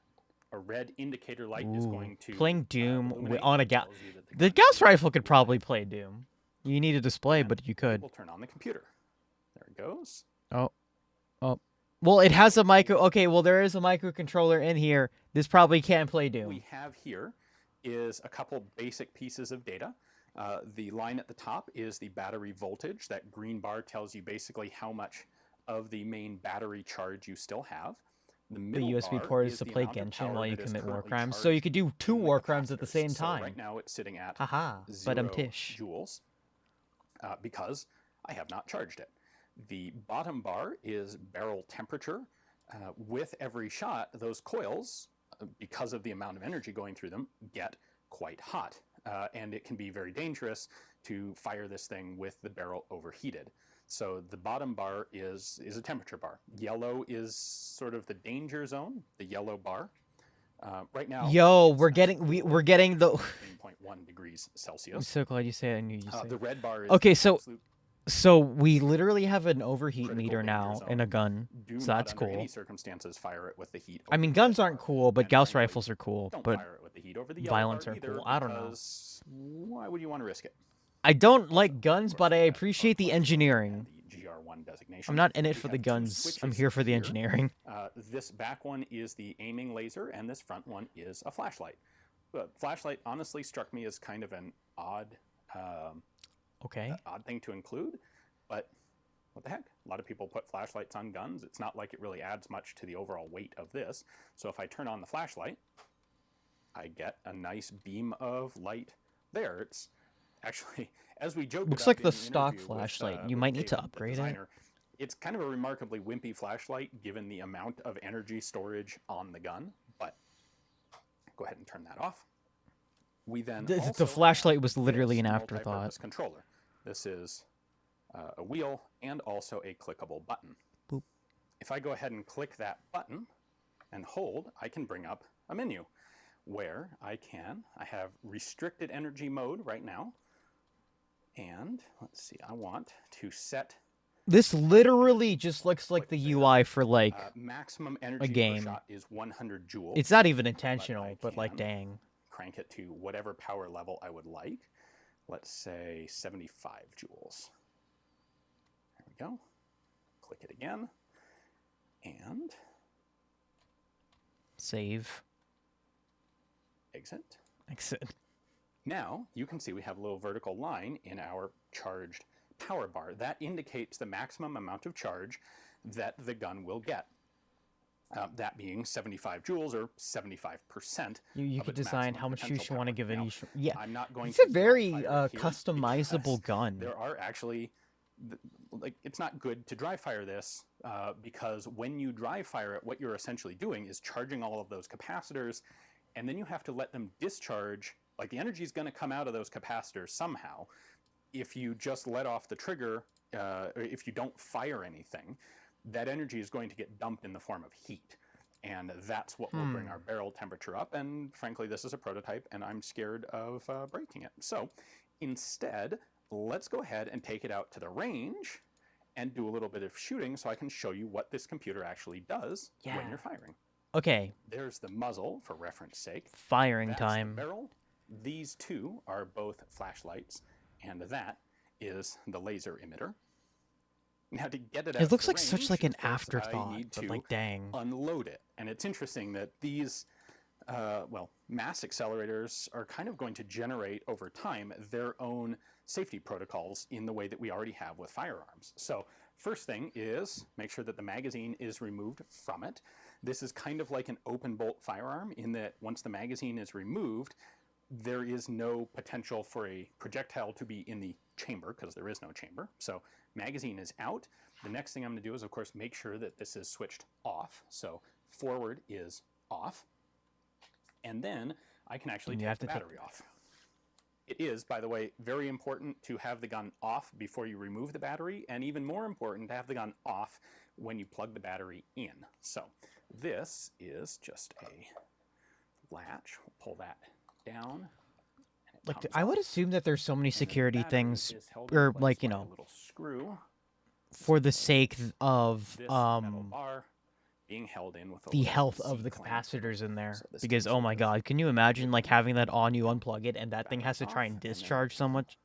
a red indicator light is going to playing Doom on a Gauss. The Gauss rifle could probably play Doom. You need a display, but you could. We'll turn on the computer. There it goes. Oh. Well, it has a micro. Okay, well, there is a microcontroller in here. This probably can't play Doom. What we have here is a couple basic pieces of data. The line at the top is the battery voltage. That green bar tells you basically how much of the main battery charge you still have. The USB port is to play Genshin while you commit war crimes. So you could do 2 war crimes at the same time. So right now it's sitting at Haha, 0 tish. joules because I have not charged it. The bottom bar is barrel temperature. With every shot, those coils, because of the amount of energy going through them, get quite hot. And it can be very dangerous to fire this thing with the barrel overheated. So the bottom bar is a temperature bar. Yellow is sort of the danger zone, the yellow bar. Right now, Yo, we're getting the 13.1 degrees Celsius. I'm so glad you say it. I knew you said the red bar is okay, so we literally have an overheat meter now in a gun. Do So not that's under cool. any circumstances fire it with the heat. I mean, guns aren't cool, but Gauss rifles are cool. Don't But fire it with the heat over the yellow violence bar are either, cool. I don't know. because why would you want to risk it? I don't like guns, but I appreciate the engineering. GR1 designation. I'm not in it We for have the 2 guns. I'm switches here for the engineering. This back one is the aiming laser, and this front one is a flashlight. Flashlight honestly struck me as kind of an odd, odd thing to include, but what the heck? A lot of people put flashlights on guns. It's not like it really adds much to the overall weight of this. So if I turn on the flashlight, I get a nice beam of light there. It's actually, as we joked Looks about like in the an stock interview flashlight. with You might need to David, the upgrade it. designer, it's kind of a remarkably wimpy flashlight given the amount of energy storage on the gun, but go ahead and turn that off. We then The flashlight was literally an this afterthought. multi-purpose controller. This is a wheel and also a clickable button. Boop. If I go ahead and click that button and hold, I can bring up a menu where I have restricted energy mode right now. And let's see, I want to set This literally just looks like the UI for like maximum a energy per game. shot is 100 joules. It's not even intentional, but like, dang. Crank it to whatever power level I would like. Let's say 75 joules. There we go. Click it again. And Save. Exit. Exit. Now you can see we have a little vertical line in our charged power bar. That indicates the maximum amount of charge that the gun will get. That being 75 joules or 75%. You of could its design maximum how much potential use you want to give it Now, each. Yeah, I'm not going it's to a very dry fire it here customizable because gun. There are actually, like, it's not good to dry fire this because when you dry fire it, what you're essentially doing is charging all of those capacitors, and then you have to let them discharge. Like, the energy is going to come out of those capacitors somehow. If you just let off the trigger, or if you don't fire anything, that energy is going to get dumped in the form of heat. And that's what will bring our barrel temperature up. And frankly, this is a prototype, and I'm scared of breaking it. So instead, let's go ahead and take it out to the range and do a little bit of shooting so I can show you what this computer actually does when you're firing. Okay. There's the muzzle, for reference sake. Firing That's time. The barrel. These two are both flashlights, and that is the laser emitter. Now, to get it out It looks to like range, such like an of course, I afterthought, need but to like, dang. unload it. And it's interesting that these, mass accelerators are kind of going to generate over time their own safety protocols in the way that we already have with firearms. So first thing is make sure that the magazine is removed from it. This is kind of like an open bolt firearm in that once the magazine is removed, there is no potential for a projectile to be in the chamber because there is no chamber. So magazine is out. The next thing I'm going to do is, of course, make sure that this is switched off. So forward is off. And then I can actually take the battery off. It is, by the way, very important to have the gun off before you remove the battery, and even more important to have the gun off when you plug the battery in. So this is just a latch. We'll pull that down. Like, I would assume that there's so many security things, or like, you know, screw for the sake of bar being held in with the health of the capacitors in there. Because oh my god, can you imagine like having that on, you unplug it, and that thing has to try and discharge so much?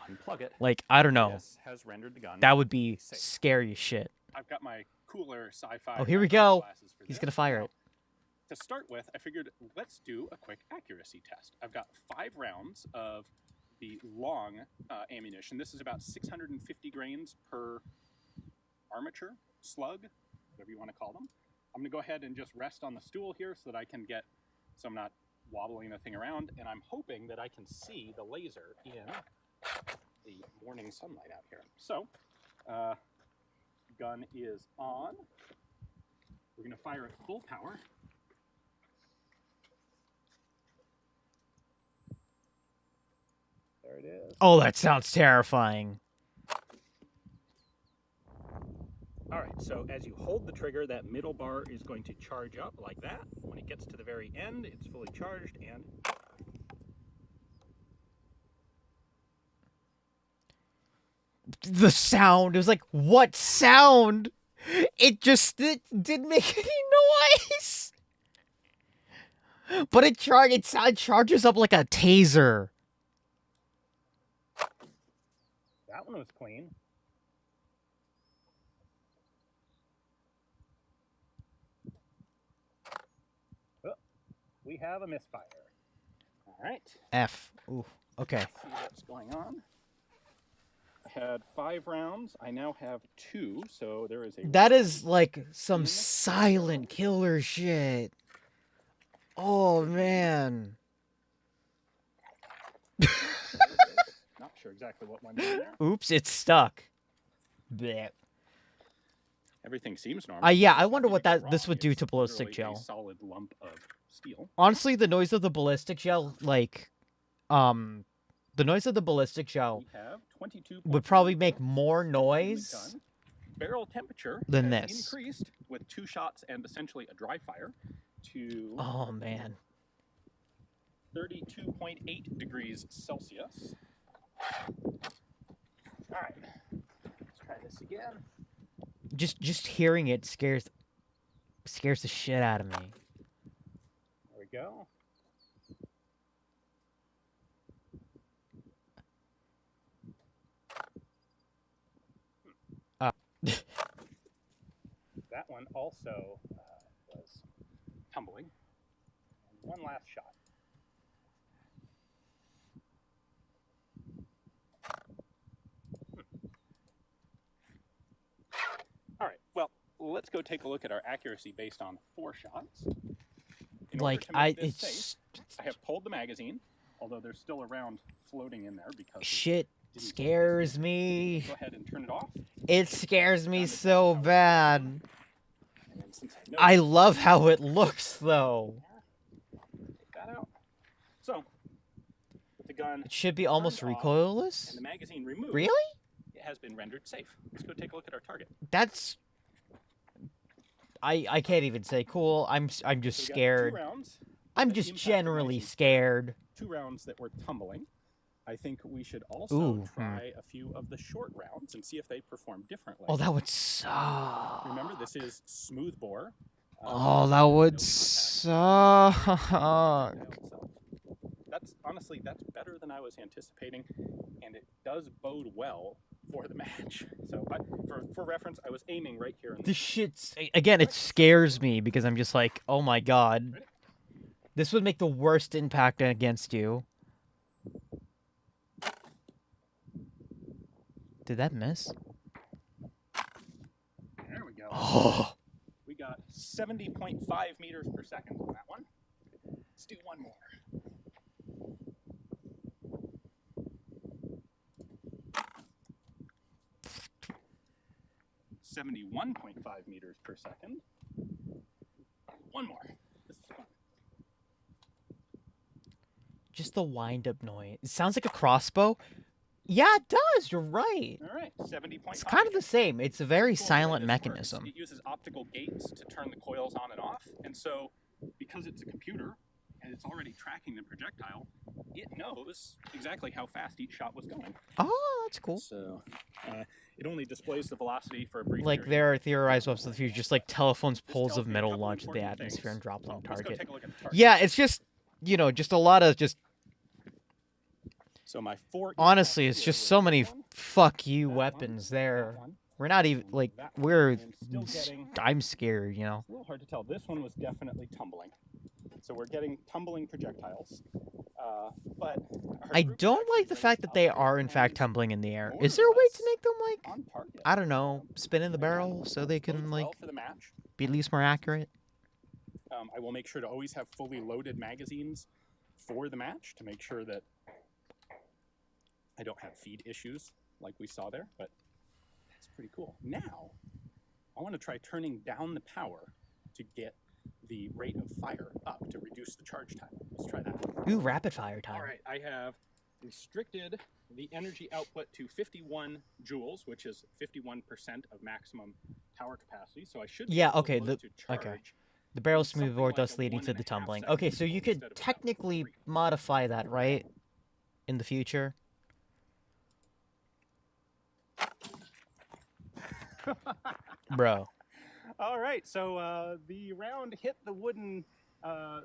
unplug it. Like, I don't know. This has rendered the gun That would be safe. scary as shit. I've got my cooler sci-fi. Oh, here we go. glasses for He's this. gonna fire Now, it. To start with, I figured let's do a quick accuracy test. I've got 5 rounds of the long ammunition. This is about 650 grains per armature, slug, whatever you want to call them. I'm going to go ahead and just rest on the stool here so that I can get, so I'm not wobbling the thing around, and I'm hoping that I can see the laser in the morning sunlight out here. So, gun is on. We're going to fire at full power. There it is. Oh, that sounds terrifying. All right, so as you hold the trigger, that middle bar is going to charge up like that. When it gets to the very end, it's fully charged, and The sound. It was like, what sound? It didn't make any noise. But it charges up like a taser. that one was clean. Oh, we have a misfire. All right. F. Ooh. Okay. Let's see what's going on. I had 5 rounds. I now have 2, so there is a... That is like some silent killer shit. Oh, man. Not sure exactly what went on there. Oops, it's stuck. Blech. Everything seems normal. Yeah, I wonder what this would do to ballistic Literally a gel. solid lump of steel. Honestly, the noise of the ballistic gel, like, the noise of the ballistic gel We have 22 would probably make more noise barrel temperature than has this. increased with 2 shots and essentially a dry fire to Oh, man. 32.8 degrees Celsius. All right, let's try this again. Just hearing it scares the shit out of me. There we go. That one also was tumbling. And one last shot. All right, well, let's go take a look at our accuracy based on 4 shots. In order to make this safe, I have pulled the magazine, although there's still a round floating in there because Shit scares me. Go ahead and turn it off. It scares me so bad. And then since I love how it looks, though. take that out. So, with the gun It should be almost turned off recoilless. and the magazine removed, Really? it has been rendered safe. Let's go take a look at our target. That's... I can't even say cool. I'm just So we got 2 scared. rounds I'm that just impacted generally nice and scared. 2 rounds that were tumbling. I think we should also Ooh, try a few of the short rounds and see if they perform differently. Oh, that would suck. Remember, this is smooth bore. Oh, that would suck. That's honestly, that's better than I was anticipating, and it does bode well for the match. So, but for reference, I was aiming right here. This shit's... Again, it scares me because I'm just like, oh my god. This would make the worst impact against you. Did that miss? There we go. Oh. We got 70.5 meters per second on that one. Let's do one more. .5 meters per second. One more. This is fun. Just the wind-up noise. It sounds like a crossbow. Yeah, it does. You're right. All right, 70.5. It's kind of the same. It's a very Cool the way silent this mechanism. works. It uses optical gates to turn the coils on and off, and so because it's a computer and it's already tracking the projectile, it knows exactly how fast each shot was going. Oh, that's cool. So it only displays the velocity for a brief Like period. there are theorized weapons of the future, just like telephone's poles tells of me a metal couple launched into the important atmosphere and things. dropped on Let's go target. take a look at the target. Yeah, it's just, you know, just a lot of just So my 4 Honestly, impacts it's here just were so this many one, fuck you that weapons one, there. that one, We're not even, like, that one. we're... I am still getting... I'm scared, you know? It's a little hard to tell. This one was definitely tumbling. So we're getting tumbling projectiles. But I don't like the fact that they are, in fact, tumbling in the air. Is there a way to make them, like, on target. I don't know, spin in the barrel so they can, like, Well for the match. be at least more accurate? I will make sure to always have fully loaded magazines for the match to make sure that I don't have feed issues like we saw there, but that's pretty cool. Now, I want to try turning down the power to get the rate of fire up to reduce the charge time. Let's try that. Ooh, rapid fire time. All right, I have restricted the energy output to 51 joules, which is 51% of maximum tower capacity. So I should be Yeah, able okay, to load to charge. The barrel smooth or thus leading to the tumbling. Okay, so you could technically modify that, right? In the future? Bro. All right, so the round hit the wooden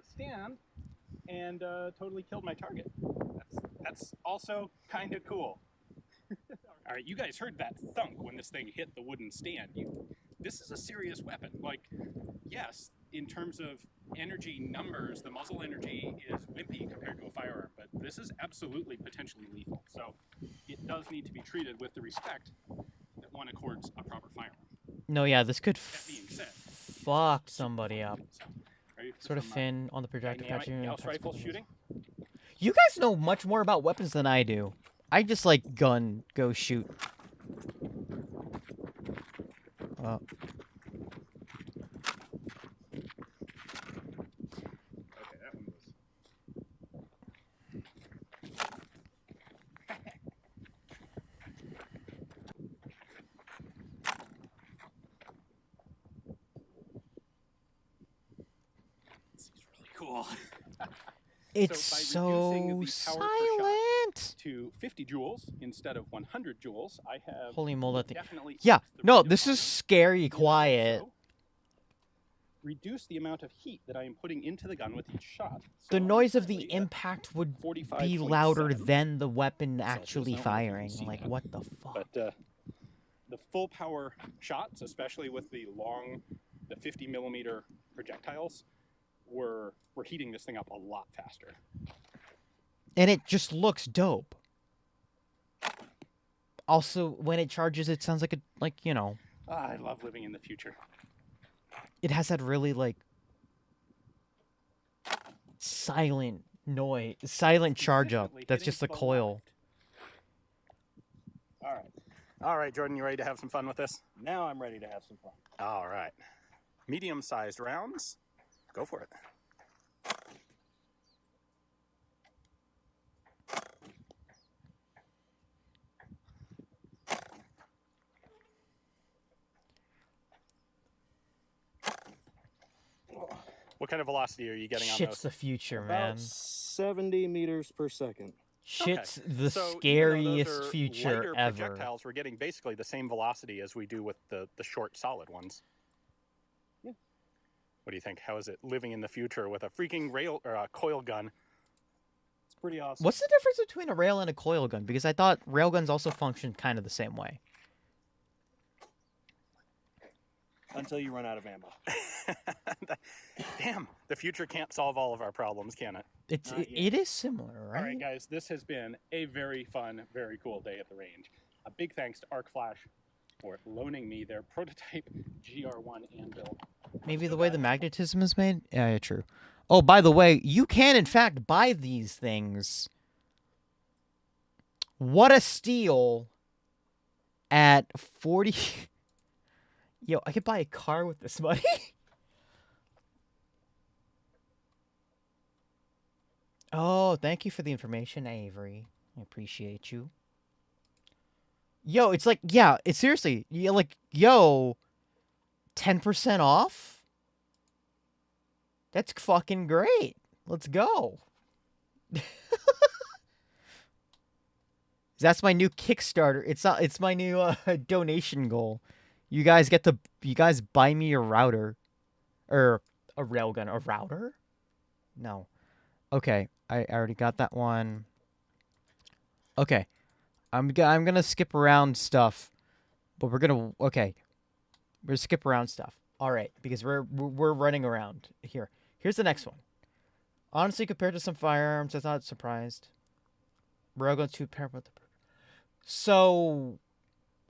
stand and totally killed my target. That's also kind of cool. All right, you guys heard that thunk when this thing hit the wooden stand. This is a serious weapon. Like, yes, in terms of energy numbers, the muzzle energy is wimpy compared to a firearm, but this is absolutely potentially lethal. So it does need to be treated with the respect that one accords a proper firearm. No, yeah, this could That being said, fuck somebody up. ready for Sort of some, fin on the projector dynamic catcher. Gauss rifle shooting? You guys know much more about weapons than I do. I just like gun, go shoot. Okay, that one was... This is really cool. It's so by reducing so the power per silent. shot to 50 joules instead of 100 joules, I have Holy moly, that thing. definitely Yeah, no, this is scary quiet. reduce the amount of heat that I am putting into the gun with each shot. The noise of the impact would be louder than the weapon actually firing. Like, what the fuck? But the full power shots, especially with the 50 millimeter projectiles, we're heating this thing up a lot faster. And it just looks dope. Also, when it charges, it sounds like you know. I love living in the future. It has that really, like, silent noise, silent charge up. That's just the coil. All right, Jordan, you ready to have some fun with this? Now I'm ready to have some fun. All right. Medium-sized rounds. Go for it. What kind of velocity are you getting on those? Shit's the future, About man. 70 meters per second. Shit's the So even though scariest those are future lighter ever. projectiles, we're getting basically the same velocity as we do with the short solid ones. Yeah. What do you think? How is it living in the future with a freaking rail or a coil gun? It's pretty awesome. What's the difference between a rail and a coil gun? Because I thought railguns also functioned kind of the same way. Until you run out of ammo. Damn, the future can't solve all of our problems, can it? It is similar, right? All right, guys, this has been a very fun, very cool day at the range. A big thanks to Arc Flash for loaning me their prototype GR1 anvil. Maybe the way the magnetism is made? Yeah, true. Oh, by the way, you can, in fact, buy these things. What a steal at 40... Yo, I could buy a car with this money. Oh, thank you for the information, Avery. I appreciate you. Yo, it's like, yeah, it's seriously, like, yo, 10% off? That's fucking great. Let's go. That's my new Kickstarter. It's my new donation goal. You guys buy me a router. Or a railgun. A router? No. Okay, I already got that one. Okay. I'm gonna skip around stuff, but we're gonna skip around stuff. All right, because we're running around here. Here's the next one. Honestly, compared to some firearms, I thought surprised. Railgun 2 paired with the. So,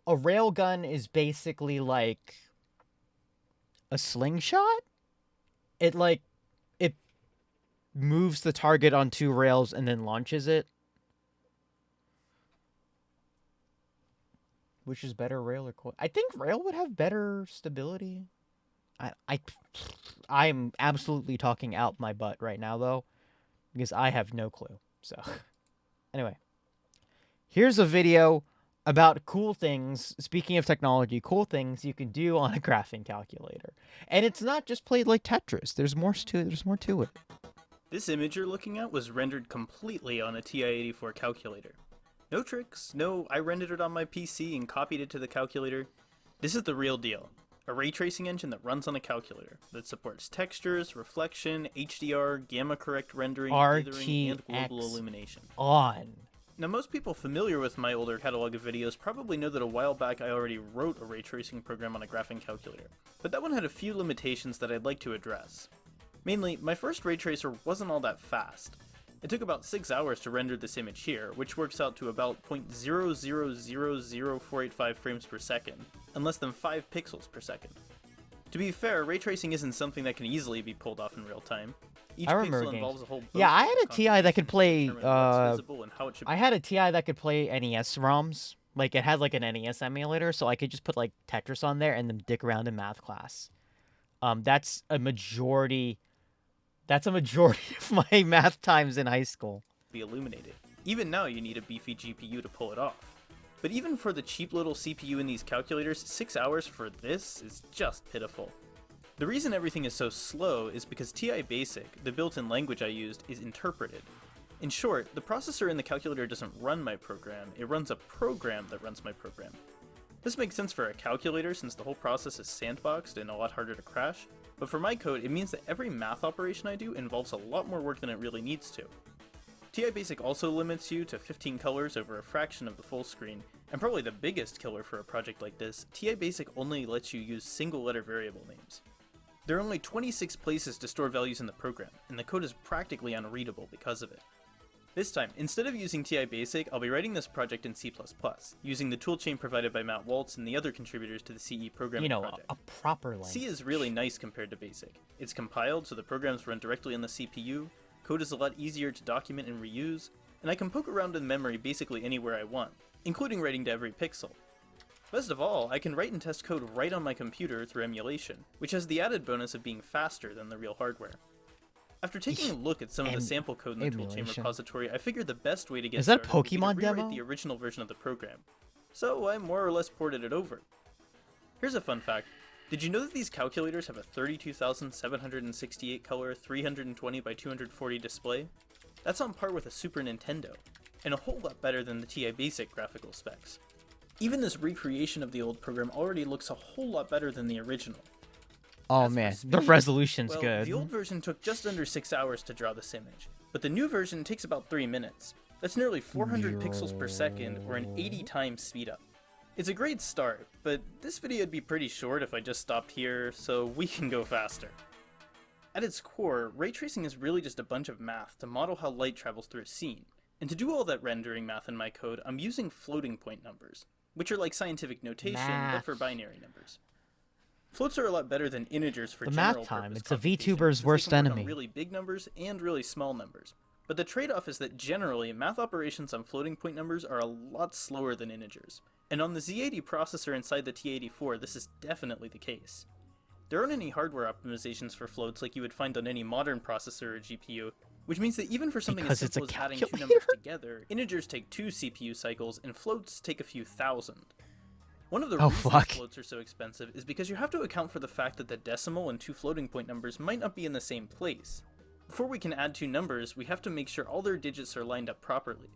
a railgun is basically like a slingshot. It moves the target on 2 rails and then launches it. Which is better, rail or coil? I think rail would have better stability. I'm absolutely talking out my butt right now, though, because I have no clue. So, anyway. Here's a video about cool things, speaking of technology, cool things you can do on a graphing calculator. And it's not just played like Tetris. There's more to it. This image you're looking at was rendered completely on a TI-84 calculator. No tricks, no I rendered it on my PC and copied it to the calculator. This is the real deal. A ray tracing engine that runs on a calculator that supports textures, reflection, HDR, gamma correct rendering, dithering, and global illumination. Now most people familiar with my older catalog of videos probably know that a while back I already wrote a ray tracing program on a graphing calculator, but that one had a few limitations that I'd like to address. Mainly, my first ray tracer wasn't all that fast. It took about 6 hours to render this image here, which works out to about 0.0000485 frames per second, and less than 5 pixels per second. To be fair, ray tracing isn't something that can easily be pulled off in real time. Each pixel involves a whole bunch I had a TI that could play. I had a TI that could play NES ROMs. Like it had like an NES emulator, so I could just put like Tetris on there and then dick around in math class. That's a majority of my math times in high school. Be illuminated. Even now you need a beefy GPU to pull it off. But even for the cheap little CPU in these calculators, 6 hours for this is just pitiful. The reason everything is so slow is because TI Basic, the built-in language I used, is interpreted. In short, the processor in the calculator doesn't run my program, it runs a program that runs my program. This makes sense for a calculator since the whole process is sandboxed and a lot harder to crash, but for my code it means that every math operation I do involves a lot more work than it really needs to. TI Basic also limits you to 15 colors over a fraction of the full screen, and probably the biggest killer for a project like this, TI Basic only lets you use single letter variable names. There are only 26 places to store values in the program, and the code is practically unreadable because of it. This time, instead of using TI Basic, I'll be writing this project in C++, using the toolchain provided by Matt Waltz and the other contributors to the CE programming project. A proper language. C is really nice compared to Basic. It's compiled so the programs run directly on the CPU, code is a lot easier to document and reuse, and I can poke around in memory basically anywhere I want, including writing to every pixel. Best of all, I can write and test code right on my computer through emulation, which has the added bonus of being faster than the real hardware. After taking a look at some of the sample code in the toolchain repository, I figured the best way to get started would be to rewrite the original version of the program. So I more or less ported it over. Here's a fun fact. Did you know that these calculators have a 32,768 color 320 by 240 display? That's on par with a Super Nintendo, and a whole lot better than the TI Basic graphical specs. Even this recreation of the old program already looks a whole lot better than the original. Oh man, the resolution's well, good. The old version took just under 6 hours to draw this image, but the new version takes about 3 minutes. That's nearly 400 pixels per second, or an 80 times speed up. It's a great start, but this video would be pretty short if I just stopped here, so we can go faster. At its core, ray tracing is really just a bunch of math to model how light travels through a scene. And to do all that rendering math in my code, I'm using floating point numbers, which are like scientific notation, but for binary numbers. Floats are a lot better than integers for general math time. purpose It's a computation, VTuber's worst they can work on enemy. really big numbers and really small numbers. But the trade-off is that generally, math operations on floating point numbers are a lot slower than integers. And on the Z80 processor inside the T84, this is definitely the case. There aren't any hardware optimizations for floats like you would find on any modern processor or GPU, which means that even for something as simple as adding 2 numbers together, integers take 2 CPU cycles and floats take a few thousand. One of the reasons floats are so expensive is because you have to account for the fact that the decimal and 2 floating point numbers might not be in the same place. Before we can add 2 numbers, we have to make sure all their digits are lined up properly.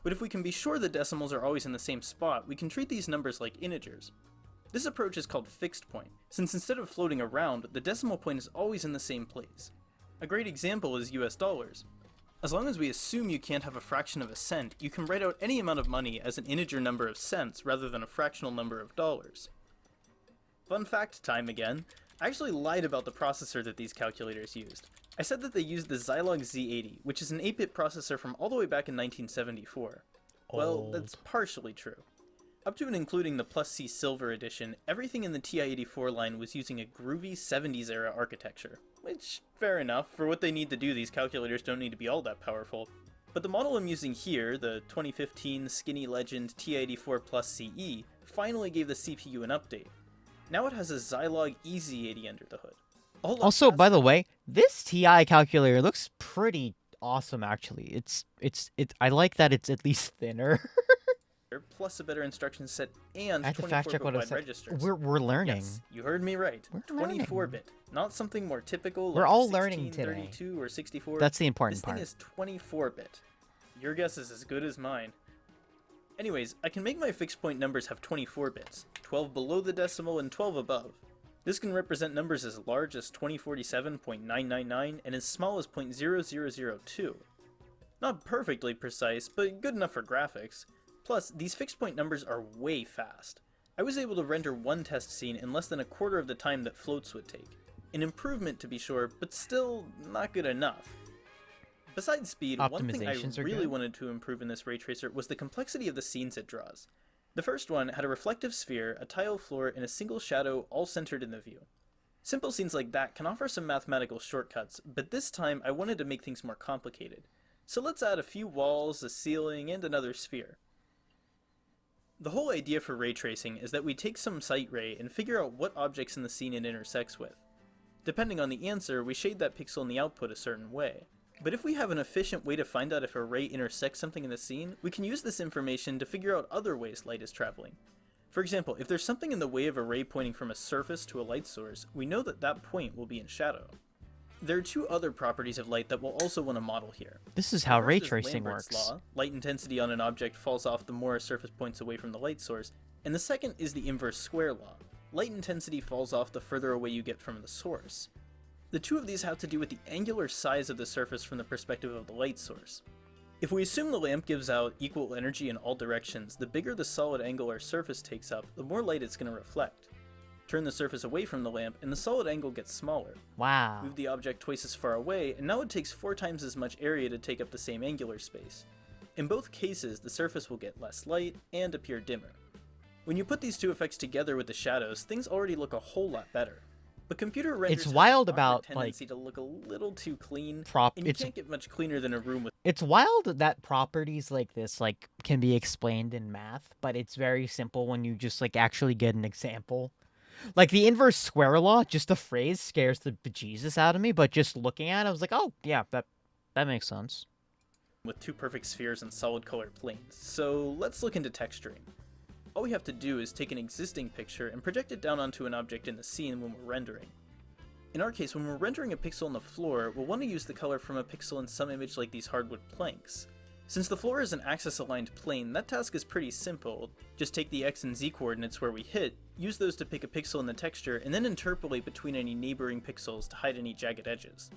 But if we can be sure the decimals are always in the same spot, we can treat these numbers like integers. This approach is called fixed point, since instead of floating around, the decimal point is always in the same place. A great example is US dollars. As long as we assume you can't have a fraction of a cent, you can write out any amount of money as an integer number of cents rather than a fractional number of dollars. Fun fact time again. I actually lied about the processor that these calculators used. I said that they used the Zilog Z80, which is an 8-bit processor from all the way back in 1974. Well, that's partially true. Up to and including the Plus C Silver edition, everything in the TI-84 line was using a groovy 70s era architecture. Which, fair enough, for what they need to do, these calculators don't need to be all that powerful. But the model I'm using here, the 2015 Skinny Legend TI-84 Plus CE, finally gave the CPU an update. Now it has a Zilog EZ80 under the hood. Also, by the way, this TI calculator looks pretty awesome, actually. I like that it's at least thinner. Plus a better instruction set and I have to fact check 24-bit what it wide said. registers. We're learning. Yes, you heard me right. 24-bit, not something more typical. We're like all 16, learning today. 32 or 64. That's the important part. This thing is 24-bit. Your guess is as good as mine. Anyways, I can make my fixed point numbers have 24 bits, 12 below the decimal and 12 above. This can represent numbers as large as 2047.999 and as small as 0.0002. Not perfectly precise, but good enough for graphics. Plus, these fixed point numbers are way fast. I was able to render one test scene in less than a quarter of the time that floats would take. An improvement to be sure, but still not good enough. Besides speed, one thing I really wanted to improve in this ray tracer was the complexity of the scenes it draws. The first one had a reflective sphere, a tile floor, and a single shadow all centered in the view. Simple scenes like that can offer some mathematical shortcuts, but this time I wanted to make things more complicated. So let's add a few walls, a ceiling, and another sphere. The whole idea for ray tracing is that we take some sight ray and figure out what objects in the scene it intersects with. Depending on the answer, we shade that pixel in the output a certain way. But if we have an efficient way to find out if a ray intersects something in the scene, we can use this information to figure out other ways light is traveling. For example, if there's something in the way of a ray pointing from a surface to a light source, we know that that point will be in shadow. There are two other properties of light that we'll also want to model here. This is how ray First is tracing Lambert's works. law. Light intensity on an object falls off the more a surface points away from the light source. And the second is the inverse square law. Light intensity falls off the further away you get from the source. The two of these have to do with the angular size of the surface from the perspective of the light source. If we assume the lamp gives out equal energy in all directions, the bigger the solid angle our surface takes up, the more light it's going to reflect. Turn the surface away from the lamp, and the solid angle gets smaller. Wow. Move the object twice as far away, and now it takes 4 times as much area to take up the same angular space. In both cases, the surface will get less light and appear dimmer. When you put these two effects together with the shadows, things already look a whole lot better. But computer renders It's wild have an awkward about, like, tendency to look a little too clean, and you it's- can't get much cleaner than a room with. It's wild that properties like this can be explained in math, but it's very simple when you just actually get an example. Like the inverse square law, just the phrase scares the bejesus out of me, but just looking at it, I was like, oh yeah, that makes sense. With two perfect spheres and solid colored planes. So let's look into texturing. All we have to do is take an existing picture and project it down onto an object in the scene when we're rendering. In our case, when we're rendering a pixel on the floor, we'll want to use the color from a pixel in some image like these hardwood planks. Since the floor is an axis-aligned plane, that task is pretty simple. Just take the x and z coordinates where we hit, use those to pick a pixel in the texture, and then interpolate between any neighboring pixels to hide any jagged edges.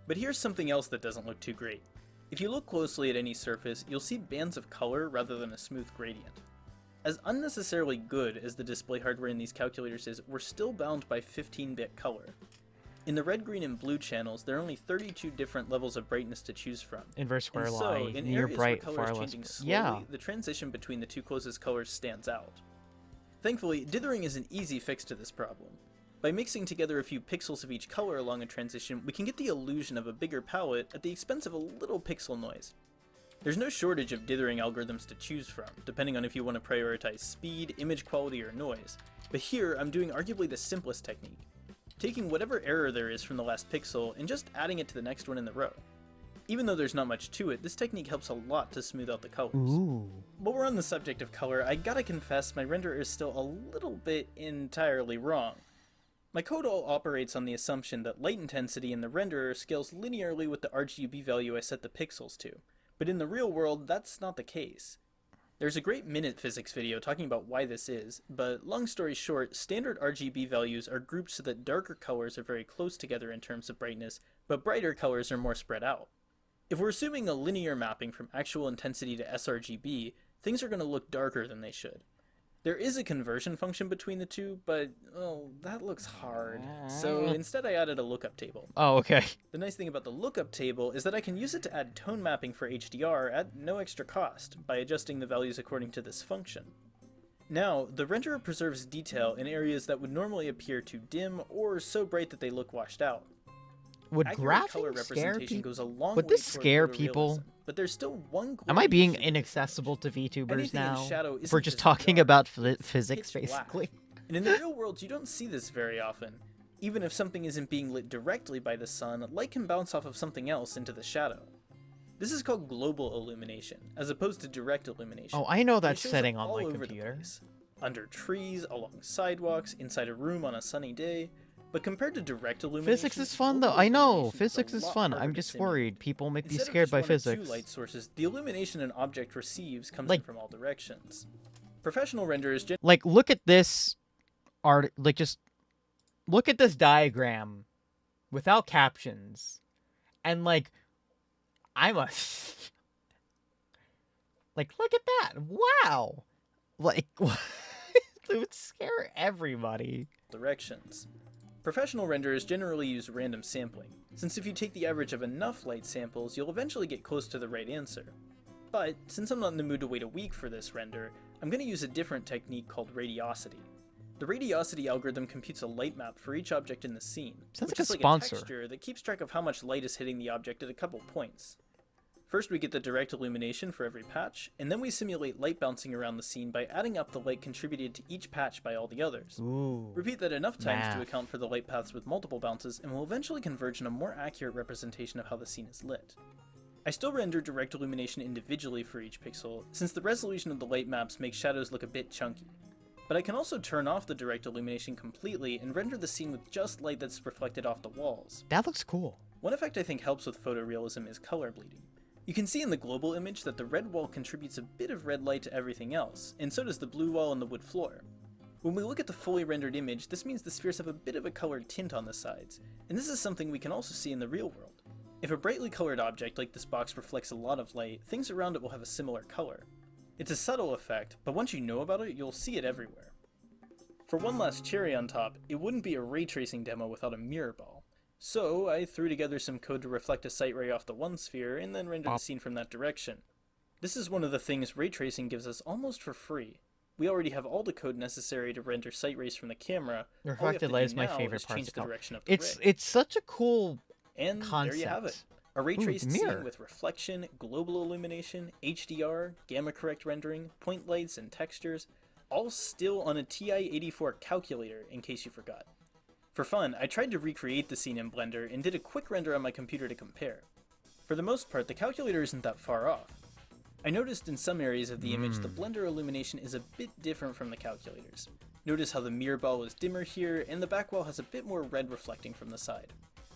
But here's something else that doesn't look too great. If you look closely at any surface, you'll see bands of color rather than a smooth gradient. As unnecessarily good as the display hardware in these calculators is, we're still bound by 15-bit color. In the red, green, and blue channels, there are only 32 different levels of brightness to choose from. Inverse square And law. so, in Near areas bright, where color far is less. changing slowly, Yeah. the transition between the two closest colors stands out. Thankfully, dithering is an easy fix to this problem. By mixing together a few pixels of each color along a transition, we can get the illusion of a bigger palette at the expense of a little pixel noise. There's no shortage of dithering algorithms to choose from, depending on if you want to prioritize speed, image quality, or noise. But here, I'm doing arguably the simplest technique. Taking whatever error there is from the last pixel and just adding it to the next one in the row. Even though there's not much to it, this technique helps a lot to smooth out the colors. Ooh. But we're on the subject of color, I gotta confess my render is still a little bit entirely wrong. My code all operates on the assumption that light intensity in the renderer scales linearly with the RGB value I set the pixels to. But in the real world, that's not the case. There's a great minute physics video talking about why this is, but long story short, standard RGB values are grouped so that darker colors are very close together in terms of brightness, but brighter colors are more spread out. If we're assuming a linear mapping from actual intensity to sRGB, things are going to look darker than they should. There is a conversion function between the two, but, that looks hard. So instead I added a lookup table. Oh, okay. The nice thing about the lookup table is that I can use it to add tone mapping for HDR at no extra cost by adjusting the values according to this function. Now, the renderer preserves detail in areas that would normally appear too dim or so bright that they look washed out. Would Accurate color graphing scare representation people? goes a long Would way this toward scare photorealism, people? But there's still one Am I glaring being issue. inaccessible to VTubers Anything in now? shadow If isn't we're just just talking dark, about it's physics, pitch black. basically. And in the real world, you don't see this very often. Even if something isn't being lit directly by the sun, light can bounce off of something else into the shadow. This is called global illumination, as opposed to direct illumination. Oh, I know And that it shows setting up on all my over the computer. place. Under trees, along sidewalks, inside a room on a sunny day. But compared to direct illumination, Physics is fun, though. global I know. illumination Physics a is lot fun. harder I'm to just simulate. worried. People might be Instead of scared just by one or two physics. light sources, the illumination an object receives comes Like- in from all directions. Professional renderers Like, look at this art. Like, just look at this diagram without captions. And, like, I'm a... Like, look at that. Wow. Like, it would scare everybody. directions. Professional renderers generally use random sampling, since if you take the average of enough light samples, you'll eventually get close to the right answer. But, since I'm not in the mood to wait a week for this render, I'm going to use a different technique called radiosity. The radiosity algorithm computes a light map for each object in the scene, Sounds which like is a like sponsor. a texture that keeps track of how much light is hitting the object at a couple points. First we get the direct illumination for every patch, and then we simulate light bouncing around the scene by adding up the light contributed to each patch by all the others. Ooh. Repeat that enough times Math. to account for the light paths with multiple bounces, and will eventually converge in a more accurate representation of how the scene is lit. I still render direct illumination individually for each pixel, since the resolution of the light maps makes shadows look a bit chunky. But I can also turn off the direct illumination completely and render the scene with just light that's reflected off the walls. That looks cool. One effect I think helps with photorealism is color bleeding. You can see in the global image that the red wall contributes a bit of red light to everything else, and so does the blue wall and the wood floor. When we look at the fully rendered image, this means the spheres have a bit of a colored tint on the sides, and this is something we can also see in the real world. If a brightly colored object like this box reflects a lot of light, things around it will have a similar color. It's a subtle effect, but once you know about it, you'll see it everywhere. For one last cherry on top, it wouldn't be a ray tracing demo without a mirror ball. So I threw together some code to reflect a sight ray off the one sphere and then render the scene from that direction. This is one of the things ray tracing gives us almost for free. We already have all the code necessary to render sight rays from the camera. The All we have reflected to light do is my now favorite is part change of the the direction of the ray. It's such a cool And concept. there you have it. A ray Ooh, traced mirror. scene with reflection, global illumination, HDR, gamma correct rendering, point lights, and textures, all still on a TI-84 calculator, in case you forgot. For fun, I tried to recreate the scene in Blender and did a quick render on my computer to compare. For the most part, the calculator isn't that far off. I noticed in some areas of the image the Blender illumination is a bit different from the calculators. Notice how the mirror ball is dimmer here, and the back wall has a bit more red reflecting from the side.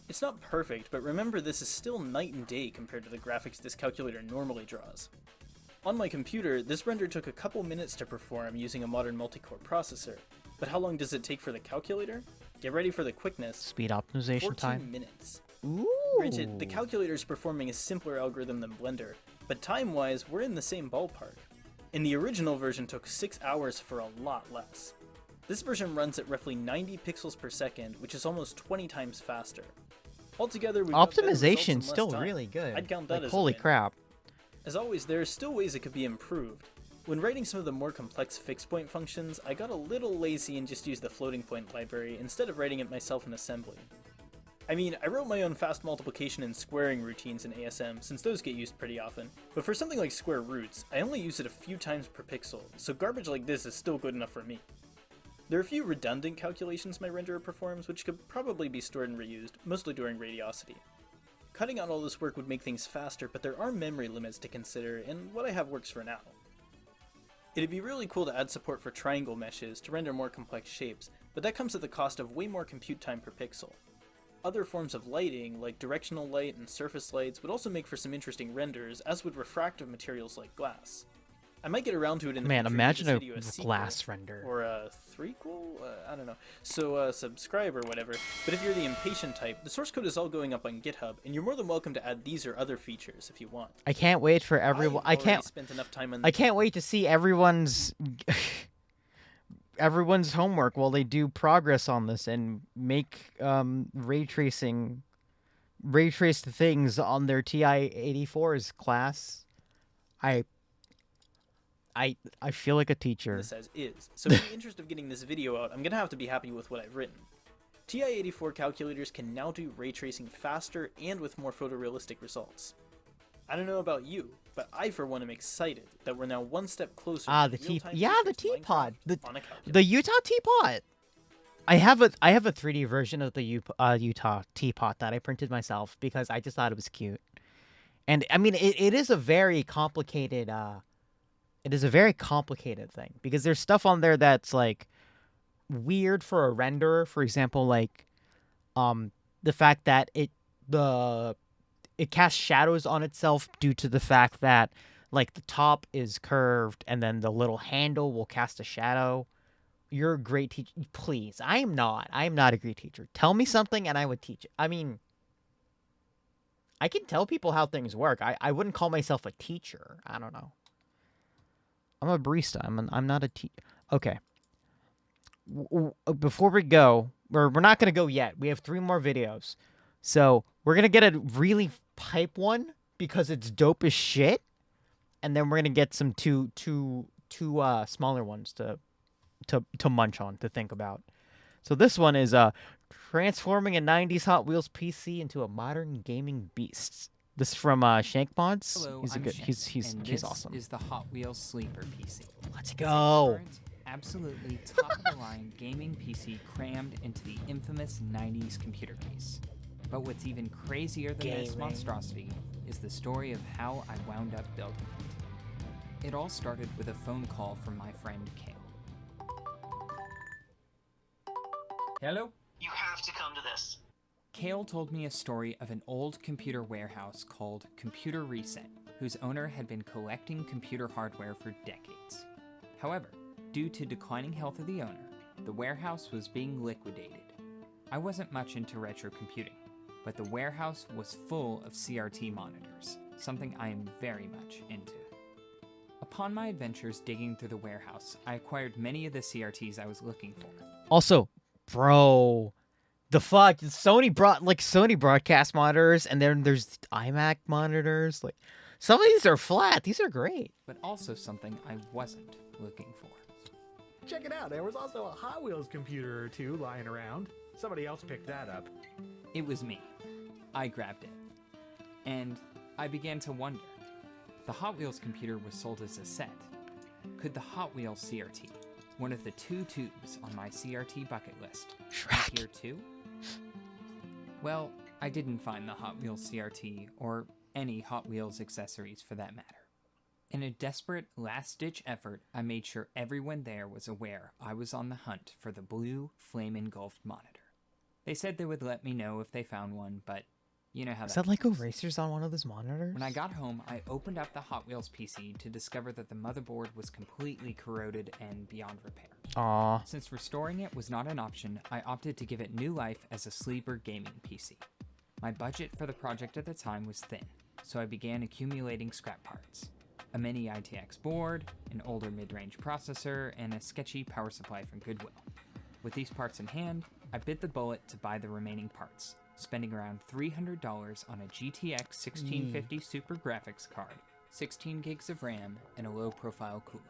It's not perfect, but remember this is still night and day compared to the graphics this calculator normally draws. On my computer, this render took a couple minutes to perform using a modern multi-core processor, but how long does it take for the calculator? Get ready for the quickness. Speed optimization 14 time. minutes. Ooh. Granted, the calculator is performing a simpler algorithm than Blender, but time-wise, we're in the same ballpark. And the original version took 6 hours for a lot less. This version runs at roughly 90 pixels per second, which is almost 20 times faster. Altogether, we've got better results in Optimization's less still time. really good. I'd count that Like, as a holy win. crap. As always, there are still ways it could be improved. When writing some of the more complex fixed point functions, I got a little lazy and just used the floating point library instead of writing it myself in assembly. I mean, I wrote my own fast multiplication and squaring routines in ASM, since those get used pretty often, but for something like square roots, I only use it a few times per pixel, so garbage like this is still good enough for me. There are a few redundant calculations my renderer performs, which could probably be stored and reused, mostly during radiosity. Cutting out all this work would make things faster, but there are memory limits to consider, and what I have works for now. It'd be really cool to add support for triangle meshes to render more complex shapes, but that comes at the cost of way more compute time per pixel. Other forms of lighting, like directional light and surface lights, would also make for some interesting renders, as would refractive materials like glass. I might get around to it in the Man, future. Give imagine this a video sequel glass render. or a threequel. I don't know. So subscribe or whatever. But if you're the impatient type, the source code is all going up on GitHub, and you're more than welcome to add these or other features if you want. I can't wait for everyone. I've already spent enough time on I can't wait to see everyone's homework while they do progress on this and make ray traced things on their TI-84s class. I feel like a teacher. This as is. So in the interest of getting this video out, I'm gonna have to be happy with what I've written. TI-84 calculators can now do ray tracing faster and with more photorealistic results. I don't know about you, but I for one am excited that we're now one step closer to The real-time the ray tracing teapot. Minecraft on a calculator. The Utah teapot. I have a 3D version of the Utah teapot that I printed myself because I just thought it was cute. And I mean, it is a very complicated thing because there's stuff on there that's like weird for a renderer. For example, like the fact that it casts shadows on itself due to the fact that like the top is curved and then the little handle will cast a shadow. You're a great teacher. Please, I am not a great teacher. Tell me something and I would teach it. I mean, I can tell people how things work. I wouldn't call myself a teacher. I don't know. I'm a barista. I'm not a teacher. Okay. Before we go, we're not going to go yet. We have 3 more videos. So we're going to get a really pipe one because it's dope as shit. And then we're going to get some two smaller ones to munch on, to think about. So this one is transforming a 90s Hot Wheels PC into a modern gaming beast. This is from Shank Mods. Hello, He's a I'm good. Shank, He's and this awesome. is the Hot Wheels Sleeper PC. Let's It's a go. current, absolutely top-of-the-line gaming PC crammed into the infamous 90s computer case. But what's even crazier than this Gaming. monstrosity is the story of how I wound up building it. It all started with a phone call from my friend Kale. Hello? You have to come to this. Kale told me a story of an old computer warehouse called Computer Reset, whose owner had been collecting computer hardware for decades. However, due to declining health of the owner, the warehouse was being liquidated. I wasn't much into retro computing, but the warehouse was full of CRT monitors, something I am very much into. Upon my adventures digging through the warehouse, I acquired many of the CRTs I was looking for. Also, bro, the fuck, Sony broadcast monitors, and then there's iMac monitors. Like, some of these are flat. These are great. But also something I wasn't looking for. Check it out, there was also a Hot Wheels computer or two lying around. Somebody else picked that up. It was me. I grabbed it. And I began to wonder. The Hot Wheels computer was sold as a set. Could the Hot Wheels CRT, one of the 2 tubes on my CRT bucket list, be here too? Well, I didn't find the Hot Wheels CRT, or any Hot Wheels accessories for that matter. In a desperate, last-ditch effort, I made sure everyone there was aware I was on the hunt for the blue, flame-engulfed monitor. They said they would let me know if they found one, but you know how Is that that like erasers on one of those monitors? When I got home, I opened up the Hot Wheels PC to discover that the motherboard was completely corroded and beyond repair. Aw. Since restoring it was not an option, I opted to give it new life as a sleeper gaming PC. My budget for the project at the time was thin, so I began accumulating scrap parts. A mini ITX board, an older mid-range processor, and a sketchy power supply from Goodwill. With these parts in hand, I bit the bullet to buy the remaining parts, spending around $300 on a GTX 1650 Super Graphics card, 16 gigs of RAM, and a low-profile cooler.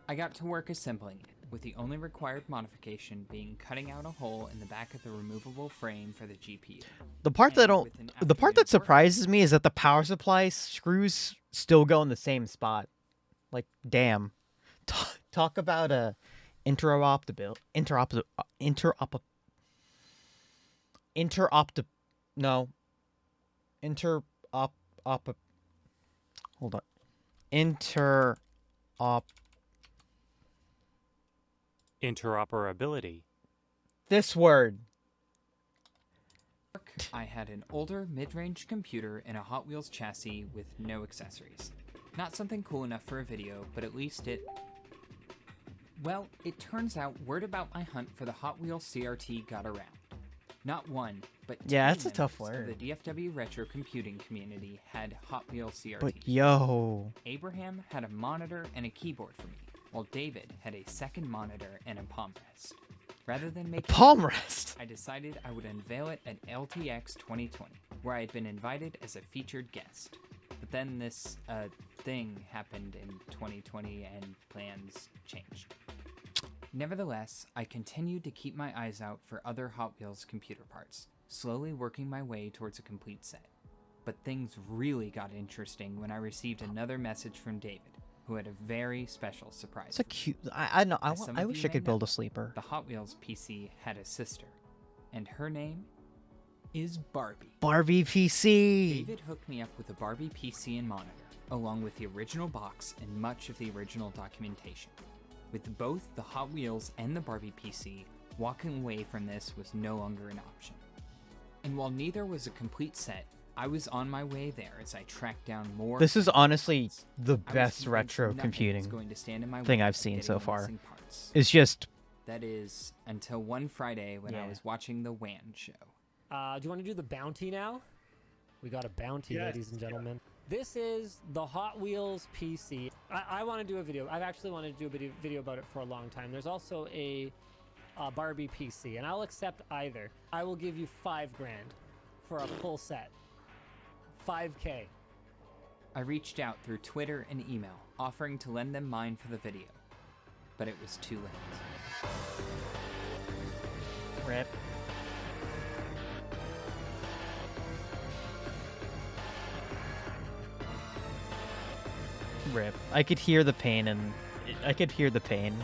I got to work assembling it, with the only required modification being cutting out a hole in the back of the removable frame for the GPU. The part that surprises me is that the power supply screws still go in the same spot. Like, damn. Talk about a interoperability. Interoperability. This word. I had an older mid-range computer and a Hot Wheels chassis with no accessories. Not something cool enough for a video, but at least it... Well, it turns out word about my hunt for the Hot Wheels CRT got around. Not one, but Yeah, 10 that's a tough members word. of the DFW retro computing community had Hot Wheels CRTs. But yo. Abraham had a monitor and a keyboard for me, while David had a second monitor and a palm rest. Rather than make palm rest, I decided I would unveil it at LTX 2020, where I had been invited as a featured guest. But then this thing happened in 2020 and plans changed. Nevertheless, I continued to keep my eyes out for other Hot Wheels computer parts, slowly working my way towards a complete set. But things really got interesting when I received another message from David, who had a very special surprise. It's a cute. I know. As some I of wish you I could may build know, a sleeper. The Hot Wheels PC had a sister, and her name is Barbie. Barbie PC. David hooked me up with a Barbie PC and monitor, along with the original box and much of the original documentation. With both the Hot Wheels and the Barbie PC, walking away from this was no longer an option. And while neither was a complete set, I was on my way there as I tracked down more. This is honestly the I was best convinced retro nothing computing was going to stand in my thing way I've of seen getting so the far. missing parts. It's just That is, until one Friday when I Yeah. was watching the WAN show. Do you want to do the bounty now? We got a bounty, Yes. ladies and gentlemen. This is the Hot Wheels PC. I want to do a video. I've actually wanted to do a video about it for a long time. There's also a Barbie PC, and I'll accept either. I will give you $5 grand for a full set. 5K. I reached out through Twitter and email, offering to lend them mine for the video. But it was too late. Rip. Rip. I could hear the pain and I could hear the pain.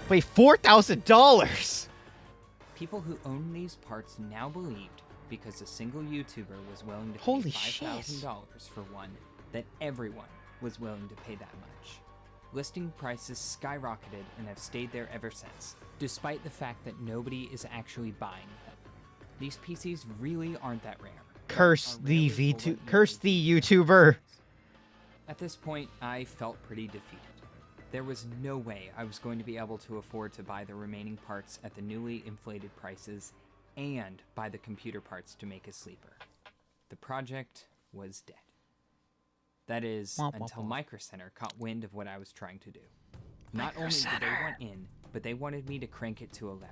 Wait, $4,000. People who own these parts now believed, because a single YouTuber was willing to pay Holy $5,000 for one, that everyone was willing to pay that much. Listing prices skyrocketed and have stayed there ever since, despite the fact that nobody is actually buying them. These PCs really aren't that rare. Curse the V2. Curse the YouTuber. At this point, I felt pretty defeated. There was no way I was going to be able to afford to buy the remaining parts at the newly inflated prices and buy the computer parts to make a sleeper. The project was dead. That is, until Micro Center caught wind of what I was trying to do. Not only did they want in, but they wanted me to crank it to 11.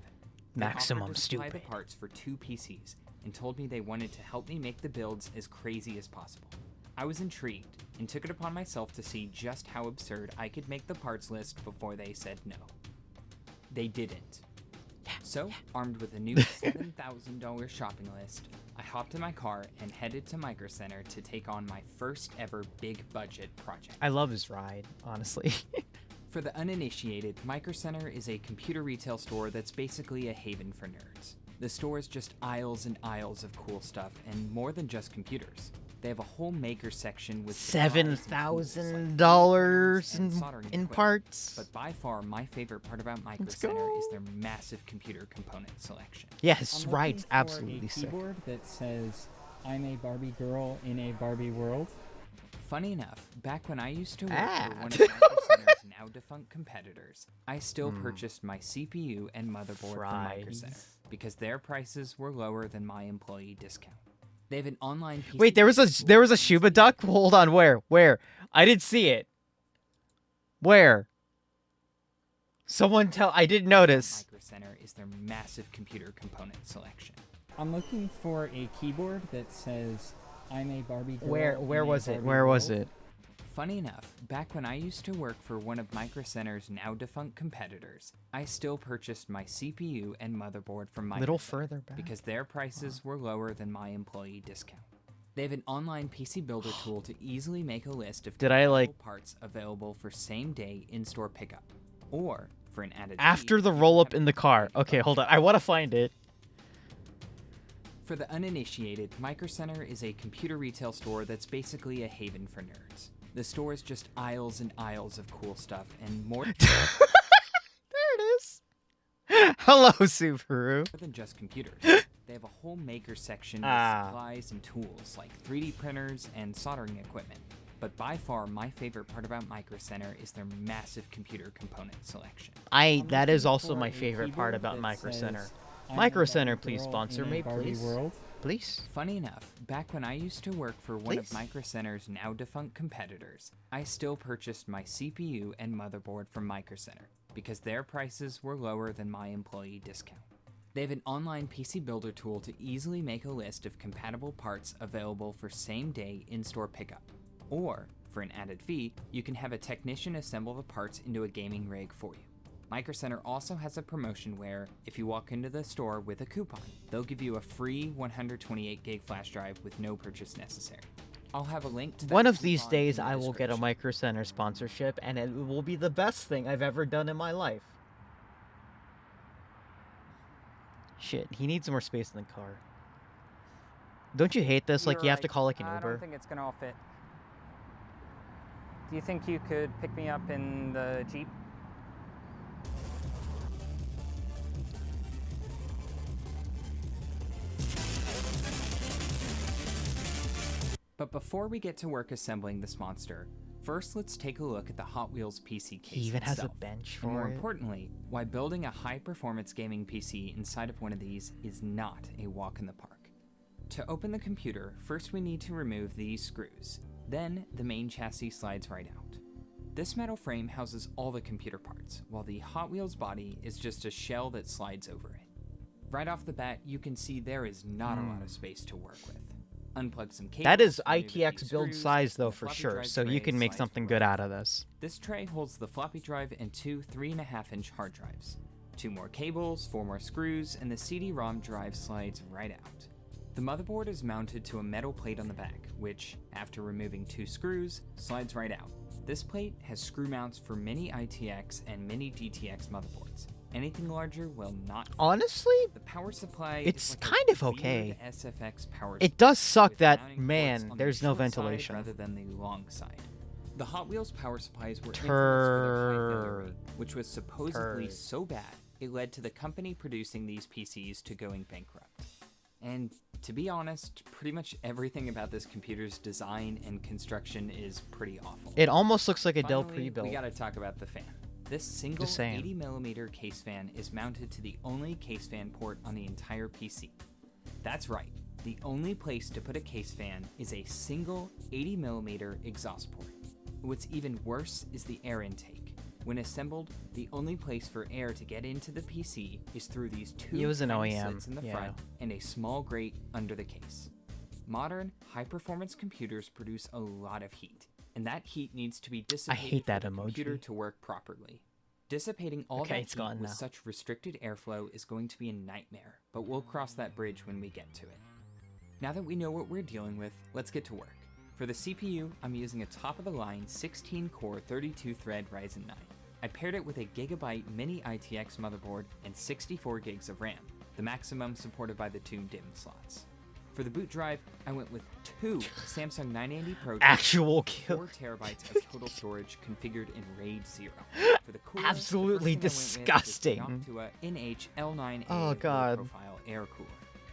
They Maximum offered to supply stupid. the parts for 2 PCs and told me they wanted to help me make the builds as crazy as possible. I was intrigued and took it upon myself to see just how absurd I could make the parts list before they said no. They didn't. So, armed with a new $7,000 shopping list, I hopped in my car and headed to Micro Center to take on my first ever big budget project. I love his ride, honestly. For the uninitiated, Micro Center is a computer retail store that's basically a haven for nerds. The store is just aisles and aisles of cool stuff and more than just computers. They have a whole maker section with $7,000 in parts. But by far, my favorite part about Micro Center is their massive computer component selection. Yes, I'm right. looking for Absolutely a sick. keyboard that says, "I'm a Barbie girl in a Barbie world." Funny enough, back when I used to work Ah. for one of Micro Center's now defunct competitors, I still purchased my CPU and motherboard from Micro Center because their prices were lower than my employee discount. They have an online PC. Wait, there was a Shuba duck? Hold on, where? I didn't see it. Where? Someone tell I didn't notice. Micro Center is their massive computer component selection. I'm looking for a keyboard that says, "I'm a Barbie girl." Where in a was it? Barbie Where was world." it? Funny enough, back when I used to work for one of Micro Center's now defunct competitors, I still purchased my CPU and motherboard from Micro Little Center further back. because their prices were lower than my employee discount. They have an online PC builder tool to easily make a list of Did I, like- compatible parts available for same-day in-store pickup, or for an added After fee, the you can roll up have in it the car. delivered Okay, by hold on. I want to find it. For the uninitiated, Micro Center is a computer retail store that's basically a haven for nerds. The store is just aisles and aisles of cool stuff and more. There it is. Hello, Subaru. More than just computers. They have a whole maker section with Ah. supplies and tools like 3D printers and soldering equipment. But by far, my favorite part about Micro Center is their massive computer component selection. That is also my favorite part about Micro Center. Micro Center, please sponsor me, please. Please. Funny enough, back when I used to work for one of Micro Center's now defunct competitors, I still purchased my CPU and motherboard from Micro Center because their prices were lower than my employee discount. They have an online PC builder tool to easily make a list of compatible parts available for same-day in-store pickup. Or, for an added fee, you can have a technician assemble the parts into a gaming rig for you. Micro Center also has a promotion where, if you walk into the store with a coupon, they'll give you a free 128 gig flash drive with no purchase necessary. I'll have a link to that One of these coupon days, in the I will get a Micro Center sponsorship, and it will be the best thing I've ever done in my life. Shit, he needs more space in the car. Don't you hate this? Like, you have to call like an I Uber? don't think it's gonna all fit. Do you think you could pick me up in the Jeep? But before we get to work assembling this monster, first let's take a look at the Hot Wheels PC case He even has a itself. bench And more for it. importantly, why building a high-performance gaming PC inside of one of these is not a walk in the park. To open the computer, first we need to remove these screws. Then, the main chassis slides right out. This metal frame houses all the computer parts, while the Hot Wheels body is just a shell that slides over it. Right off the bat, you can see there is not a lot of space to work with. Unplug some cables. That is remove a few ITX build screws, size, and though, the for floppy sure, drive so you tray can make slides something right good out. out of this. This tray holds the floppy drive and two 3.5-inch hard drives. 2 more cables, 4 more screws, and the CD-ROM drive slides right out. The motherboard is mounted to a metal plate on the back, which, after removing 2 screws, slides right out. This plate has screw mounts for mini ITX and mini GTX motherboards. Anything larger will not fit. Honestly, the power supply it's is like kind a of okay. weird SFX power It does suck with that, mounting ports man, on there's the no short side ventilation. rather than the long side. The Hot Wheels power supplies were infamous for their high failure rate, which was supposedly so bad it led to the company producing these PCs to going bankrupt. And to be honest, pretty much everything about this computer's design and construction is pretty awful. It almost looks like a Dell Finally, pre-built. we gotta talk about the fan. This single Just saying. 80mm case fan is mounted to the only case fan port on the entire PC. That's right, the only place to put a case fan is a single 80mm exhaust port. What's even worse is the air intake. When assembled, the only place for air to get into the PC is through these 2 It was an tiny OEM, slits in the yeah. front and a small grate under the case. Modern, high-performance computers produce a lot of heat, and that heat needs to be dissipated hate that for the emoji. computer to work properly. Dissipating all Okay, that it's heat gone with now. such restricted airflow is going to be a nightmare, but we'll cross that bridge when we get to it. Now that we know what we're dealing with, let's get to work. For the CPU, I'm using a top-of-the-line 16-core 32-thread Ryzen 9. I paired it with a Gigabyte mini ITX motherboard and 64 gigs of RAM, the maximum supported by the 2 DIMM slots. For the boot drive, I went with 2 Samsung 980 Pro Actual chips, kill. 4 terabytes of total storage configured in RAID 0. For the cooler, Absolutely the first thing disgusting. I went with was the Noctua NH-L9A Oh, God. low-profile air cooler.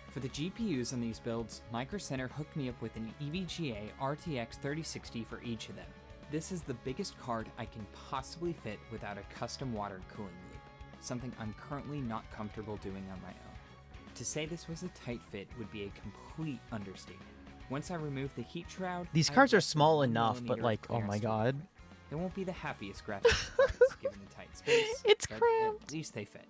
For the GPUs on these builds, Micro Center hooked me up with an EVGA RTX 3060 for each of them. This is the biggest card I can possibly fit without a custom water cooling loop, something I'm currently not comfortable doing on my own. To say this was a tight fit would be a complete understatement. Once I remove the heat shroud, These I cards are left with small 1 enough, but millimeter like, of oh my clearance to god. work with. They won't be the happiest graphics cards given the tight space, It's but cramped. at least they fit.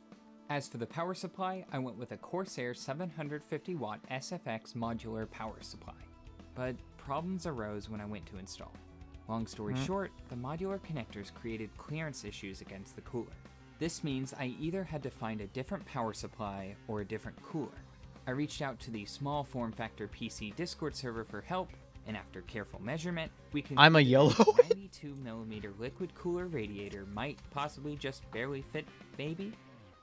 As for the power supply, I went with a Corsair 750-watt SFX modular power supply. But problems arose when I went to install. Long story short, the modular connectors created clearance issues against the cooler. This means I either had to find a different power supply or a different cooler. I reached out to the small form factor PC Discord server for help, and after careful measurement, we concluded I'm a yellow. that a 92mm liquid cooler radiator might possibly just barely fit, maybe?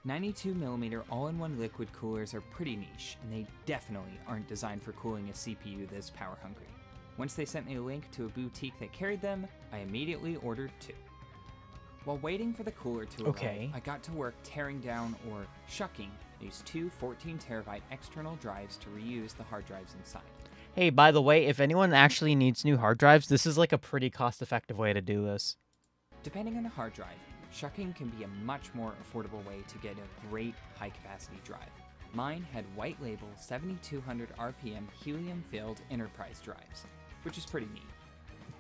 92mm all-in-one liquid coolers are pretty niche, and they definitely aren't designed for cooling a CPU this power hungry. Once they sent me a link to a boutique that carried them, I immediately ordered 2. While waiting for the cooler to arrive, I got to work tearing down or shucking these 2 14TB external drives to reuse the hard drives inside. Hey, by the way, if anyone actually needs new hard drives, this is like a pretty cost-effective way to do this. Depending on the hard drive, shucking can be a much more affordable way to get a great high-capacity drive. Mine had white label 7200 RPM helium-filled enterprise drives, which is pretty neat.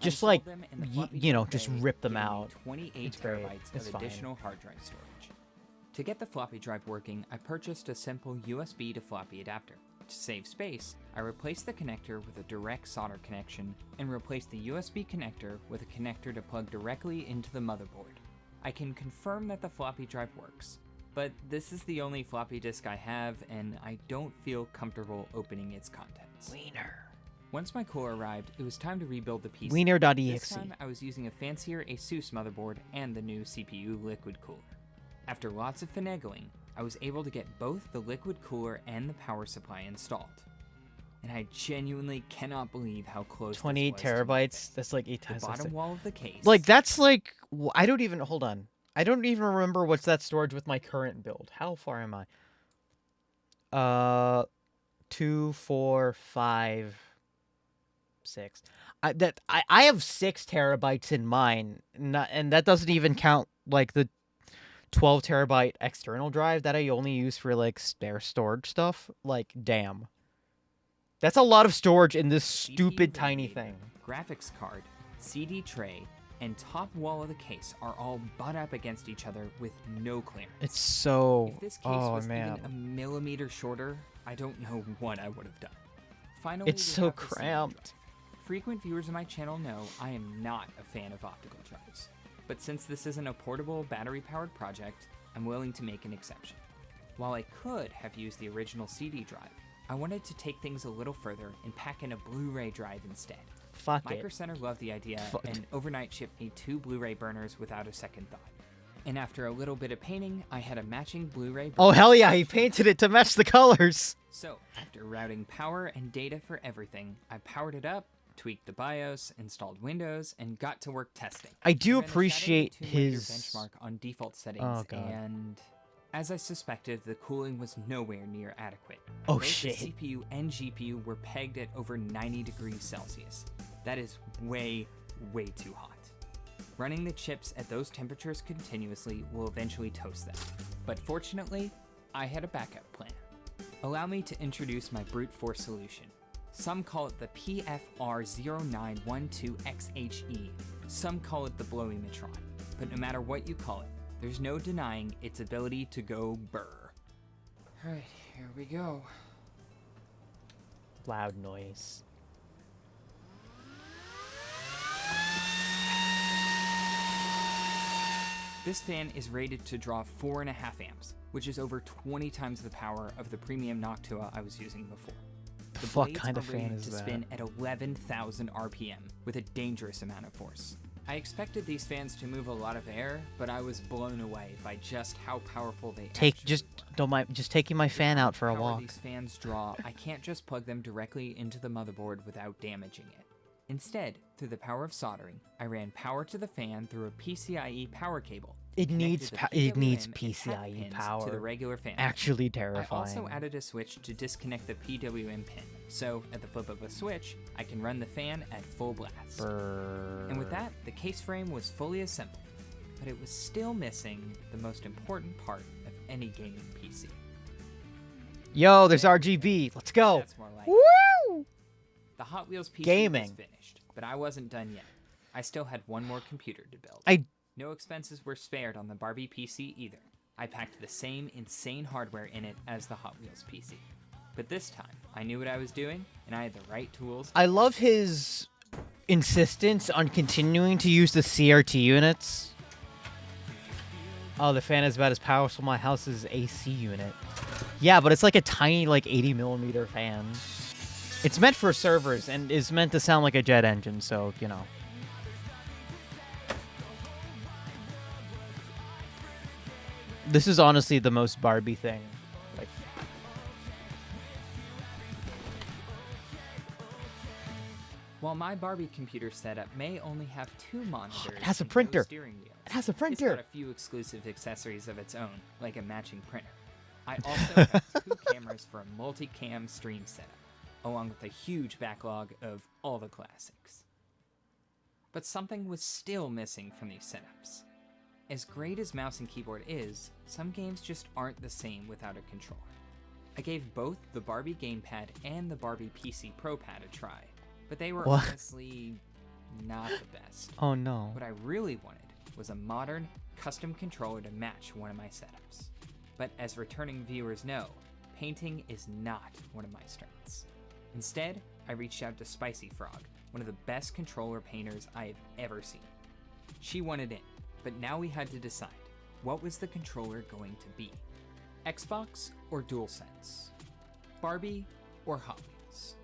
Just I like, installed them in the floppy you know, drive just bay, rip them giving me out. 28 It's great. terabytes It's of fine. additional hard drive storage. To get the floppy drive working, I purchased a simple USB to floppy adapter. To save space, I replaced the connector with a direct solder connection and replaced the USB connector with a connector to plug directly into the motherboard. I can confirm that the floppy drive works, but this is the only floppy disk I have and I don't feel comfortable opening its contents. Wiener. Once my cooler arrived, it was time to rebuild the PC. Wiener.exe. This time I was using a fancier Asus motherboard and the new CPU liquid cooler. After lots of finagling, I was able to get both the liquid cooler and the power supply installed. And I genuinely cannot believe how close 28 this was to terabytes. That's like 8 times. the less bottom than- wall of the case. Like that's like I don't even hold on. I don't even remember what's that storage with my current build. How far am I? 2, 4, 5, 6. I have 6 terabytes in mine, and that doesn't even count like the 12 terabyte external drive that I only use for like spare storage stuff. Like, damn. That's a lot of storage in this stupid tiny thing. Graphics card, CD tray, and top wall of the case are all butt up against each other with no clearance. It's so... If this case oh, was man. even a millimeter shorter, I don't know what I would have done. Finally, It's we so have the CD cramped. drive. Frequent viewers of my channel know I am not a fan of optical drives. But since this isn't a portable, battery-powered project, I'm willing to make an exception. While I could have used the original CD drive, I wanted to take things a little further and pack in a Blu-ray drive instead. Fuck Micro it. Center loved the idea Fuck. and overnight shipped me 2 Blu-ray burners without a second thought. And after a little bit of painting, I had a matching Blu-ray burner. Oh, hell yeah, he painted it to match the colors. So, after routing power and data for everything, I powered it up, tweaked the BIOS, installed Windows, and got to work testing. I do ran the Shadow appreciate Tomb Raider his- benchmark on default settings, Oh, God. and as I suspected, the cooling was nowhere near adequate. Oh, Both shit. The CPU and GPU were pegged at over 90 degrees Celsius. That is way, way too hot. Running the chips at those temperatures continuously will eventually toast them. But fortunately, I had a backup plan. Allow me to introduce my brute force solution. Some call it the PFR0912XHE. Some call it the Blowimatron. But no matter what you call it, there's no denying its ability to go burr. Alright, here we go. Loud noise. This fan is rated to draw 4.5 amps, which is over 20 times the power of the premium Noctua I was using before. The fuck blades kind are of fan rated is to that? spin at 11,000 RPM with a dangerous amount of force. I expected these fans to move a lot of air, but I was blown away by just how powerful they Just taking my fan out for a power walk. these fans draw, I can't just plug them directly into the motherboard without damaging it. Instead, through the power of soldering, I ran power to the fan through a PCIe power cable. It needs connected the it needs PWM and PCIe pins power. to the regular fan. Actually I terrifying. also added a switch to disconnect the PWM pin, so at the flip of a switch, I can run the fan at full blast. And with that, the case frame was fully assembled, but it was still missing the most important part of any gaming PC. Yo, there's RGB. Let's go. That's more like Woo! The Hot Wheels PC Gaming. was finished, but I wasn't done yet. I still had one more computer to build. No expenses were spared on the Barbie PC either. I packed the same insane hardware in it as the Hot Wheels PC. But this time, I knew what I was doing, and I had the right tools. I love his insistence on continuing to use the CRT units. Oh, the fan is about as powerful as my house's AC unit. Yeah, but it's like a tiny, like 80mm fan. It's meant for servers and is meant to sound like a jet engine, so, you know. This is honestly the most Barbie thing. Like, While my Barbie computer setup may only have 2 monitors, it has a and no printer. steering wheels, It has a it's printer. got a few exclusive accessories of its own, like a matching printer. I also have 2 cameras for a multi-cam stream setup. along with a huge backlog of all the classics. But something was still missing from these setups. As great as mouse and keyboard is, some games just aren't the same without a controller. I gave both the Barbie gamepad and the Barbie PC Pro Pad a try, but they were honestly not the best. Oh no. What I really wanted was a modern, custom controller to match one of my setups. But as returning viewers know, painting is not one of my strengths. Instead, I reached out to Spicy Frog, one of the best controller painters I have ever seen. She wanted in, but now we had to decide, what was the controller going to be? Xbox or DualSense? Barbie or Hot Wheels?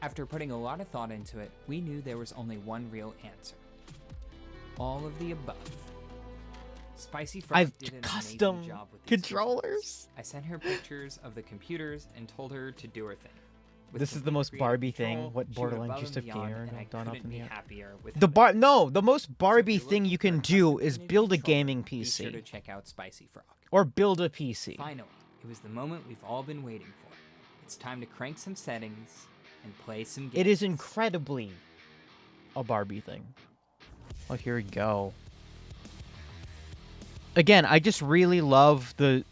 After putting a lot of thought into it, we knew there was only one real answer. All of the above. Spicy Frog I've did an custom amazing job with these controllers. I sent her pictures of the computers and told her to do her thing. With This is the most complete Barbie control, thing. What she went Borderlands above used and to beyond, care and I and done up couldn't in be the air. happier with The how it no, the most Barbie thing you can do is build a gaming Be sure to PC check out Spicy Frog. or build a PC. Finally, it was the moment we've all been waiting for. It's time to crank some settings and play some games. It is incredibly a Barbie thing. Oh, here we go. Again, I just really love the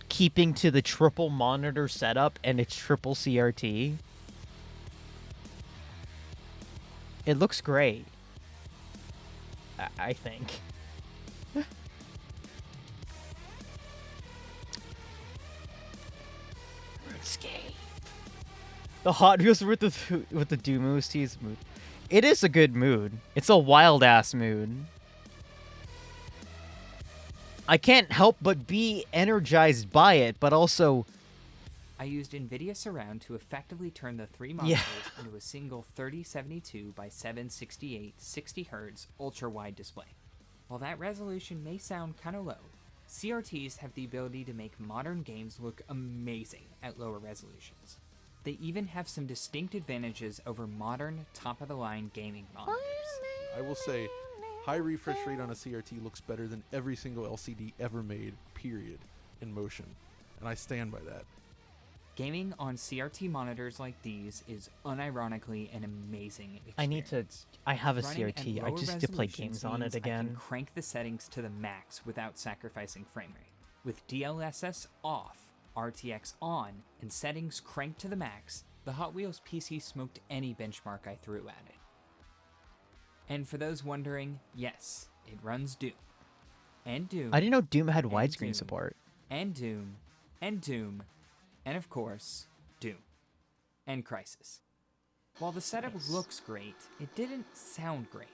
keeping to the triple monitor setup and its triple CRT. It looks great. I think. RuneScape. The Hot Wheels with the Doomoos tease mood. It is a good mood. It's a wild ass mood. I can't help but be energized by it, but also I used NVIDIA Surround to effectively turn the three monitors into a single 3072 by 768 60Hz ultra-wide display. While that resolution may sound kinda low, CRTs have the ability to make modern games look amazing at lower resolutions. They even have some distinct advantages over modern, top-of-the-line gaming monitors. I will say, high refresh rate on a CRT looks better than every single LCD ever made, period, in motion. And I stand by that. Gaming on CRT monitors like these is unironically an amazing experience. I have a Running at CRT. I lower just need to play resolutions games on means it I can again. crank the settings to the max without sacrificing frame rate. With DLSS off, RTX on, and settings cranked to the max, the Hot Wheels PC smoked any benchmark I threw at it. And for those wondering, yes, it runs Doom. And Doom. I didn't know Doom had and widescreen Doom, support. And Doom. And Doom. And of course, Doom. And Crisis. While the setup looks great, it didn't sound great.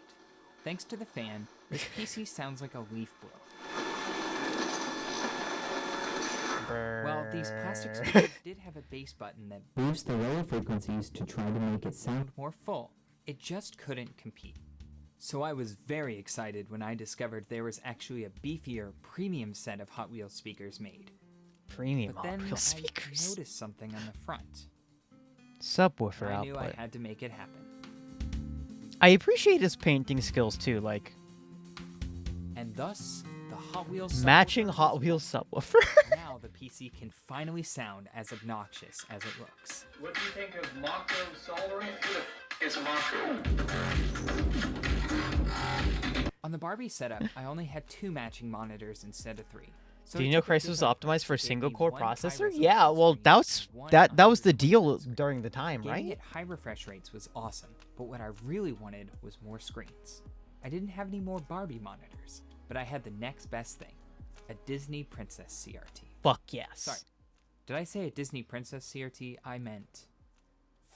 Thanks to the fan, this PC sounds like a leaf blower. Well, these plastic speakers did have a bass button that boosts the lower frequencies to try to make it sound more full. It just couldn't compete. So I was very excited when I discovered there was actually a beefier premium set of Hot Wheels speakers made. Premium But Hot then Wheels I speakers. noticed something on the front. Subwoofer I knew I output. had to make it happen. I appreciate his painting skills too, like And thus, the Hot Wheels matching subwoofer Hot was Wheels born. subwoofer. Now the PC can finally sound as obnoxious as it looks. What do you think of Mako soldering? It's Mako. On the Barbie setup, I only had 2 matching monitors instead of 3. So Do it you know took a Crisis was different optimized for a approach. It gave single me core one high processor? resolution Yeah, well screen that was the and deal during the time, Gaming right? at high refresh rates was awesome, but what I really wanted was more screens. I didn't have any more Barbie monitors, but I had the next best thing, a Disney Princess CRT. Fuck yes. Sorry, did I say a Disney Princess CRT? I meant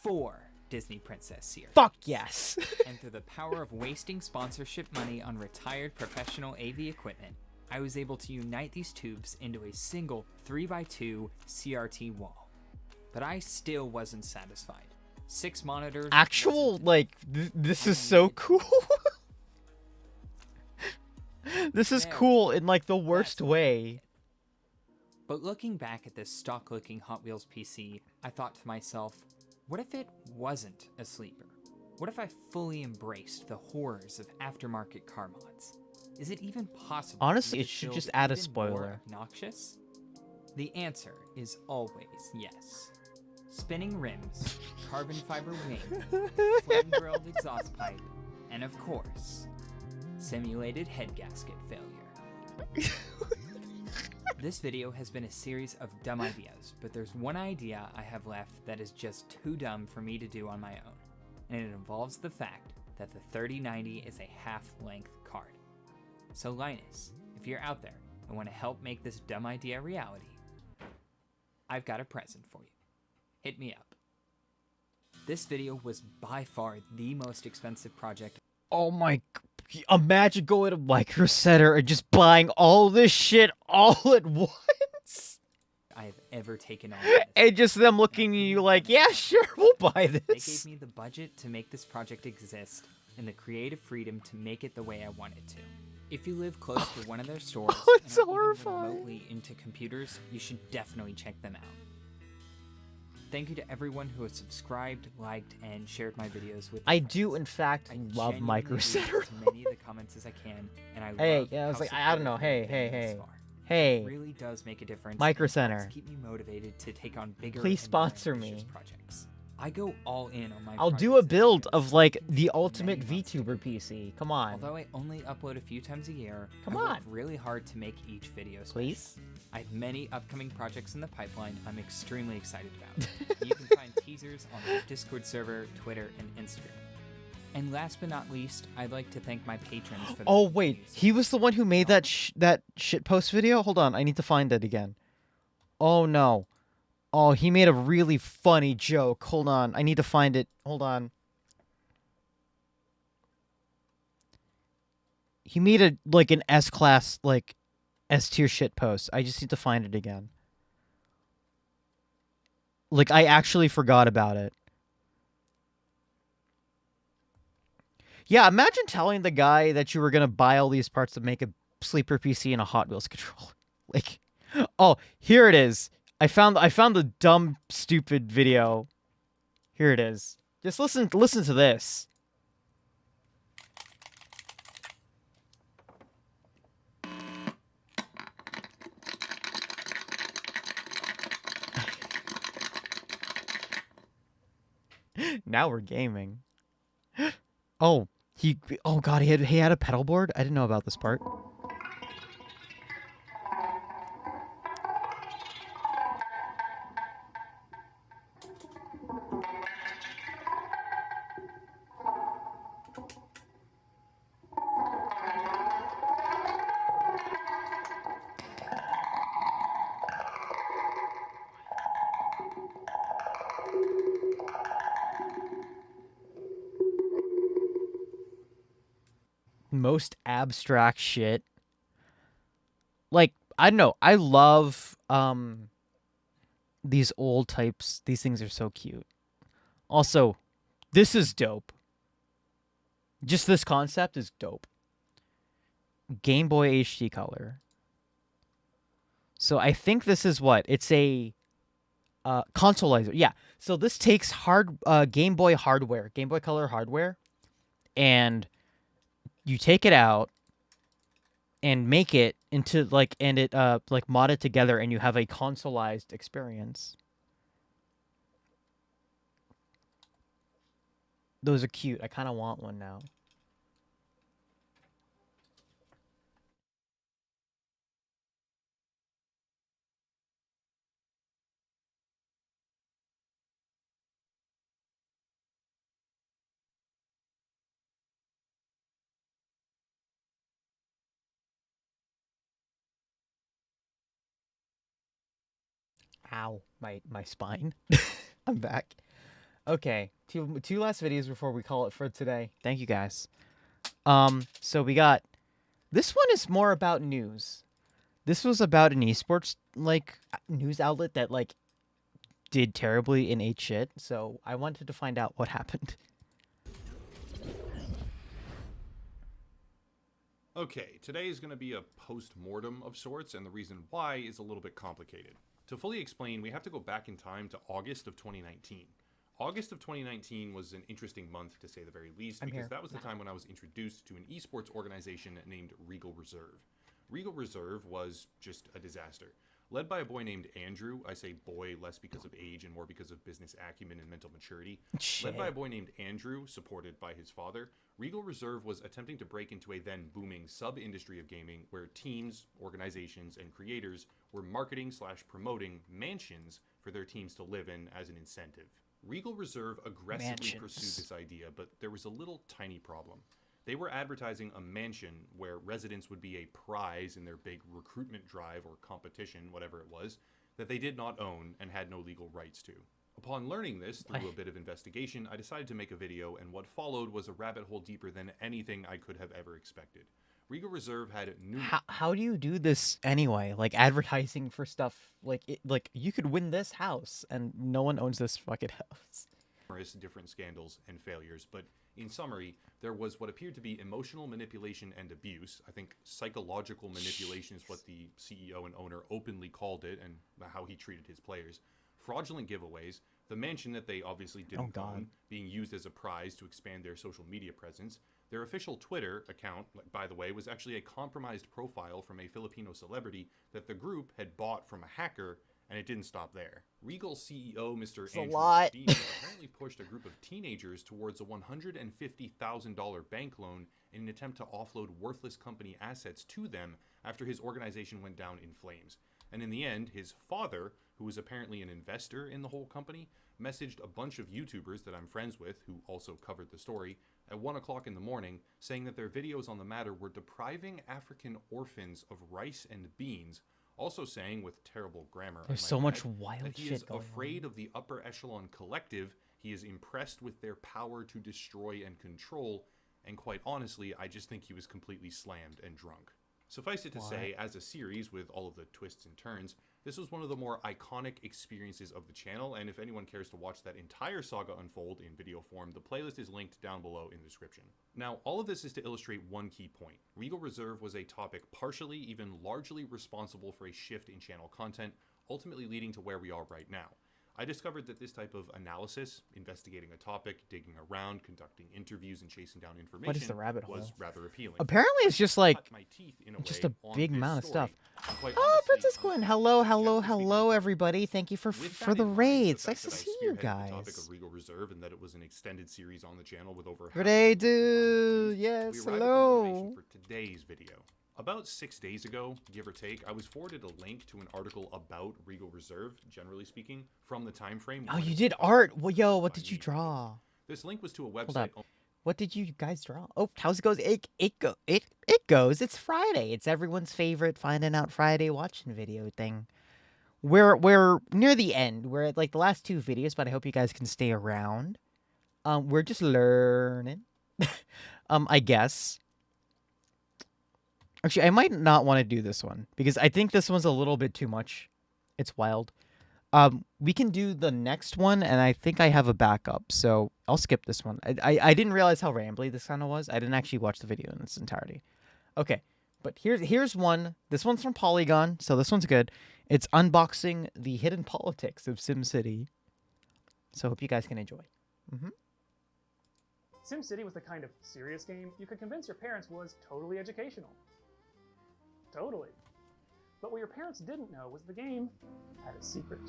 4 Disney Princess CRTs. Fuck yes. And through the power of wasting sponsorship money on retired professional AV equipment, I was able to unite these tubes into a single 3x2 CRT wall. But I still wasn't satisfied. 6 monitors. Actual, like, this is so cool. This is cool in, like, the worst way. But looking back at this stock-looking Hot Wheels PC, I thought to myself, what if it wasn't a sleeper? What if I fully embraced the horrors of aftermarket car mods? Is it even possible? Honestly, for it this should build just add a even more spoiler. Obnoxious? The answer is always yes. spinning rims, carbon fiber wing, flame-grilled exhaust pipe, and of course, simulated head gasket failure. This video has been a series of dumb ideas, but there's one idea I have left that is just too dumb for me to do on my own, and it involves the fact that the 3090 is a half-length card. So Linus, if you're out there and want to help make this dumb idea a reality, I've got a present for you. Hit me up. This video was by far the most expensive project. Oh my, imagine going to Micro Center and just buying all this shit all at once. I have ever taken on. And just them looking at you like, yeah, sure, we'll buy They this. gave me the budget to make this project exist and the creative freedom to make it the way I want it to. If you live close to one of their stores it's and are even horrifying. remotely into computers, you should definitely check them out. Thank you to everyone who has subscribed, liked, and shared my videos with. I do, in fact, love genuinely Micro read Center. as many of the comments as I can, and I Hey, love yeah, I was how like, I don't know. Hey, supportive hey, they've been hey. thus far. Hey. It really does make a difference. Micro and helps Center. keep me motivated to take on bigger. Please and more sponsor me. ambitious projects. I go all in on my. I'll do a build of like the ultimate VTuber PC. Come on. Although I only upload a few times a year, Come I work on. really hard to make each video special. Please? I have many upcoming projects in the pipeline I'm extremely excited about. You can find teasers on my Discord server, Twitter, and Instagram. And last but not least, I'd like to thank my patrons for their Oh wait, he was the one who made that that shitpost video? Hold on, I need to find it again. Oh no. Oh, he made a really funny joke. Hold on, I need to find it. Hold on. He made a like an S-class like S-tier shitpost. I just need to find it again. Like I actually forgot about it. Yeah, imagine telling the guy that you were gonna buy all these parts to make a sleeper PC and a Hot Wheels controller. Like, oh, here it is. I found the dumb, stupid video. Here it is. Just listen to this. Now we're gaming. Oh, oh god, he had a pedal board? I didn't know about this part. Most abstract shit. Like, I don't know. I love these old types. These things are so cute. Also, this is dope. Just this concept is dope. Game Boy HD color. So I think this is what? It's a consoleizer. Yeah. So this takes Game Boy hardware, Game Boy Color hardware, and you take it out and make it into like, and it like mod it together, and you have a consoleized experience. Those are cute. I kind of want one now. Ow, my spine. I'm back. Okay, two last videos before we call it for today. Thank you guys. So we got this one is more about news. This was about an esports like news outlet that like did terribly and ate shit. So I wanted to find out what happened. Okay, today is going to be a post-mortem of sorts, and the reason why is a little bit complicated. To fully explain, we have to go back in time to August of 2019. August of 2019 was an interesting month, to say the very least, because that was the time when I was introduced to an esports organization named Regal Reserve. Regal Reserve was just a disaster. Led by a boy named Andrew, I say boy less because of age and more because of business acumen and mental maturity. Shit. Led by a boy named Andrew, supported by his father, Regal Reserve was attempting to break into a then booming sub-industry of gaming where teams, organizations, and creators were marketing/promoting mansions for their teams to live in as an incentive. Regal Reserve aggressively pursued this idea, but there was a little tiny problem. They were advertising a mansion where residents would be a prize in their big recruitment drive or competition, whatever it was, that they did not own and had no legal rights to. Upon learning this through a bit of investigation, I decided to make a video, and what followed was a rabbit hole deeper than anything I could have ever expected. Regal Reserve had How do you do this anyway? Like advertising for stuff like you could win this house and no one owns this fucking house. Numerous different scandals and failures, but in summary, there was what appeared to be emotional manipulation and abuse. I think psychological manipulation is what the CEO and owner openly called it, and how he treated his players. Fraudulent giveaways, the mansion that they obviously didn't own, being used as a prize to expand their social media presence. Their official Twitter account, by the way, was actually a compromised profile from a Filipino celebrity that the group had bought from a hacker, and it didn't stop there. Regal CEO Mr. Andrew Findin apparently pushed a group of teenagers towards a $150,000 bank loan in an attempt to offload worthless company assets to them after his organization went down in flames. And in the end, his father, who was apparently an investor in the whole company, messaged a bunch of YouTubers that I'm friends with who also covered the story at 1 o'clock in the morning, saying that their videos on the matter were depriving African orphans of rice and beans, also saying, with terrible grammar, There's so much wild that he shit is going afraid of the upper echelon collective, he is impressed with their power to destroy and control, and quite honestly, I just think he was completely slammed and drunk. Suffice it to say, as a series with all of the twists and turns, this was one of the more iconic experiences of the channel, and if anyone cares to watch that entire saga unfold in video form, the playlist is linked down below in the description. Now, all of this is to illustrate one key point. Regal Reserve was a topic partially, even largely responsible for a shift in channel content, ultimately leading to where we are right now. I discovered that this type of analysis, investigating a topic, digging around, conducting interviews, and chasing down information, What is the rabbit hole? was rather appealing. Apparently it's just like just a big amount of stuff. Oh, Princess Gwen, hello everybody. Thank you for the raids. Nice to see you guys. The topic of Regal Reserve and that it was an extended series on the channel with over Good day, dude. Yes, hello. For today's video. About 6 days ago, give or take, I was forwarded a link to an article about Regal Reserve, generally speaking, from the time frame. Oh, you did art. Well, yo, what did you draw? This link was to a website. Hold up. What did you guys draw? Oh, how's it goes? It goes. It's Friday. It's everyone's favorite Findin Out Friday watching video thing. We're near the end. We're at like the last 2 videos, but I hope you guys can stay around. We're just learning. I guess. Actually, I might not want to do this one because I think this one's a little bit too much. It's wild. We can do the next one, and I think I have a backup, so I'll skip this one. I didn't realize how rambly this kind of was. I didn't actually watch the video in its entirety. Okay, but here's one. This one's from Polygon, so this one's good. It's unboxing the hidden politics of SimCity. So I hope you guys can enjoy. SimCity was the kind of serious game you could convince your parents was totally educational. Totally. But what your parents didn't know was the game had a secret.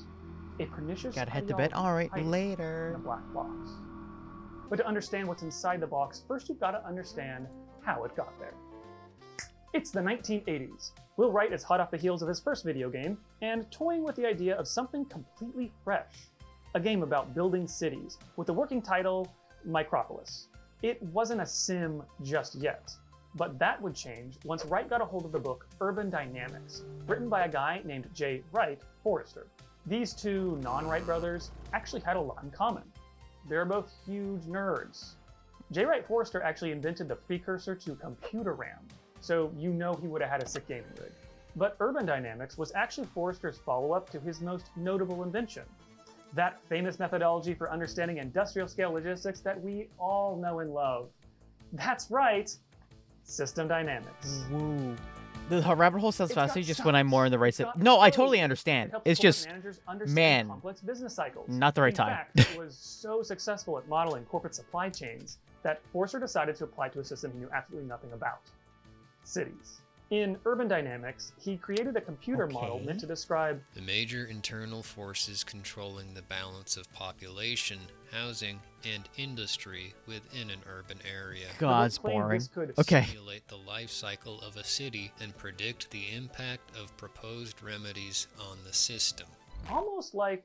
A pernicious Gotta head to bed. All right, later. In a black box. But to understand what's inside the box, first you've got to understand how it got there. It's the 1980s. Will Wright is hot off the heels of his first video game and toying with the idea of something completely fresh. A game about building cities with the working title Micropolis. It wasn't a sim just yet. But that would change once Wright got a hold of the book Urban Dynamics, written by a guy named J. Wright Forrester. These two non-Wright brothers actually had a lot in common. They're both huge nerds. J. Wright Forrester actually invented the precursor to computer RAM, so you know he would have had a sick gaming rig. But Urban Dynamics was actually Forrester's follow-up to his most notable invention, that famous methodology for understanding industrial-scale logistics that we all know and love. That's right! System dynamics. Woo. The rabbit hole sounds faster just when I'm more in the right side. No, I totally understand. It's just, man, complex business cycles. Not the right time. In fact, it was so successful at modeling corporate supply chains that Forrester decided to apply to a system he knew absolutely nothing about. Cities. In Urban Dynamics, he created a computer model meant to describe the major internal forces controlling the balance of population, housing, and industry within an urban area. God, it's boring. Okay. Simulate the life cycle of a city and predict the impact of proposed remedies on the system. almost like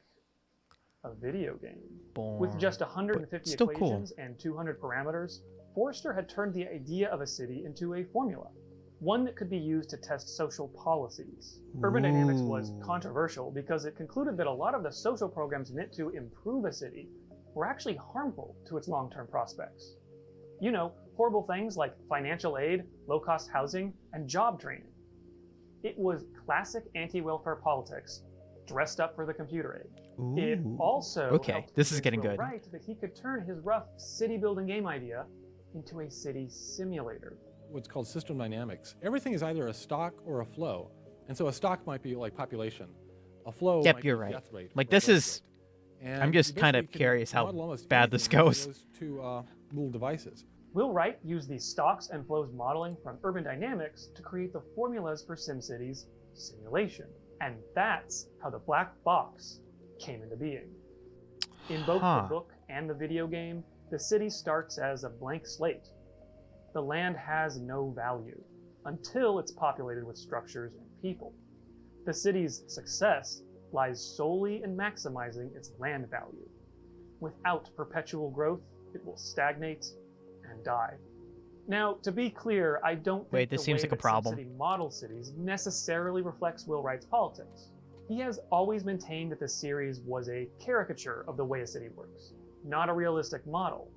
a video game. Boring. With just 150 still equations and 200 parameters, Forrester had turned the idea of a city into a formula, one that could be used to test social policies. Urban Dynamics was controversial because it concluded that a lot of the social programs meant to improve a city were actually harmful to its long-term prospects. You know, horrible things like financial aid, low-cost housing, and job training. It was classic anti-welfare politics, dressed up for the computer age. It also helped this is getting Will good. Wright that he could turn his rough city-building game idea into a city simulator. What's called system dynamics. Everything is either a stock or a flow. And so a stock might be like population. A flow Yep, might you're be right. death rate. Like or this growth is. rate. And I'm just you kind of basically can curious how model almost bad this anything goes. those two little devices. Will Wright used the stocks and flows modeling from Urban Dynamics to create the formulas for SimCity's simulation. And that's how the black box came into being. In both the book and the video game, the city starts as a blank slate. The land has no value until it's populated with structures and people. The city's success lies solely in maximizing its land value. Without perpetual growth, it will stagnate and die. Now, to be clear, I don't think this the seems way like a that problem. SimCity models cities necessarily reflects Will Wright's politics. He has always maintained that the series was a caricature of the way a city works, not a realistic model.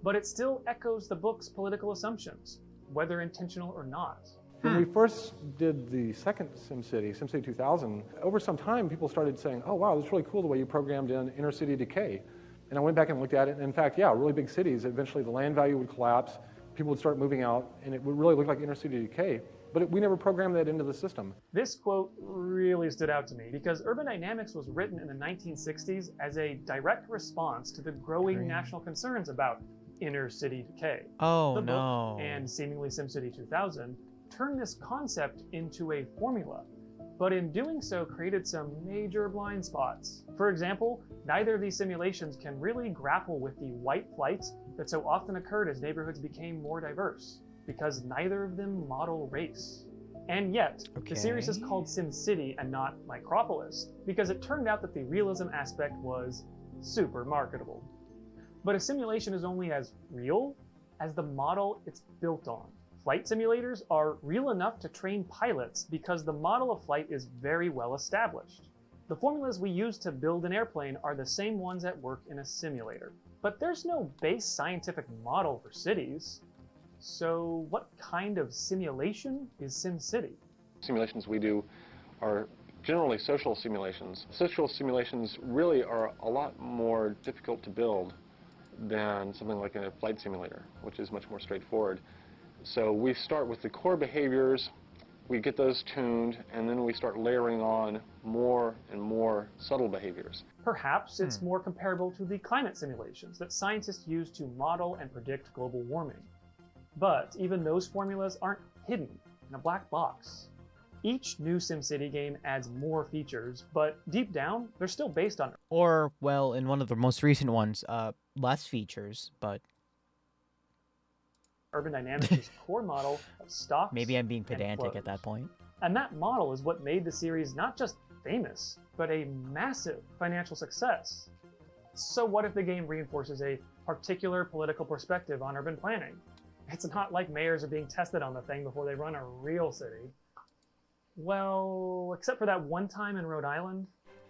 But it still echoes the book's political assumptions, whether intentional or not. When we first did the second SimCity, SimCity 2000, over some time people started saying, oh wow, that's really cool the way you programmed in inner city decay. And I went back and looked at it, and in fact, yeah, really big cities, eventually the land value would collapse, people would start moving out, and it would really look like inner city decay. But we never programmed that into the system. This quote really stood out to me because Urban Dynamics was written in the 1960s as a direct response to the growing national concerns about inner city decay. Oh, the book no. and seemingly SimCity 2000 turned this concept into a formula, but in doing so created some major blind spots. For example, neither of these simulations can really grapple with the white flight that so often occurred as neighborhoods became more diverse, because neither of them model race. And yet, the series is called SimCity and not Micropolis, because it turned out that the realism aspect was super marketable. But a simulation is only as real as the model it's built on. Flight simulators are real enough to train pilots because the model of flight is very well established. The formulas we use to build an airplane are the same ones that work in a simulator. But there's no base scientific model for cities. So what kind of simulation is SimCity? Simulations we do are generally social simulations. Social simulations really are a lot more difficult to build than something like a flight simulator, which is much more straightforward. So we start with the core behaviors, we get those tuned, and then we start layering on more and more subtle behaviors. Perhaps it's more comparable to the climate simulations that scientists use to model and predict global warming. But even those formulas aren't hidden in a black box. Each new SimCity game adds more features, but deep down, they're still based on... Or, well, in one of the most recent ones, less features, but... Urban Dynamics' core model of stocks. Maybe I'm being and pedantic flows. at that point. And that model is what made the series not just famous, but a massive financial success. So what if the game reinforces a particular political perspective on urban planning? It's not like mayors are being tested on the thing before they run a real city. Well, except for that one time in Rhode Island,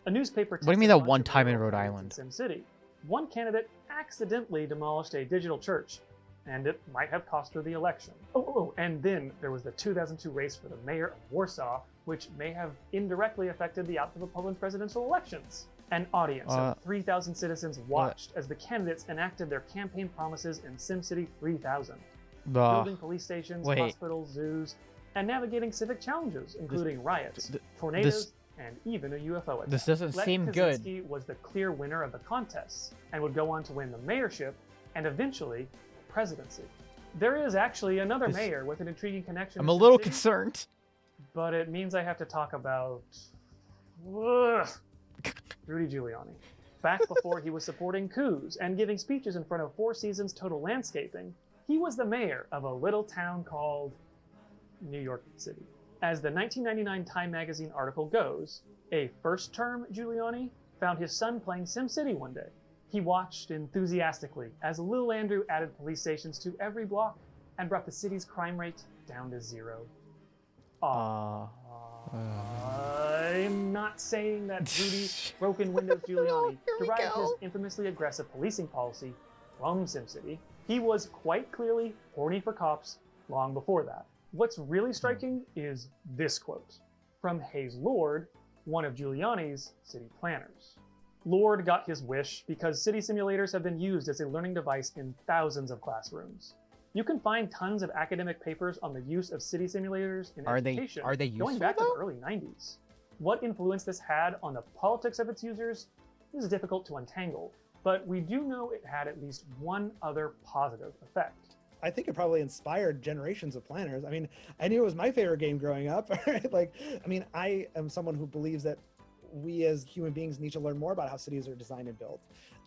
a newspaper. What do you mean that one time in Rhode Island? In SimCity, one candidate accidentally demolished a digital church, and it might have cost her the election. And then there was the 2002 race for the mayor of Warsaw, which may have indirectly affected the outcome of Poland's presidential elections. An audience of 3,000 citizens watched as the candidates enacted their campaign promises in SimCity 3000, building police stations, hospitals, zoos, and navigating civic challenges, including riots, tornadoes, and even a UFO attack. This doesn't seem good. Kaczynski was the clear winner of the contests and would go on to win the mayorship and eventually the presidency. There is actually another mayor with an intriguing connection. I'm a little concerned. but it means I have to talk about Rudy Giuliani. Back before he was supporting coups and giving speeches in front of Four Seasons Total Landscaping, he was the mayor of a little town called New York City. As the 1999 Time magazine article goes, a first-term Giuliani found his son playing SimCity one day. He watched enthusiastically as Lil Andrew added police stations to every block and brought the city's crime rate down to 0. I'm not saying that Rudy Broken Windows Giuliani derived his infamously aggressive policing policy from SimCity. He was quite clearly horny for cops long before that. What's really striking is this quote from Hayes Lord, one of Giuliani's city planners. Lord got his wish because city simulators have been used as a learning device in thousands of classrooms. You can find tons of academic papers on the use of city simulators in education going back to the early 90s. What influence this had on the politics of its users is difficult to untangle, but we do know it had at least one other positive effect. I think it probably inspired generations of planners. I mean, I knew it was my favorite game growing up, right? Like, I mean, I am someone who believes that we as human beings need to learn more about how cities are designed and built.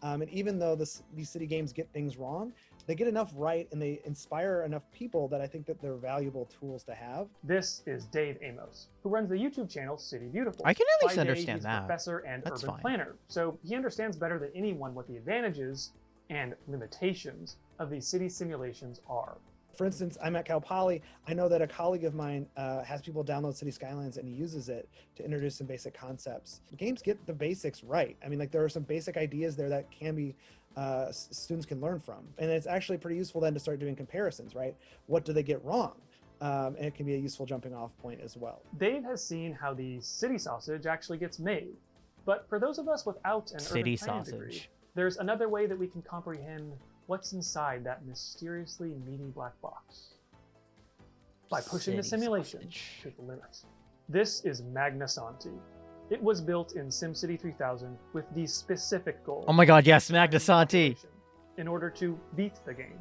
And even though these city games get things wrong, they get enough right and they inspire enough people that I think that they're valuable tools to have. This is Dave Amos, who runs the YouTube channel City Beautiful. I can at least By day, understand he's that. A professor and That's urban fine. planner, so he understands better than anyone what the advantages and limitations of these city simulations are. For instance, I'm at Cal Poly. I know that a colleague of mine has people download City Skylines and he uses it to introduce some basic concepts. Games get the basics right. I mean, like there are some basic ideas there that can be students can learn from. And it's actually pretty useful then to start doing comparisons, right? What do they get wrong? And it can be a useful jumping off point as well. Dave has seen how the city sausage actually gets made. But for those of us without an City urban planning sausage. degree, there's another way that we can comprehend what's inside that mysteriously meaty black box. By pushing the City simulation to the limit. This is Magna Santi. It was built in SimCity 3000 with the specific goal. Oh my god, yes, Magna Santi. In order to beat the game.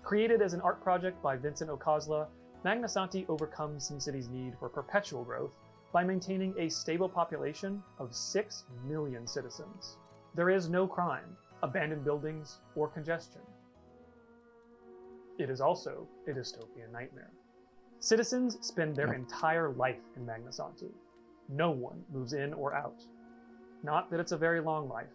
Created as an art project by Vincent Ocasla, Magna Santi overcomes SimCity's need for perpetual growth by maintaining a stable population of 6 million citizens. There is no crime, abandoned buildings, or congestion. It is also a dystopian nightmare. Citizens spend their entire life in Magna Santi. No one moves in or out. Not that it's a very long life.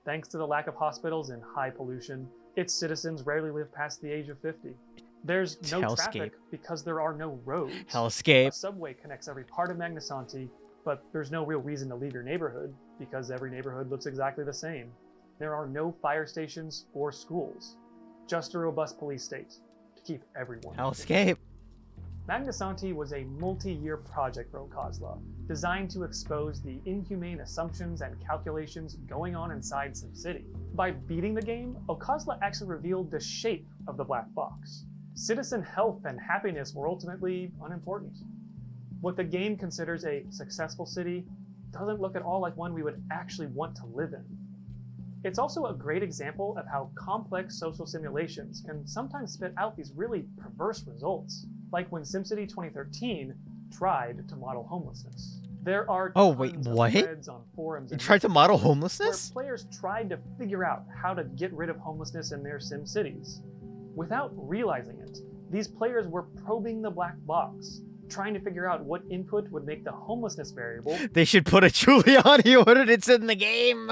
Thanks to the lack of hospitals and high pollution, its citizens rarely live past the age of 50. There's no traffic because there are no roads. Hellscape. A subway connects every part of Magna Santi, but there's no real reason to leave your neighborhood because every neighborhood looks exactly the same. There are no fire stations or schools, just a robust police state to keep everyone. Hellscape. Magna Santi was a multi-year project for Ocasla, designed to expose the inhumane assumptions and calculations going on inside SimCity. By beating the game, Ocasla actually revealed the shape of the black box. Citizen health and happiness were ultimately unimportant. What the game considers a successful city doesn't look at all like one we would actually want to live in. It's also a great example of how complex social simulations can sometimes spit out these really perverse results, like when SimCity 2013 tried to model homelessness. There are tons of threads on forums You and tried to model where homelessness? players tried to figure out how to get rid of homelessness in their Sim cities. Without realizing it, these players were probing the black box, trying to figure out what input would make the homelessness variable They should put a Giuliani ordinance in the game.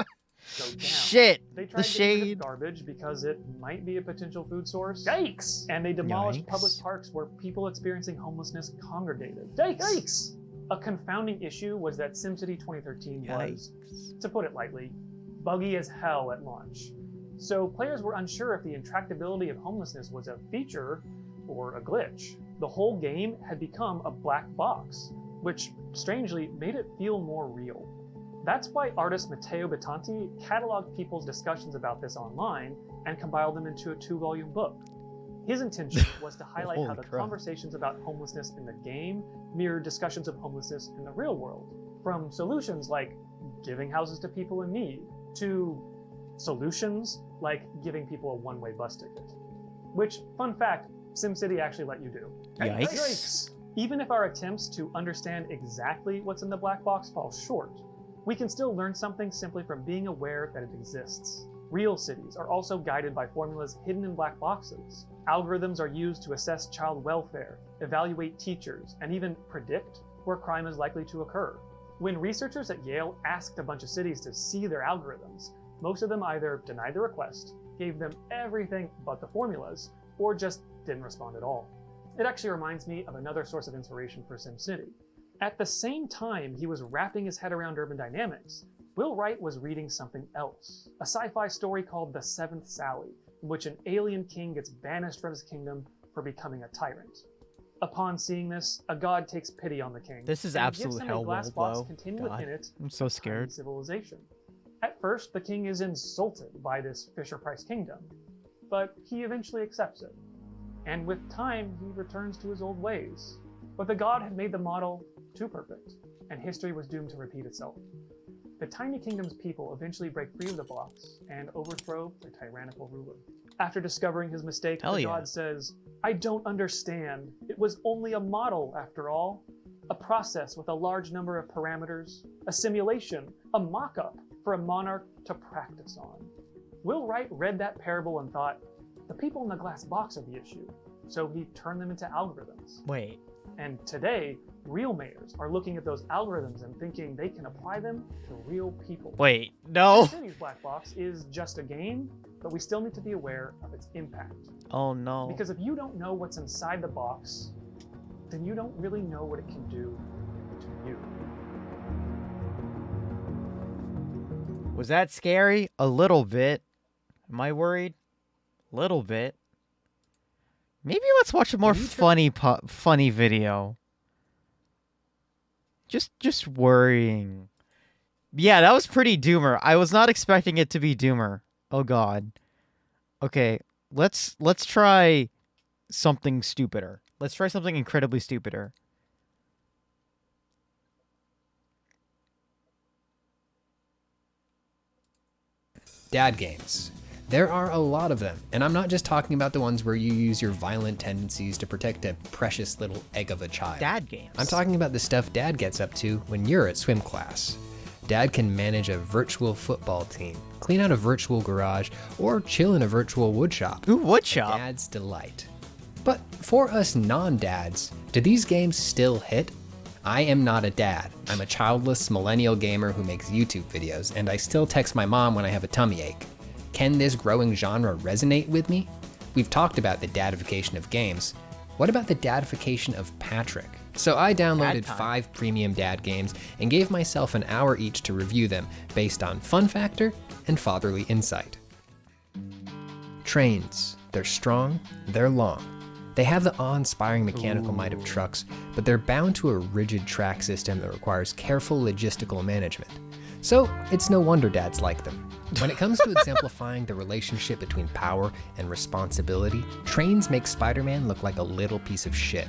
go down. Shit. They The tried to get rid of shade. garbage because it might be a potential food source. Yikes! And they demolished public parks where people experiencing homelessness congregated. Yikes! A confounding issue was that SimCity 2013 was, to put it lightly, buggy as hell at launch. So players were unsure if the intractability of homelessness was a feature or a glitch. The whole game had become a black box, which strangely made it feel more real. That's why artist Matteo Bettanti cataloged people's discussions about this online and compiled them into a 2-volume book. His intention was to highlight how Holy the crap. conversations about homelessness in the game mirrored discussions of homelessness in the real world, from solutions like giving houses to people in need, to solutions like giving people a one-way bus ticket. Which, fun fact, SimCity actually let you do. Yikes. Even if our attempts to understand exactly what's in the black box fall short, we can still learn something simply from being aware that it exists. Real cities are also guided by formulas hidden in black boxes. Algorithms are used to assess child welfare, evaluate teachers, and even predict where crime is likely to occur. When researchers at Yale asked a bunch of cities to see their algorithms, most of them either denied the request, gave them everything but the formulas, or just didn't respond at all. It actually reminds me of another source of inspiration for SimCity. At the same time he was wrapping his head around urban dynamics, Will Wright was reading something else, a sci-fi story called The Seventh Sally, in which an alien king gets banished from his kingdom for becoming a tyrant. Upon seeing this, a god takes pity on the king. This is and absolute gives him hell a glass world, box though. containing God, within it I'm so a tiny scared. civilization. At first, the king is insulted by this Fisher-Price kingdom, but he eventually accepts it. And with time, he returns to his old ways. But the god had made the model too perfect, and history was doomed to repeat itself. The tiny kingdom's people eventually break free of the box and overthrow their tyrannical ruler. After discovering his mistake, Hell the yeah. god says, "I don't understand. It was only a model, after all. A process with a large number of parameters, a simulation, a mock-up for a monarch to practice on." Will Wright read that parable and thought, the people in the glass box are the issue, so he turned them into algorithms. Wait. And today, real mayors are looking at those algorithms and thinking they can apply them to real people. Wait, no. SimCity's black box is just a game, but we still need to be aware of its impact. Oh no. Because if you don't know what's inside the box, then you don't really know what it can do to you. Was that scary? A little bit. Am I worried? A little bit. Maybe let's watch a more funny video. Just worrying. Yeah, that was pretty doomer. I was not expecting it to be doomer. Oh god. Okay, let's try something stupider. Let's try something incredibly stupider. Dad games. There are a lot of them, and I'm not just talking about the ones where you use your violent tendencies to protect a precious little egg of a child. Dad games. I'm talking about the stuff Dad gets up to when you're at swim class. Dad can manage a virtual football team, clean out a virtual garage, or chill in a virtual woodshop. Ooh, woodshop. Dad's delight. But for us non-dads, do these games still hit? I am not a dad. I'm a childless millennial gamer who makes YouTube videos, and I still text my mom when I have a tummy ache. Can this growing genre resonate with me? We've talked about the dadification of games. What about the dadification of Patrick? So I downloaded 5 premium dad games and gave myself an hour each to review them based on fun factor and fatherly insight. Trains. They're strong, they're long. They have the awe-inspiring mechanical might of trucks, but they're bound to a rigid track system that requires careful logistical management. So it's no wonder dads like them. When it comes to exemplifying the relationship between power and responsibility, trains make Spider-Man look like a little piece of shit.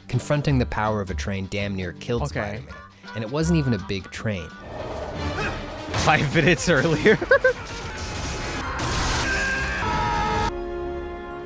Confronting the power of a train damn near killed Spider-Man, and it wasn't even a big train. 5 minutes earlier.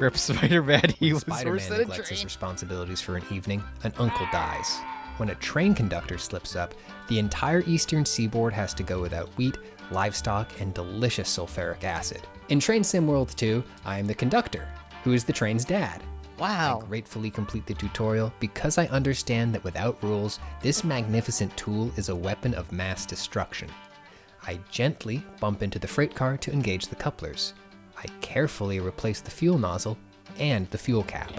Rip Spider-Man, he was worse Spider-Man than a neglects his train. responsibilities for an evening, an uncle dies. When a train conductor slips up, the entire eastern seaboard has to go without wheat, livestock, and delicious sulfuric acid. In Train Sim World 2, I am the conductor, who is the train's dad. Wow. I gratefully complete the tutorial because I understand that without rules, this magnificent tool is a weapon of mass destruction. I gently bump into the freight car to engage the couplers. I carefully replace the fuel nozzle and the fuel cap.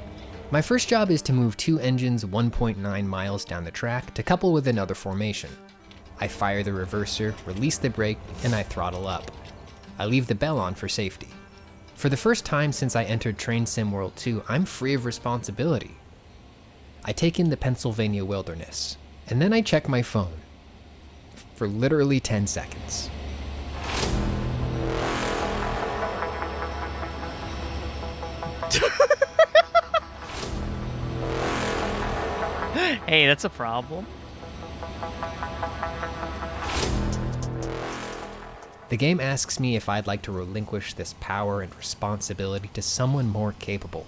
My first job is to move 2 engines 1.9 miles down the track to couple with another formation. I fire the reverser, release the brake, and I throttle up. I leave the bell on for safety. For the first time since I entered Train Sim World 2, I'm free of responsibility. I take in the Pennsylvania wilderness, and then I check my phone. For literally 10 seconds. Hey, that's a problem. The game asks me if I'd like to relinquish this power and responsibility to someone more capable,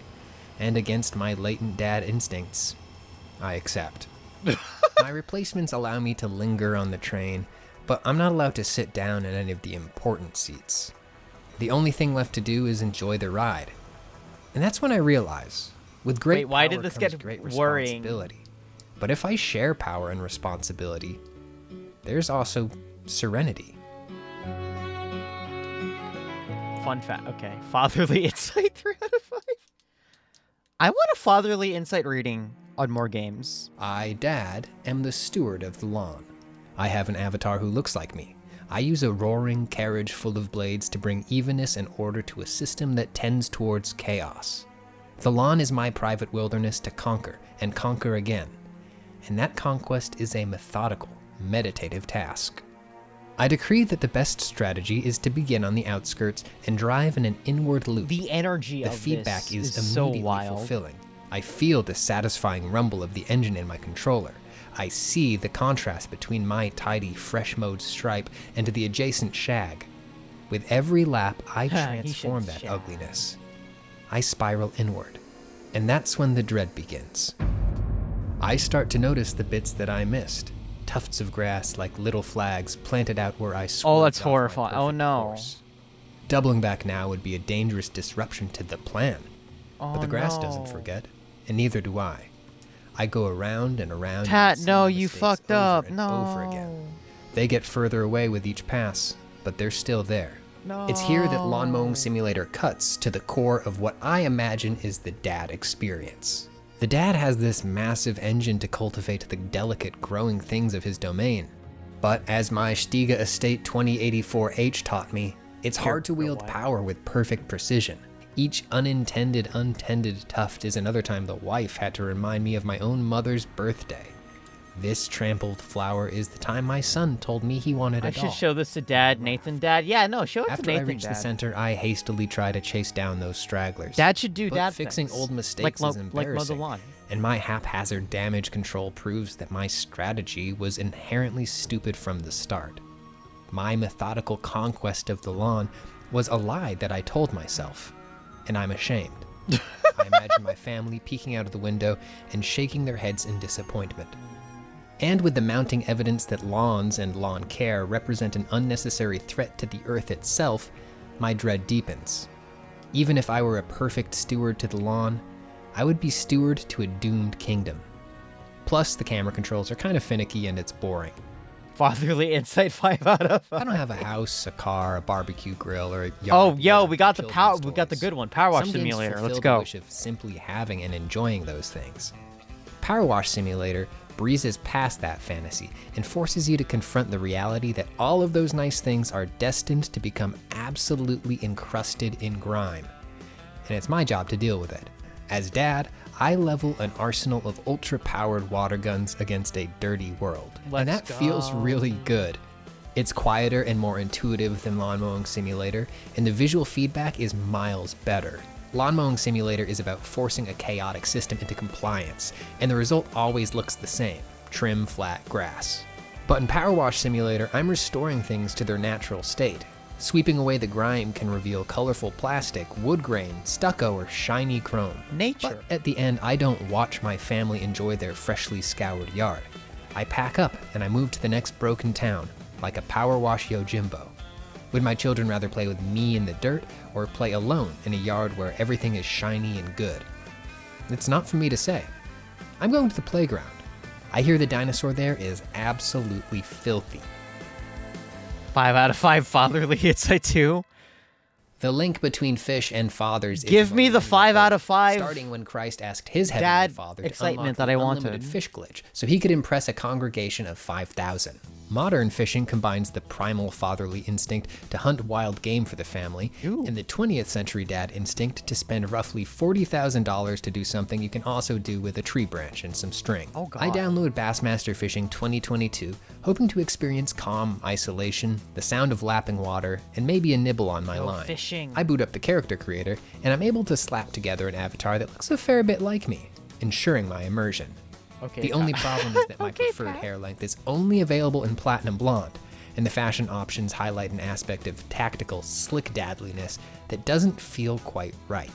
and against my latent dad instincts, I accept. My replacements allow me to linger on the train, but I'm not allowed to sit down in any of the important seats. The only thing left to do is enjoy the ride. And that's when I realize, with great Wait, why power did this comes get great worrying? responsibility. But if I share power and responsibility, there's also serenity. Fun fact. Okay. Fatherly insight 3 out of 5. I want a fatherly insight reading on more games. I, Dad, am the steward of the lawn. I have an avatar who looks like me. I use a roaring carriage full of blades to bring evenness and order to a system that tends towards chaos. The lawn is my private wilderness to conquer and conquer again. And that conquest is a methodical, meditative task. I decree that the best strategy is to begin on the outskirts and drive in an inward loop. The energy The of feedback this is so immediately wild. fulfilling. I feel the satisfying rumble of the engine in my controller. I see the contrast between my tidy, fresh mode stripe and the adjacent shag. With every lap, I transform that ugliness. I spiral inward. And that's when the dread begins. I start to notice the bits that I missed. Tufts of grass like little flags planted out where I swerved Oh, that's off my horrifying. Oh perfect no. course. Doubling back now would be a dangerous disruption to the plan. Oh, But the grass no. doesn't forget, and neither do I. I go around and around. Tat, and see no, my you mistakes fucked over up. and No. over again. They get further away with each pass, but they're still there. No. It's here that Lawn Mowing Simulator cuts to the core of what I imagine is the dad experience. The dad has this massive engine to cultivate the delicate growing things of his domain. But as my Stiga Estate 2084H taught me, it's hard to wield power with perfect precision. Each untended tuft is another time the wife had to remind me of my own mother's birthday. This trampled flower is the time my son told me he wanted a I doll. should show this to Dad, Nathan. Dad, yeah, no, show it to After I Nathan. reach Dad. the center, I hastily try to chase down those stragglers. Dad should do but dad fixing things. old mistakes is like mow embarrassing. the lawn. And my haphazard damage control proves that my strategy was inherently stupid from the start. My methodical conquest of the lawn was a lie that I told myself, and I'm ashamed. I imagine my family peeking out of the window and shaking their heads in disappointment. And with the mounting evidence that lawns and lawn care represent an unnecessary threat to the earth itself, my dread deepens. Even if I were a perfect steward to the lawn, I would be steward to a doomed kingdom. Plus, the camera controls are kind of finicky and it's boring. Fatherly insight 5 out of 5. I don't have a house, a car, a barbecue grill, or a yard. Oh, yo, with we got the children's power. toys. We got the good one. Power Wash Some games Simulator. fulfill Let's the go. wish of simply having and enjoying those things. Power Wash Simulator breezes past that fantasy and forces you to confront the reality that all of those nice things are destined to become absolutely encrusted in grime. And it's my job to deal with it. As dad, I level an arsenal of ultra-powered water guns against a dirty world. And that feels really good. It's quieter and more intuitive than Lawn Mowing Simulator, and the visual feedback is miles better. Lawn Mowing Simulator is about forcing a chaotic system into compliance, and the result always looks the same: trim, flat grass. But in Power Wash Simulator, I'm restoring things to their natural state. Sweeping away the grime can reveal colorful plastic, wood grain, stucco, or shiny chrome. Nature. But at the end, I don't watch my family enjoy their freshly scoured yard. I pack up and I move to the next broken town, like a Power Wash Yojimbo. Would my children rather play with me in the dirt or play alone in a yard where everything is shiny and good? It's not for me to say. I'm going to the playground. I hear the dinosaur there is absolutely filthy. 5 out of 5 fatherly insight 2. The link between fish and fathers Give me the 5 out of 5. Starting when Christ asked his heavenly Dad Father to excitement unlock that the I unlimited wanted. fish glitch, so he could impress a congregation of 5,000. Modern fishing combines the primal fatherly instinct to hunt wild game for the family, and the 20th century dad instinct to spend roughly $40,000 to do something you can also do with a tree branch and some string. Oh, God. I download Bassmaster Fishing 2022, hoping to experience calm, isolation, the sound of lapping water, and maybe a nibble on my line. Fishing. I boot up the character creator, and I'm able to slap together an avatar that looks a fair bit like me, ensuring my immersion. Okay, The only problem is that my preferred hair length is only available in Platinum Blonde, and the fashion options highlight an aspect of tactical, slick dadliness that doesn't feel quite right.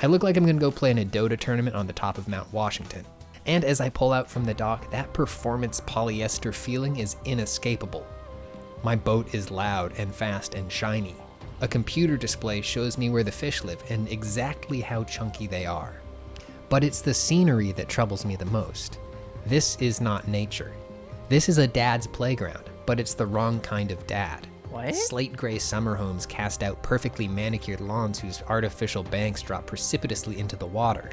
I look like I'm gonna go play in a Dota tournament on the top of Mount Washington. And as I pull out from the dock, that performance polyester feeling is inescapable. My boat is loud and fast and shiny. A computer display shows me where the fish live and exactly how chunky they are. But it's the scenery that troubles me the most. This is not nature. This is a dad's playground, but it's the wrong kind of dad. What? Slate gray summer homes cast out perfectly manicured lawns whose artificial banks drop precipitously into the water.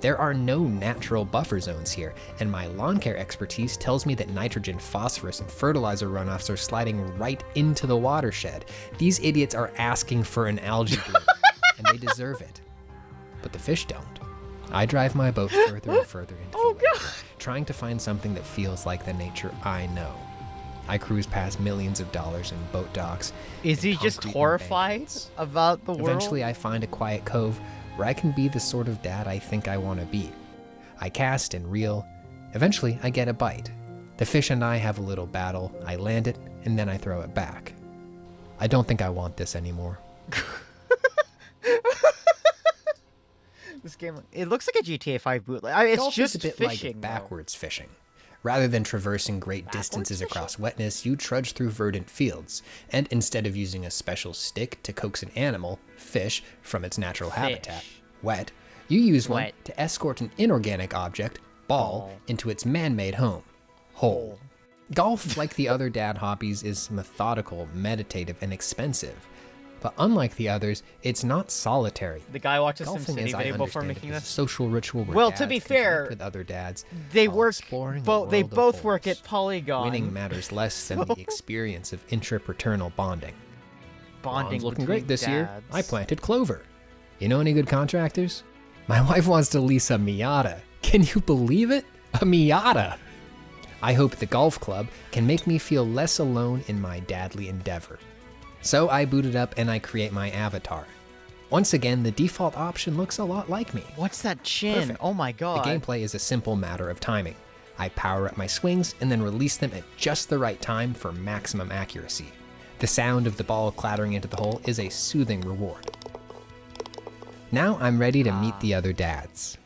There are no natural buffer zones here, and my lawn care expertise tells me that nitrogen, phosphorus, and fertilizer runoffs are sliding right into the watershed. These idiots are asking for an algae bloom, and they deserve it. But the fish don't. I drive my boat further and further into the lake, trying to find something that feels like the nature I know. I cruise past millions of dollars in boat docks. Is he just horrified about the world? Eventually, I find a quiet cove where I can be the sort of dad I think I want to be. I cast and reel. Eventually, I get a bite. The fish and I have a little battle. I land it, and then I throw it back. I don't think I want this anymore. This game, it looks like a GTA 5 bootleg. I mean, it's Golf just is a bit fishing, like backwards fishing. Rather than traversing great distances across wetness, you trudge through verdant fields, and instead of using a special stick to coax an animal, fish, from its natural habitat, wet, you use one to escort an inorganic object, ball, into its man-made home, hole. Golf, like the other dad hobbies, is methodical, meditative, and expensive. But unlike the others, it's not solitary. The guy watched a Golfing, SimCity as I video before understand making it, is this. a social ritual where Well, dads to be can fair, connect with other dads. They while work exploring the both. They world of both work holes. at Polygon. Winning matters less than the experience of intrapaternal bonding. Bonding Lawn's looking between great this year. dads. I planted clover. You know any good contractors? My wife wants to lease a Miata. Can you believe it? A Miata! I hope the golf club can make me feel less alone in my dadly endeavor. So I boot it up and I create my avatar. Once again, the default option looks a lot like me. What's that chin? Perfect. Oh my god. The gameplay is a simple matter of timing. I power up my swings and then release them at just the right time for maximum accuracy. The sound of the ball clattering into the hole is a soothing reward. Now I'm ready to meet the other dads.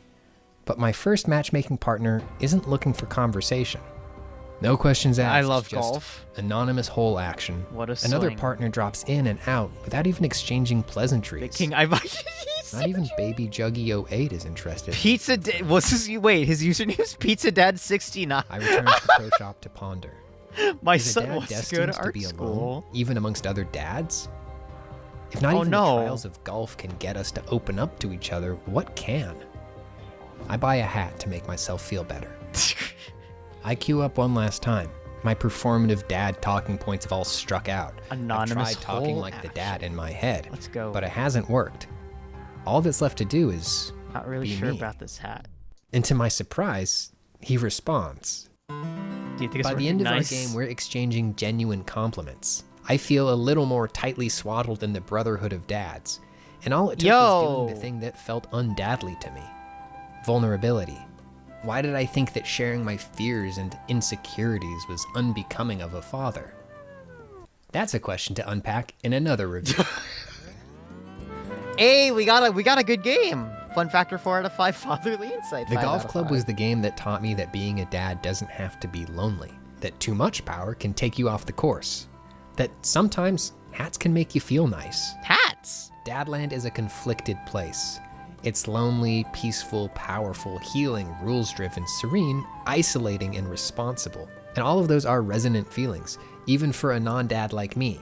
But my first matchmaking partner isn't looking for conversation. No questions asked. I love just golf. Anonymous hole action. What a Another swing. partner drops in and out without even exchanging pleasantries. The king. Not even Baby Juggy08 is interested. Pizza. What's his? Wait, his username is Pizza Dad 69. I return to the pro shop to ponder. My Is a son dad wants to go destined to art be school. alone, even amongst other dads? If not Oh, even no. the trials of golf can get us to open up to each other, what can? I buy a hat to make myself feel better. I queue up one last time. My performative dad talking points have all struck out. Anonymous I've tried talking hole like the dad in my head. Let's go. But it hasn't worked. All that's left to do is Not really be sure me. about this hat. And to my surprise, he responds. Do you think it's By the working end of nice? our game, we're exchanging genuine compliments. I feel a little more tightly swaddled in the brotherhood of dads. And all it took was doing the thing that felt undadly to me. Vulnerability. Why did I think that sharing my fears and insecurities was unbecoming of a father? That's a question to unpack in another review. Hey, we got a good game. Fun factor 4 out of 5 fatherly insight. The 5 out golf of club 5. was the game that taught me that being a dad doesn't have to be lonely, that too much power can take you off the course, that sometimes hats can make you feel nice. Hats! Dadland is a conflicted place. It's lonely, peaceful, powerful, healing, rules-driven, serene, isolating, and responsible. And all of those are resonant feelings, even for a non-dad like me.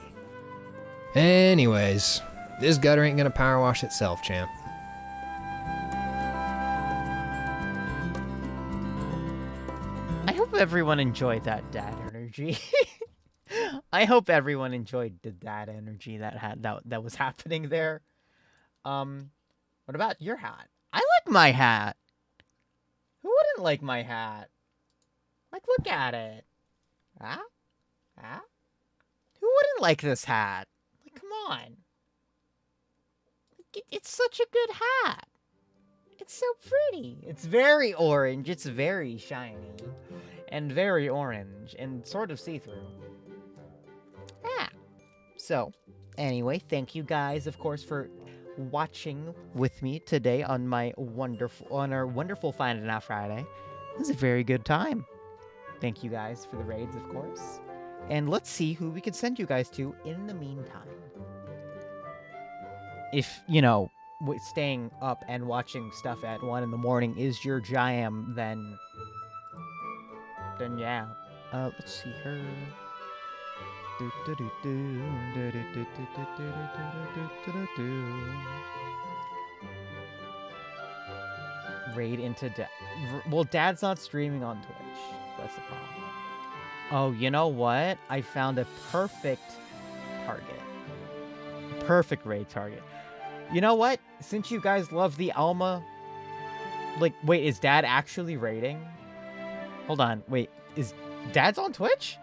Anyways, this gutter ain't gonna power wash itself, champ. I hope everyone enjoyed that dad energy. I hope everyone enjoyed the dad energy that was happening there. What about your hat? I like my hat. Who wouldn't like my hat? Like, look at it. Huh? Huh? Who wouldn't like this hat? Like, come on. It's such a good hat. It's so pretty. It's very orange. It's very shiny. And very orange. And sort of see-through. Ah. So, anyway, thank you guys, of course, for watching with me today on our wonderful Findin Out Friday. It was a very good time. Thank you guys for the raids, of course. And let's see who we can send you guys to in the meantime. If, you know, staying up and watching stuff at 1 in the morning is your jam, then yeah. Let's see her. Raid into Dad. Well, Dad's not streaming on Twitch. That's the problem. Oh, you know what? I found a perfect target. Perfect raid target. You know what? Since you guys love the Alma... Like, wait, is Dad actually raiding? Hold on. Wait, is Dad's on Twitch?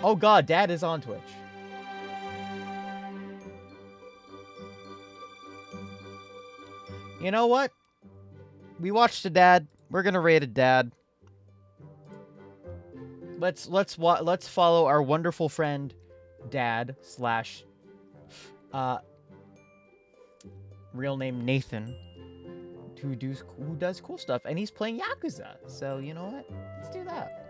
Oh god, Dad is on Twitch. You know what? We watched a Dad. We're gonna raid a Dad. Let's follow our wonderful friend, Dad / real name Nathan, who does cool stuff, and he's playing Yakuza. So you know what? Let's do that.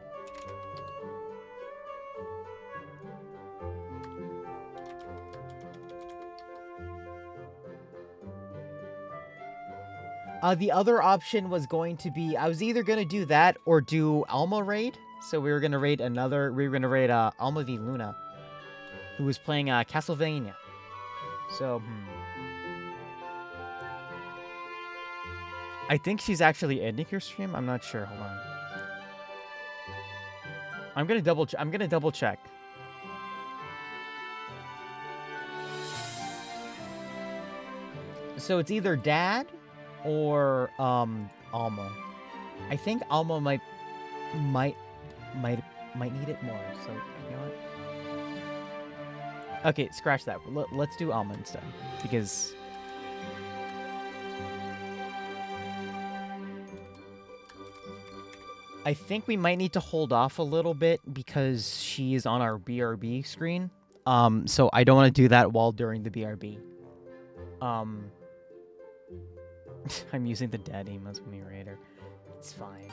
The other option was going to be, I was either going to do that or do Alma raid. So we were going to raid Alma v Luna, who was playing Castlevania. So, I think she's actually ending her stream. I'm not sure. Hold on. I'm going to double check. So it's either Dad or Alma. I think Alma might need it more. So you know what? Okay, scratch that. Let's do Alma instead, because I think we might need to hold off a little bit because she is on our BRB screen. So I don't want to do that while during the BRB. I'm using the Dad emos when we raid her. It's fine.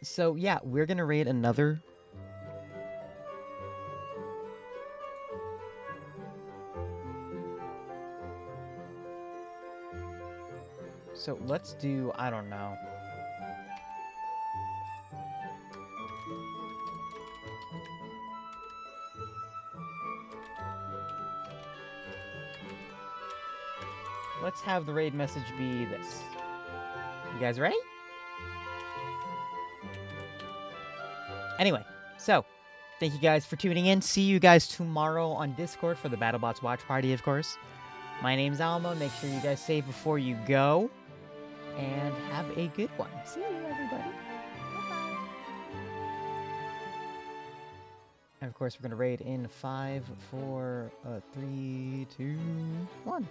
So yeah, we're gonna raid another. So let's do, I don't know. Let's have the raid message be this. You guys ready? Anyway, so thank you guys for tuning in. See you guys tomorrow on Discord for the BattleBots watch party, of course. My name's Alma. Make sure you guys save before you go. And have a good one. See you, everybody. Bye-bye. And of course, we're going to raid in 5, 4, 3, 2, 1.